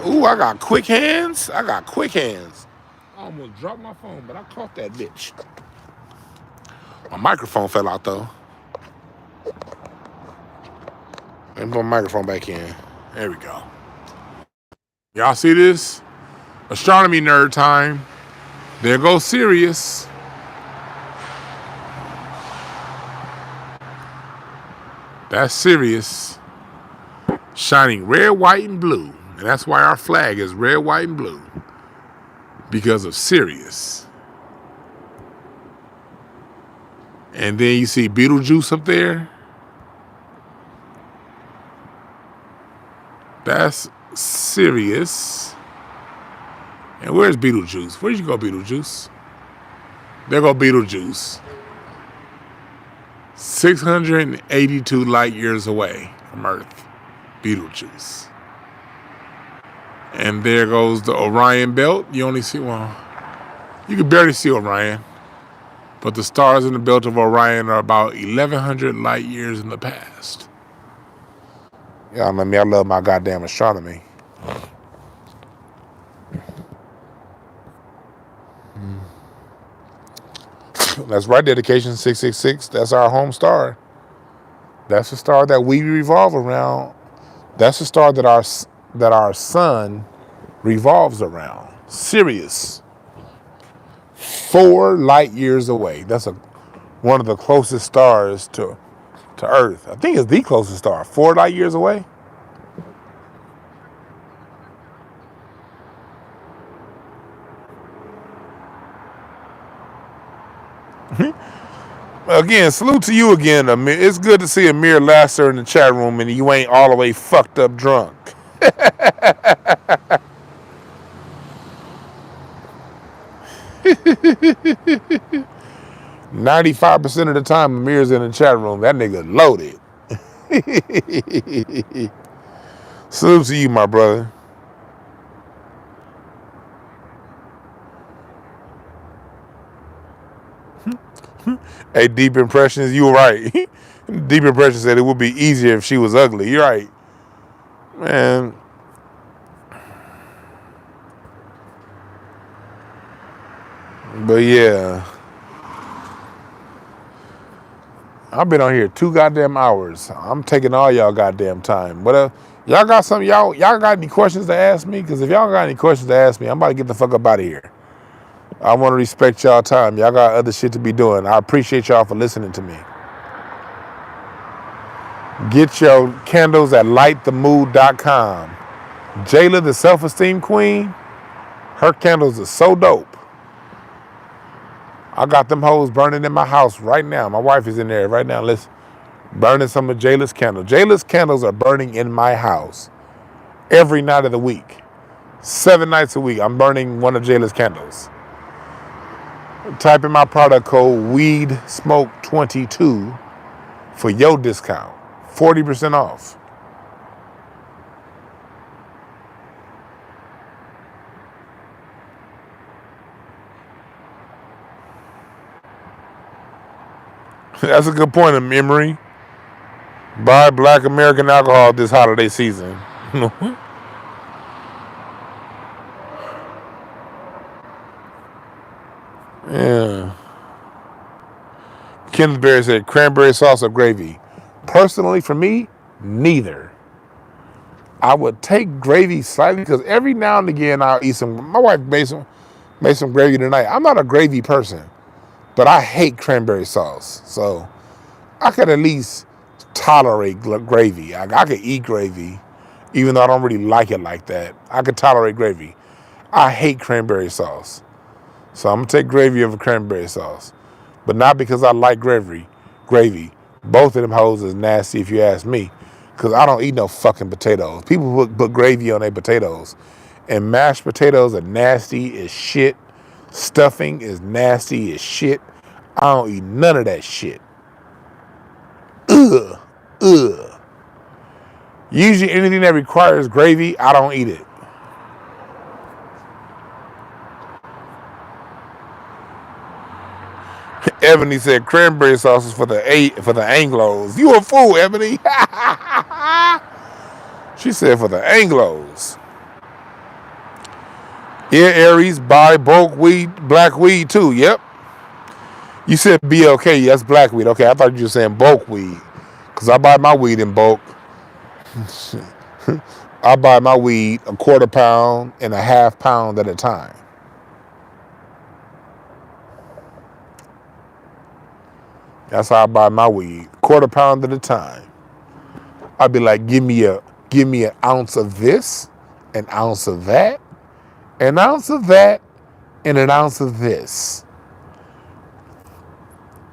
Ooh, I got quick hands. I almost dropped my phone, but I caught that bitch. My microphone fell out though. Let me put my microphone back in. There we go. Y'all see this? Astronomy nerd time. There goes Sirius. That's Sirius. Shining red, white, and blue. And that's why our flag is red, white, and blue. Because of Sirius. And then you see Beetlejuice up there. That's Sirius. And where's Beetlejuice? Where'd you go, Beetlejuice? There go Beetlejuice. 682 light years away from Earth. Beetlejuice. And there goes the Orion belt. You only see, well, you can barely see Orion. But the stars in the belt of Orion are about 1,100 light years in the past. Y'all know me, I love my goddamn astronomy. That's right, dedication 666. That's our home star. That's the star that we revolve around. That's the star that our sun revolves around. Sirius. 4 light years away. That's one of the closest stars to Earth. I think it's the closest star. 4 light years away. Again, salute to you again, Amir. It's good to see Amir Lasser in the chat room and you ain't all the way fucked up drunk. 95% of the time Amir's in the chat room. That nigga loaded. Salute to you, my brother. Hey, Deep Impressions, you were right. Deep Impressions said it would be easier if she was ugly. You're right. Man. But yeah. I've been on here 2 goddamn hours. I'm taking all y'all goddamn time. But y'all got something, y'all got any questions to ask me? Because if y'all got any questions to ask me, I'm about to get the fuck up out of here. I want to respect y'all time. Y'all got other shit to be doing. I appreciate y'all for listening to me. Get your candles at lightthemood.com. Jayla, the self-esteem queen, her candles are so dope. I got them hoes burning in my house right now. My wife is in there right now. Let's burning some of Jayla's candles. Jayla's candles are burning in my house every night of the week. 7 nights a week, I'm burning one of Jayla's candles. Type in my product code WEEDSMOKE22 for your discount. 40% off. That's a good point, Emery. Buy Black American alcohol this holiday season. Yeah. Kenneth Berry said cranberry sauce or gravy. Personally, for me, neither. I would take gravy slightly because every now and again I'll eat some. My wife made some gravy tonight. I'm not a gravy person, but I hate cranberry sauce. So I could at least tolerate gravy. I could eat gravy, even though I don't really like it like that. I could tolerate gravy. I hate cranberry sauce. So I'm going to take gravy over cranberry sauce. But not because I like gravy. Both of them hoes is nasty if you ask me. Because I don't eat no fucking potatoes. People put gravy on their potatoes. And mashed potatoes are nasty as shit. Stuffing is nasty as shit. I don't eat none of that shit. Ugh. Usually anything that requires gravy, I don't eat it. Ebony said cranberry sauce is for the Anglos. You a fool, Ebony. She said for the Anglos. Yeah, Aries, buy bulk weed, black weed too. Yep. You said BLK, that's black weed. Okay, I thought you were saying bulk weed. Because I buy my weed in bulk. I buy my weed a quarter pound and a half pound at a time. That's how I buy my weed, quarter pound at a time. I'd be like, give me an ounce of this, an ounce of that, an ounce of that, and an ounce of this.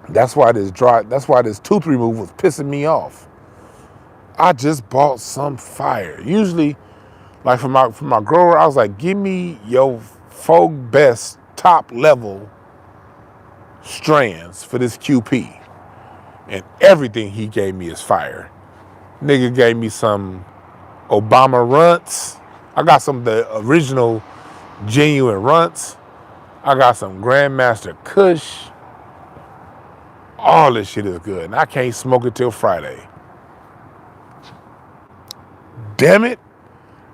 That's why this tooth removal was pissing me off. I just bought some fire. Usually, like for my grower, I was like, give me your folk best top level strands for this QP. And everything he gave me is fire. Nigga gave me some Obama runts. I got some of the original genuine runts. I got some Grandmaster Kush. All this shit is good. And I can't smoke it till Friday. Damn it.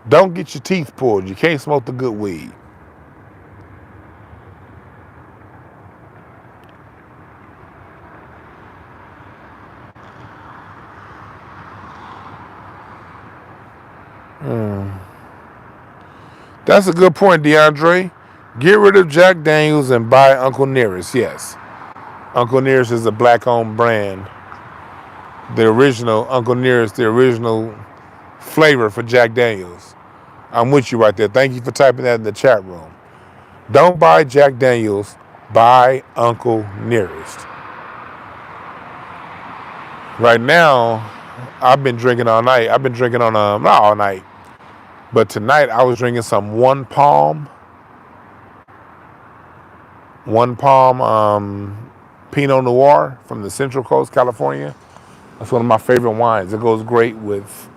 Don't get your teeth pulled. You can't smoke the good weed. That's a good point, DeAndre. Get rid of Jack Daniels and buy Uncle Nearest. Yes. Uncle Nearest is a black-owned brand. The original Uncle Nearest, the original flavor for Jack Daniels. I'm with you right there. Thank you for typing that in the chat room. Don't buy Jack Daniels. Buy Uncle Nearest. Right now, I've been drinking all night. I've been drinking on, not all night, but tonight I was drinking some One Palm Pinot Noir from the Central Coast, California. That's one of my favorite wines. It goes great with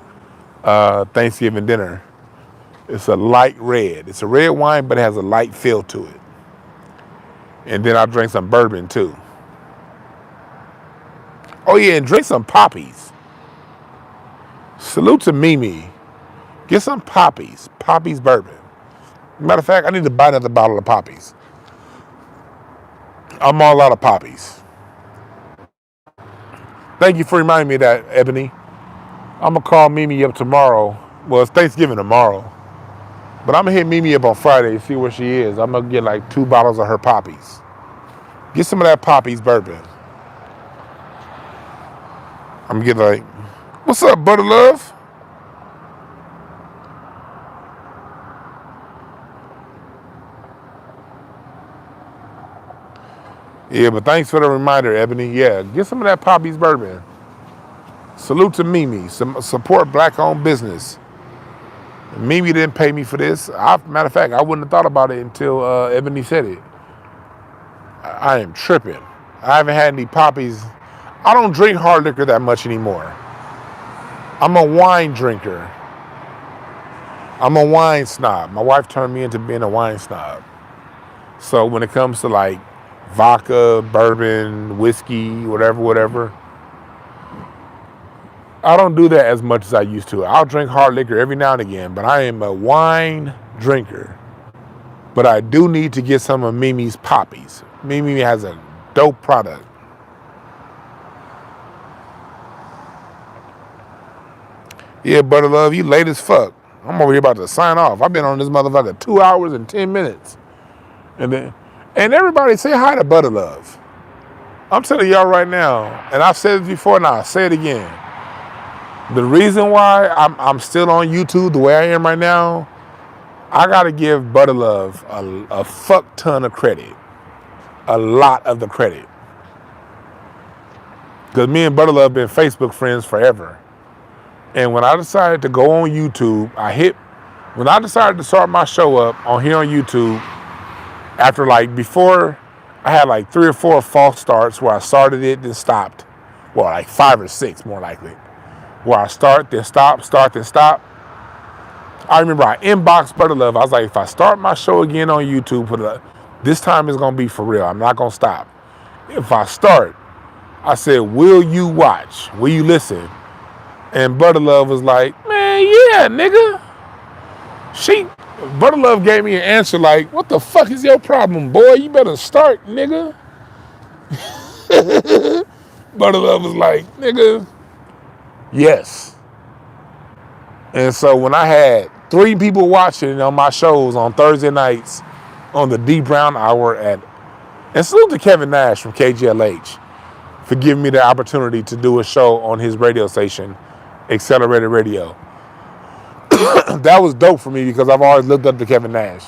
Thanksgiving dinner. It's a light red. It's a red wine, but it has a light feel to it. And then I drank some bourbon too. Oh yeah, and drink some poppies. Salute to Mimi. Get some poppies. Poppies bourbon. Matter of fact, I need to buy another bottle of poppies. I'm all out of poppies. Thank you for reminding me of that, Ebony. I'm going to call Mimi up tomorrow. Well, it's Thanksgiving tomorrow. But I'm going to hit Mimi up on Friday and see where she is. I'm going to get like 2 bottles of her poppies. Get some of that poppies bourbon. I'm going to get like, what's up, Butter Love? Yeah, but thanks for the reminder, Ebony. Yeah, get some of that poppies bourbon. Salute to Mimi. Support black-owned business. Mimi didn't pay me for this. Matter of fact, I wouldn't have thought about it until Ebony said it. I am tripping. I haven't had any poppies. I don't drink hard liquor that much anymore. I'm a wine drinker. I'm a wine snob. My wife turned me into being a wine snob. So when it comes to like vodka, bourbon, whiskey, whatever, I don't do that as much as I used to. I'll drink hard liquor every now and again, but I am a wine drinker. But I do need to get some of Mimi's poppies. Mimi has a dope product. Yeah, Butter Love, you late as fuck. I'm over here about to sign off. I've been on this motherfucker 2 hours and 10 minutes. And everybody say hi to Butter Love. I'm telling y'all right now, and I've said it before and I'll say it again. The reason why I'm still on YouTube the way I am right now, I gotta give Butter Love a fuck ton of credit. A lot of the credit. Because me and Butter Love been Facebook friends forever. And when I decided to go on YouTube, when I decided to start my show up on here on YouTube, after before I had 3 or 4 false starts where I started it, then stopped. Well, 5 or 6 more likely. Where I start, then stop, start, then stop. I remember I inboxed Butter Love. I was like, if I start my show again on YouTube, this time it's going to be for real. I'm not going to stop. If I start, I said, will you watch? Will you listen? And Butter Love was like, man, yeah, nigga. Butter Love gave me an answer like, what the fuck is your problem, boy? You better start, nigga. Butter Love was like, nigga, yes. And so when I had 3 people watching on my shows on Thursday nights on the D Brown Hour and salute to Kevin Nash from KGLH for giving me the opportunity to do a show on his radio station, Accelerated Radio. That was dope for me because I've always looked up to Kevin Nash.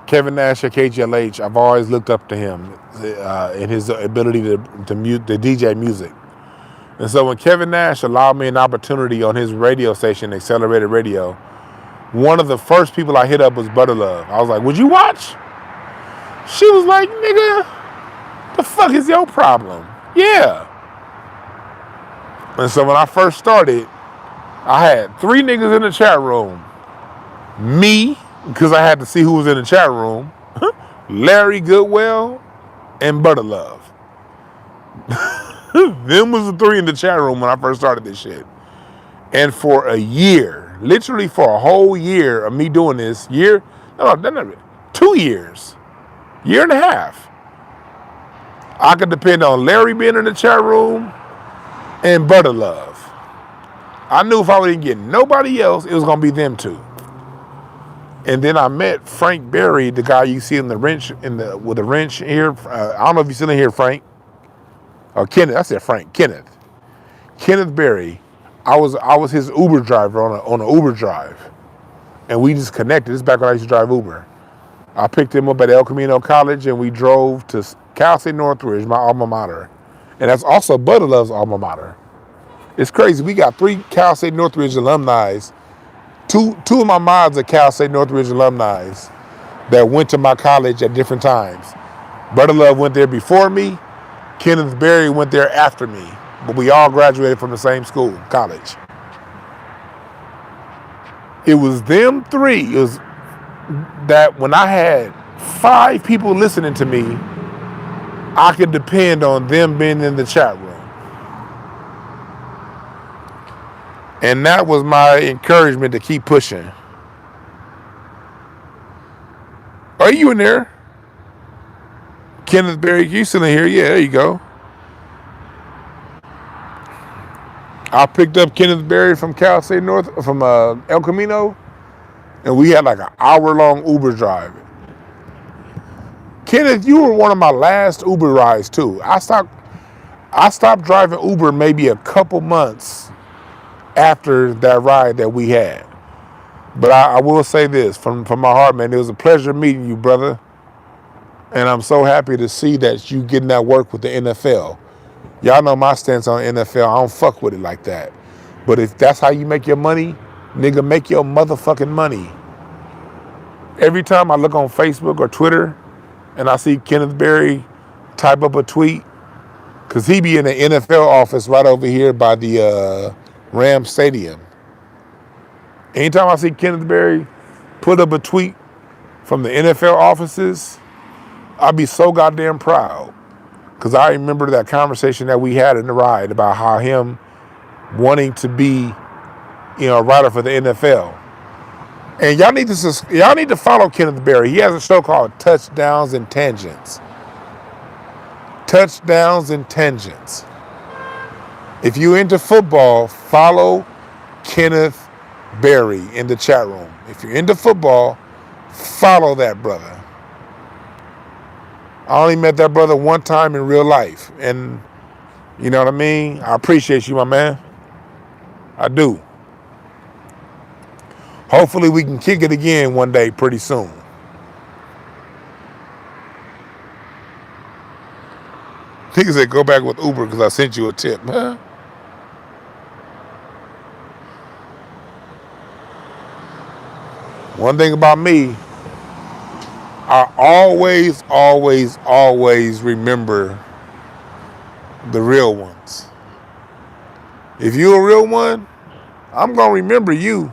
Kevin Nash at KGLH, I've always looked up to him in his ability to DJ music. And so when Kevin Nash allowed me an opportunity on his radio station, Accelerated Radio, one of the first people I hit up was Butter Love. I was like, would you watch? She was like, nigga, the fuck is your problem? Yeah. And so when I first started, I had 3 niggas in the chat room. Me, because I had to see who was in the chat room, Larry Goodwell, and Butter Love. Them was the 3 in the chat room when I first started this shit. And for a year, literally for a whole year of me doing this, 2 years, year and a half, I could depend on Larry being in the chat room and Butter Love. I knew if I didn't get nobody else, it was gonna be them 2. And then I met Frank Berry, the guy you see in the wrench with the wrench here. I don't know if you're still in here, Frank. Or Kenneth. I said Frank. Kenneth Berry. I was his Uber driver on an Uber drive, and we just connected. This is back when I used to drive Uber. I picked him up at El Camino College, and we drove to Cal State Northridge, my alma mater, and that's also Butter Love's alma mater. It's crazy. We got 3 Cal State Northridge alumni. Two of my mods are Cal State Northridge alumni that went to my college at different times. Butter Love went there before me. Kenneth Berry went there after me. But we all graduated from the same school, college. It was them 3. It was that when I had 5 people listening to me, I could depend on them being in the chat room. And that was my encouragement to keep pushing. Are you in there? Kenneth Berry, you still in here? Yeah, there you go. I picked up Kenneth Berry from Cal State from El Camino, and we had like an hour-long Uber drive. Kenneth, you were one of my last Uber rides too. I stopped driving Uber maybe a couple months after that ride that we had. But I will say this from my heart, man, it was a pleasure meeting you, brother. And I'm so happy to see that you getting that work with the NFL. Y'all know my stance on NFL. I don't fuck with it like that. But if that's how you make your money, nigga, make your motherfucking money. Every time I look on Facebook or Twitter and I see Kenneth Berry type up a tweet, because he be in the NFL office right over here by the Ram Stadium. Anytime I see Kenneth Berry put up a tweet from the NFL offices, I'd be so goddamn proud. Because I remember that conversation that we had in the ride about how him wanting to be, a writer for the NFL. And y'all need to follow Kenneth Berry. He has a show called Touchdowns and Tangents. Touchdowns and Tangents. If you're into football, follow Kenneth Berry in the chat room. If you're into football, follow that brother. I only met that brother one time in real life. And you know what I mean? I appreciate you, my man. I do. Hopefully we can kick it again one day pretty soon. Niggas said go back with Uber because I sent you a tip. Huh? One thing about me, I always remember the real ones. If you're a real one, I'm going to remember you.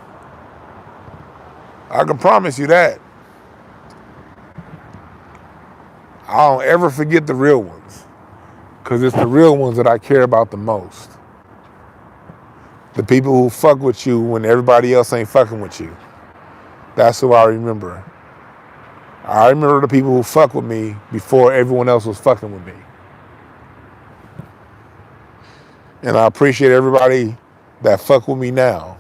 I can promise you that. I don't ever forget the real ones, because it's the real ones that I care about the most. The people who fuck with you when everybody else ain't fucking with you. That's who I remember. I remember the people who fuck with me before everyone else was fucking with me. And I appreciate everybody that fuck with me now.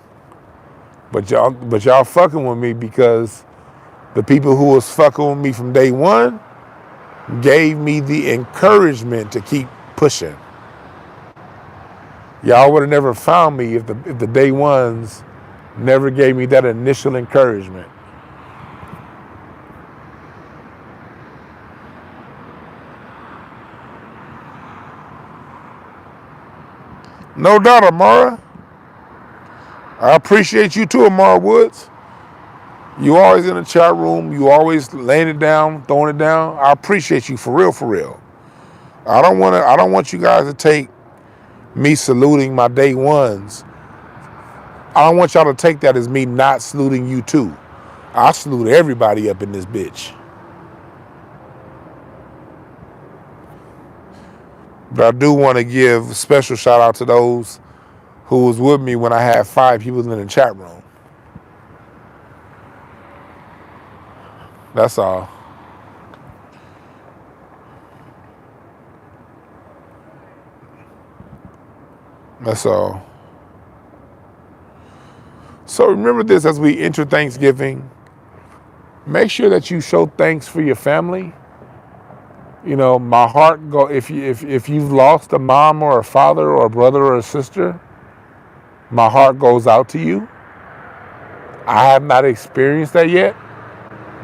But y'all fucking with me because the people who was fucking with me from day one gave me the encouragement to keep pushing. Y'all would have never found me if the day ones never gave me that initial encouragement. No doubt, Amara. I appreciate you too, Amara Woods. You always in the chat room. You always laying it down, throwing it down. I appreciate you for real, for real. I don't want you guys to take me saluting my day ones. I don't want y'all to take that as me not saluting you too. I salute everybody up in this bitch. But I do want to give a special shout out to those who was with me when I had 5 people in the chat room. That's all. That's all. So remember this as we enter Thanksgiving. Make sure that you show thanks for your family. You know, my heart go if you've lost a mom or a father or a brother or a sister, my heart goes out to you. I have not experienced that yet.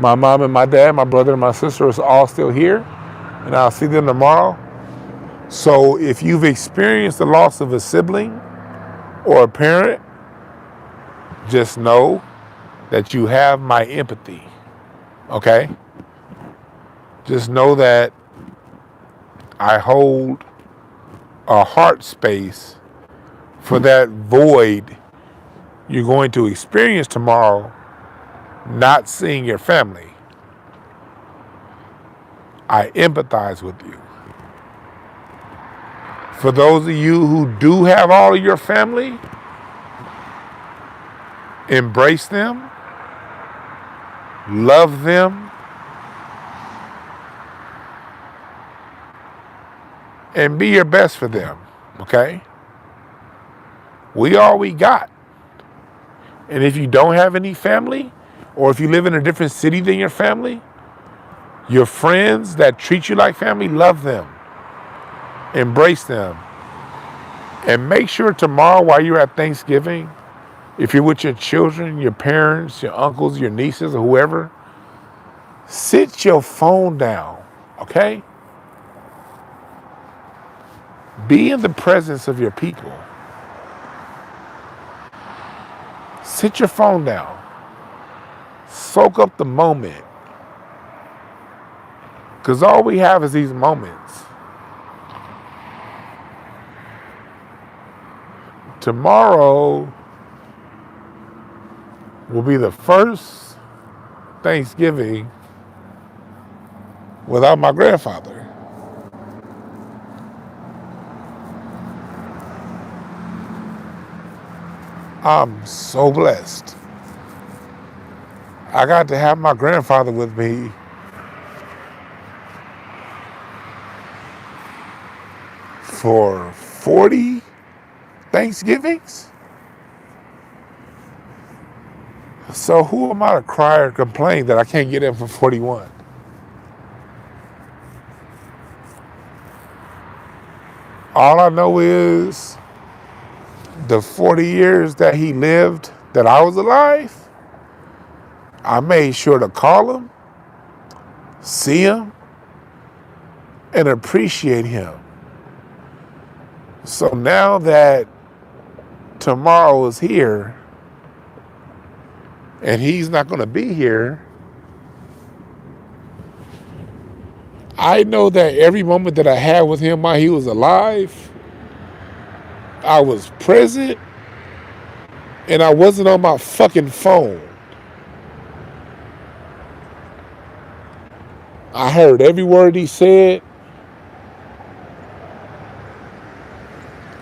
My mom and my dad, my brother and my sister is all still here, and I'll see them tomorrow. So if you've experienced the loss of a sibling or a parent, just know that you have my empathy, okay? Just know that I hold a heart space for that void you're going to experience tomorrow, not seeing your family. I empathize with you. For those of you who do have all of your family, embrace them, love them, and be your best for them, okay? We all we got. And if you don't have any family, or if you live in a different city than your family, your friends that treat you like family, love them. Embrace them. And make sure tomorrow while you're at Thanksgiving, if you're with your children, your parents, your uncles, your nieces, or whoever, sit your phone down, okay? Be in the presence of your people. Sit your phone down. Soak up the moment. Because all we have is these moments. Tomorrow will be the first Thanksgiving without my grandfather. I'm so blessed. I got to have my grandfather with me for 40 Thanksgivings. So who am I to cry or complain that I can't get in for 41? All I know is the 40 years that he lived, that I was alive, I made sure to call him, see him, and appreciate him. So now that tomorrow is here, and he's not going to be here, I know that every moment that I had with him while he was alive, I was present, and I wasn't on my fucking phone. I heard every word he said,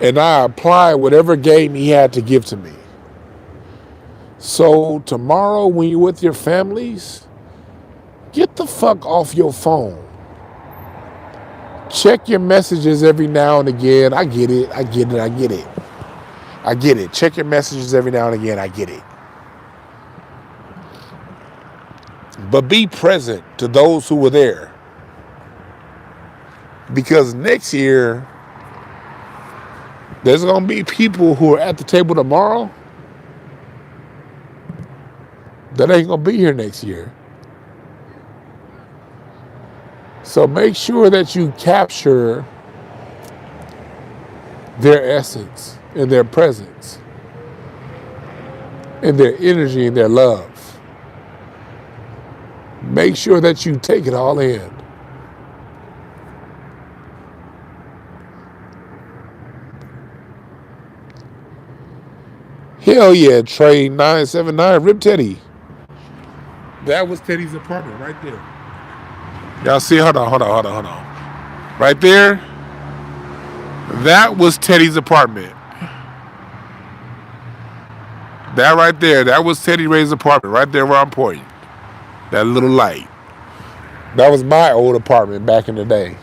and I applied whatever game he had to give to me. So tomorrow when you're with your families, get the fuck off your phone. Check your messages every now and again. I get it. I get it. Check your messages every now and again. I get it. But be present to those who were there. Because next year, there's going to be people who are at the table tomorrow that ain't going to be here next year. So make sure that you capture their essence and their presence and their energy and their love. Make sure that you take it all in. Hell yeah, Trey 979, Rip Teddy. That was Teddy's apartment right there. Y'all see? Hold on. Right there, that was Teddy's apartment. That right there, that was Teddy Ray's apartment, right there where I'm pointing. That little light. That was my old apartment back in the day.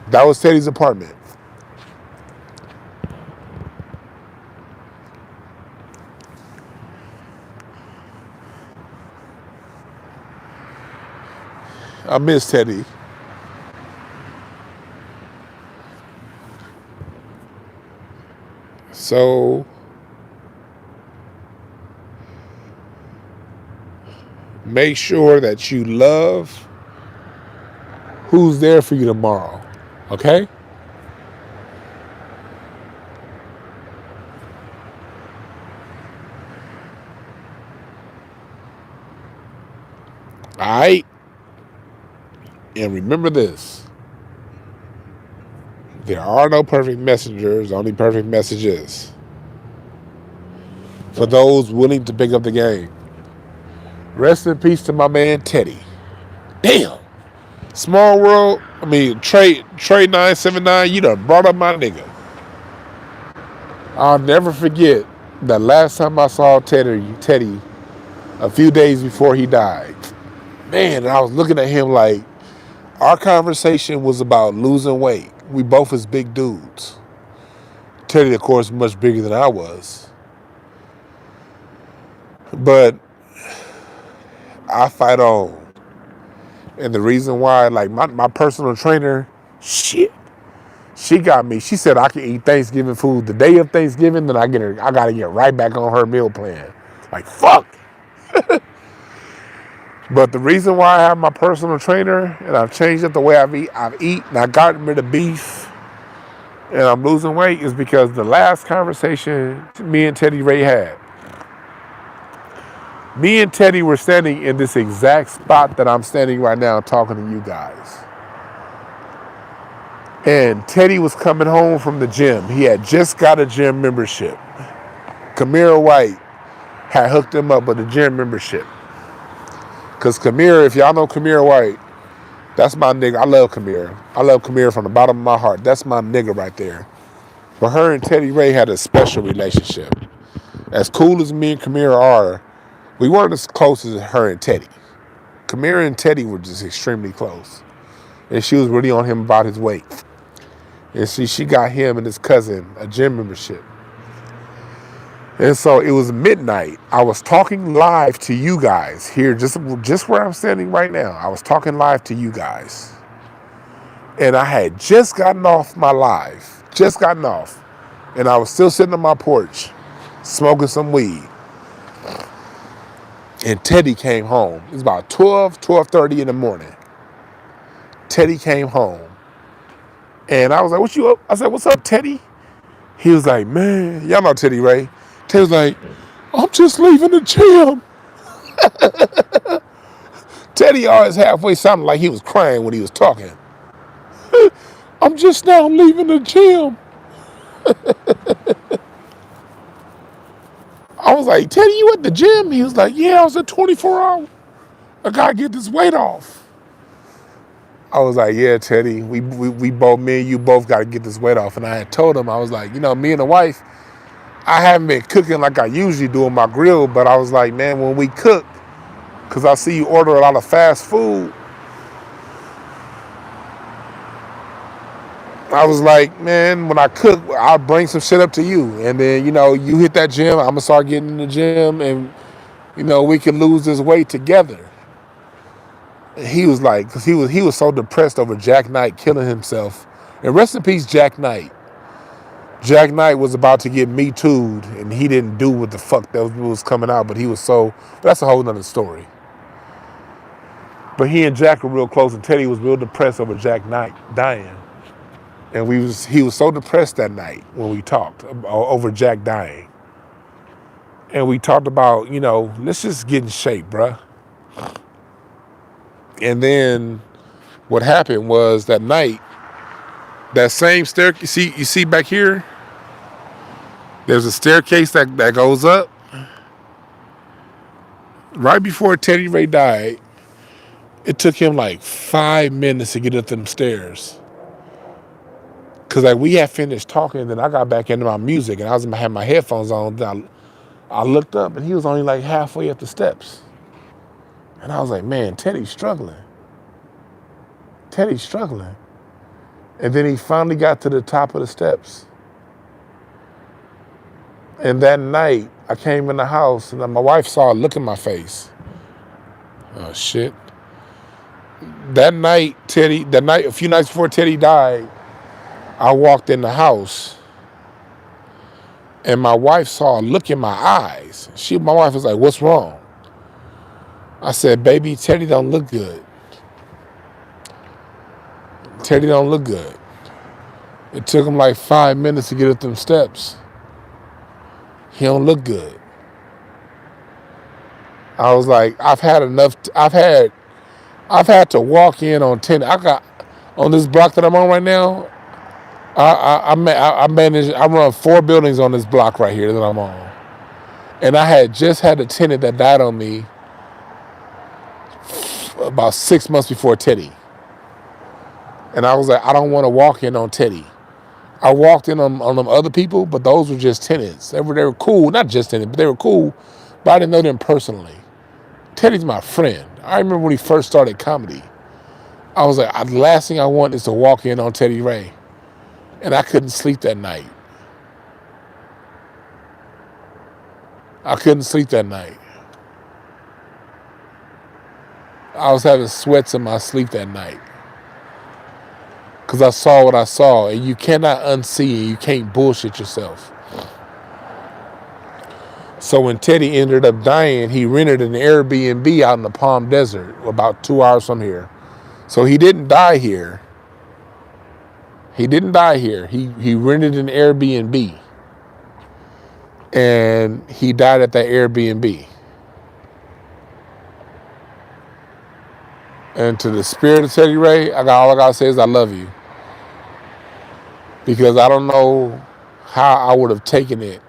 That was Teddy's apartment. I miss Teddy. So make sure that you love who's there for you tomorrow. Okay? All right? And remember this. There are no perfect messengers, only perfect messages. For those willing to pick up the game. Rest in peace to my man Teddy. Damn. Small world. I mean, Trey 979, you done brought up my nigga. I'll never forget the last time I saw Teddy a few days before he died. Man, and I was looking at him like, our conversation was about losing weight. We both is big dudes. Teddy, of course, much bigger than I was. But I fight on. And the reason why, like my personal trainer, shit, she got me. She said I can eat Thanksgiving food the day of Thanksgiving, then I gotta get right back on her meal plan. Like, fuck. But the reason why I have my personal trainer and I've changed up the way I've eaten and I got rid of beef and I'm losing weight is because the last conversation me and Teddy Ray had. Me and Teddy were standing in this exact spot that I'm standing right now talking to you guys. And Teddy was coming home from the gym. He had just got a gym membership. Kamira White had hooked him up with a gym membership. Because Kamira, if y'all know Kamira White, that's my nigga. I love Kamira. I love Kamira from the bottom of my heart. That's my nigga right there. But her and Teddy Ray had a special relationship. As cool as me and Kamira are, we weren't as close as her and Teddy. Kamira and Teddy were just extremely close. And she was really on him about his weight. And she got him and his cousin a gym membership. And so it was midnight. I was talking live to you guys here, just where I'm standing right now. I was talking live to you guys. And I had just gotten off my live. Just gotten off. And I was still sitting on my porch, smoking some weed. And Teddy came home. It was about 12:30 in the morning. Teddy came home. And I was like, what you up? I said, what's up, Teddy? He was like, man, y'all know Teddy Ray. Teddy was like, I'm just leaving the gym. Teddy always halfway sounded like he was crying when he was talking. I'm just now leaving the gym. I was like, Teddy, you at the gym? He was like, yeah, I was at 24 hours. I gotta get this weight off. I was like, yeah, Teddy, we both, me and you both gotta get this weight off. And I had told him, I was like, you know, me and the wife, I haven't been cooking like I usually do on my grill, but I was like, man, when we cook, because I see you order a lot of fast food, I was like, man, when I cook, I'll bring some shit up to you. And then, you hit that gym, I'm going to start getting in the gym and, we can lose this weight together. And he was like, because he was so depressed over Jack Knight killing himself. And rest in peace, Jack Knight. Jack Knight was about to get Me Too'd, and he didn't do what the fuck that was coming out, but he was so, but that's a whole nother story. But he and Jack were real close, and Teddy was real depressed over Jack Knight dying. And he was so depressed that night when we talked over Jack dying. And we talked about, let's just get in shape, bruh. And then what happened was that night, that same staircase, you see back here, there's a staircase that goes up. Right before Teddy Ray died, it took him like 5 minutes to get up them stairs. Cause like we had finished talking, and then I got back into my music, and I had my headphones on. I looked up, and he was only like halfway up the steps. And I was like, man, Teddy's struggling. Teddy's struggling. And then he finally got to the top of the steps. And that night, I came in the house, and my wife saw a look in my face. Oh, shit. That night, a few nights before Teddy died, I walked in the house, and my wife saw a look in my eyes. My wife was like, what's wrong? I said, baby, Teddy don't look good. Teddy don't look good. It took him like 5 minutes to get up them steps. He don't look good. I was like, I've had to walk in on 10. On this block that I'm on right now, I run 4 buildings on this block right here that I'm on. And I had just had a tenant that died on me about 6 months before Teddy. And I was like, I don't want to walk in on Teddy. I walked in on them other people, but those were just tenants. They were cool, not just tenants, but they were cool, but I didn't know them personally. Teddy's my friend. I remember when he first started comedy. I was like, the last thing I want is to walk in on Teddy Ray. And I couldn't sleep that night. I couldn't sleep that night. I was having sweats in my sleep that night. Because I saw what I saw, and you cannot unsee it. You can't bullshit yourself. So when Teddy ended up dying, he rented an Airbnb out in the Palm Desert, about 2 hours from here. So he didn't die here. He didn't die here. He rented an Airbnb. And he died at that Airbnb. And to the spirit of Teddy Ray, all I gotta say is I love you. Because I don't know how I would have taken it.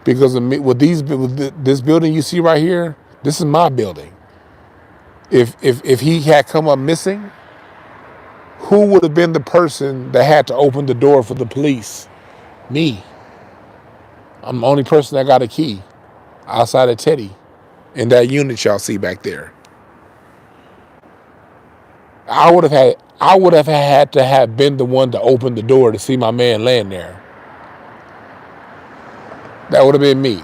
Because of me, with this building you see right here, this is my building. If he had come up missing, who would have been the person that had to open the door for the police? Me. I'm the only person that got a key outside of Teddy in that unit y'all see back there. I would have had to have been the one to open the door to see my man laying there. That would have been me.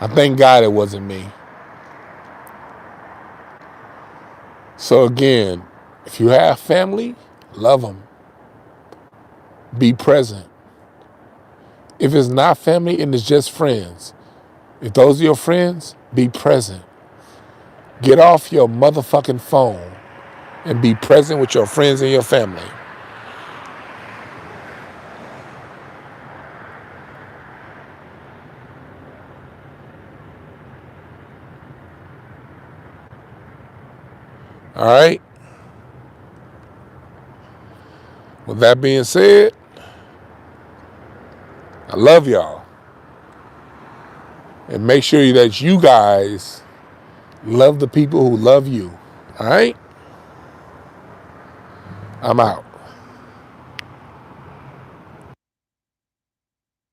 I thank God it wasn't me. So again, if you have family, love them. Be present. If it's not family and it's just friends, if those are your friends, be present. Get off your motherfucking phone and be present with your friends and your family. All right? With that being said, I love y'all. And make sure that you guys love the people who love you. All right? I'm out.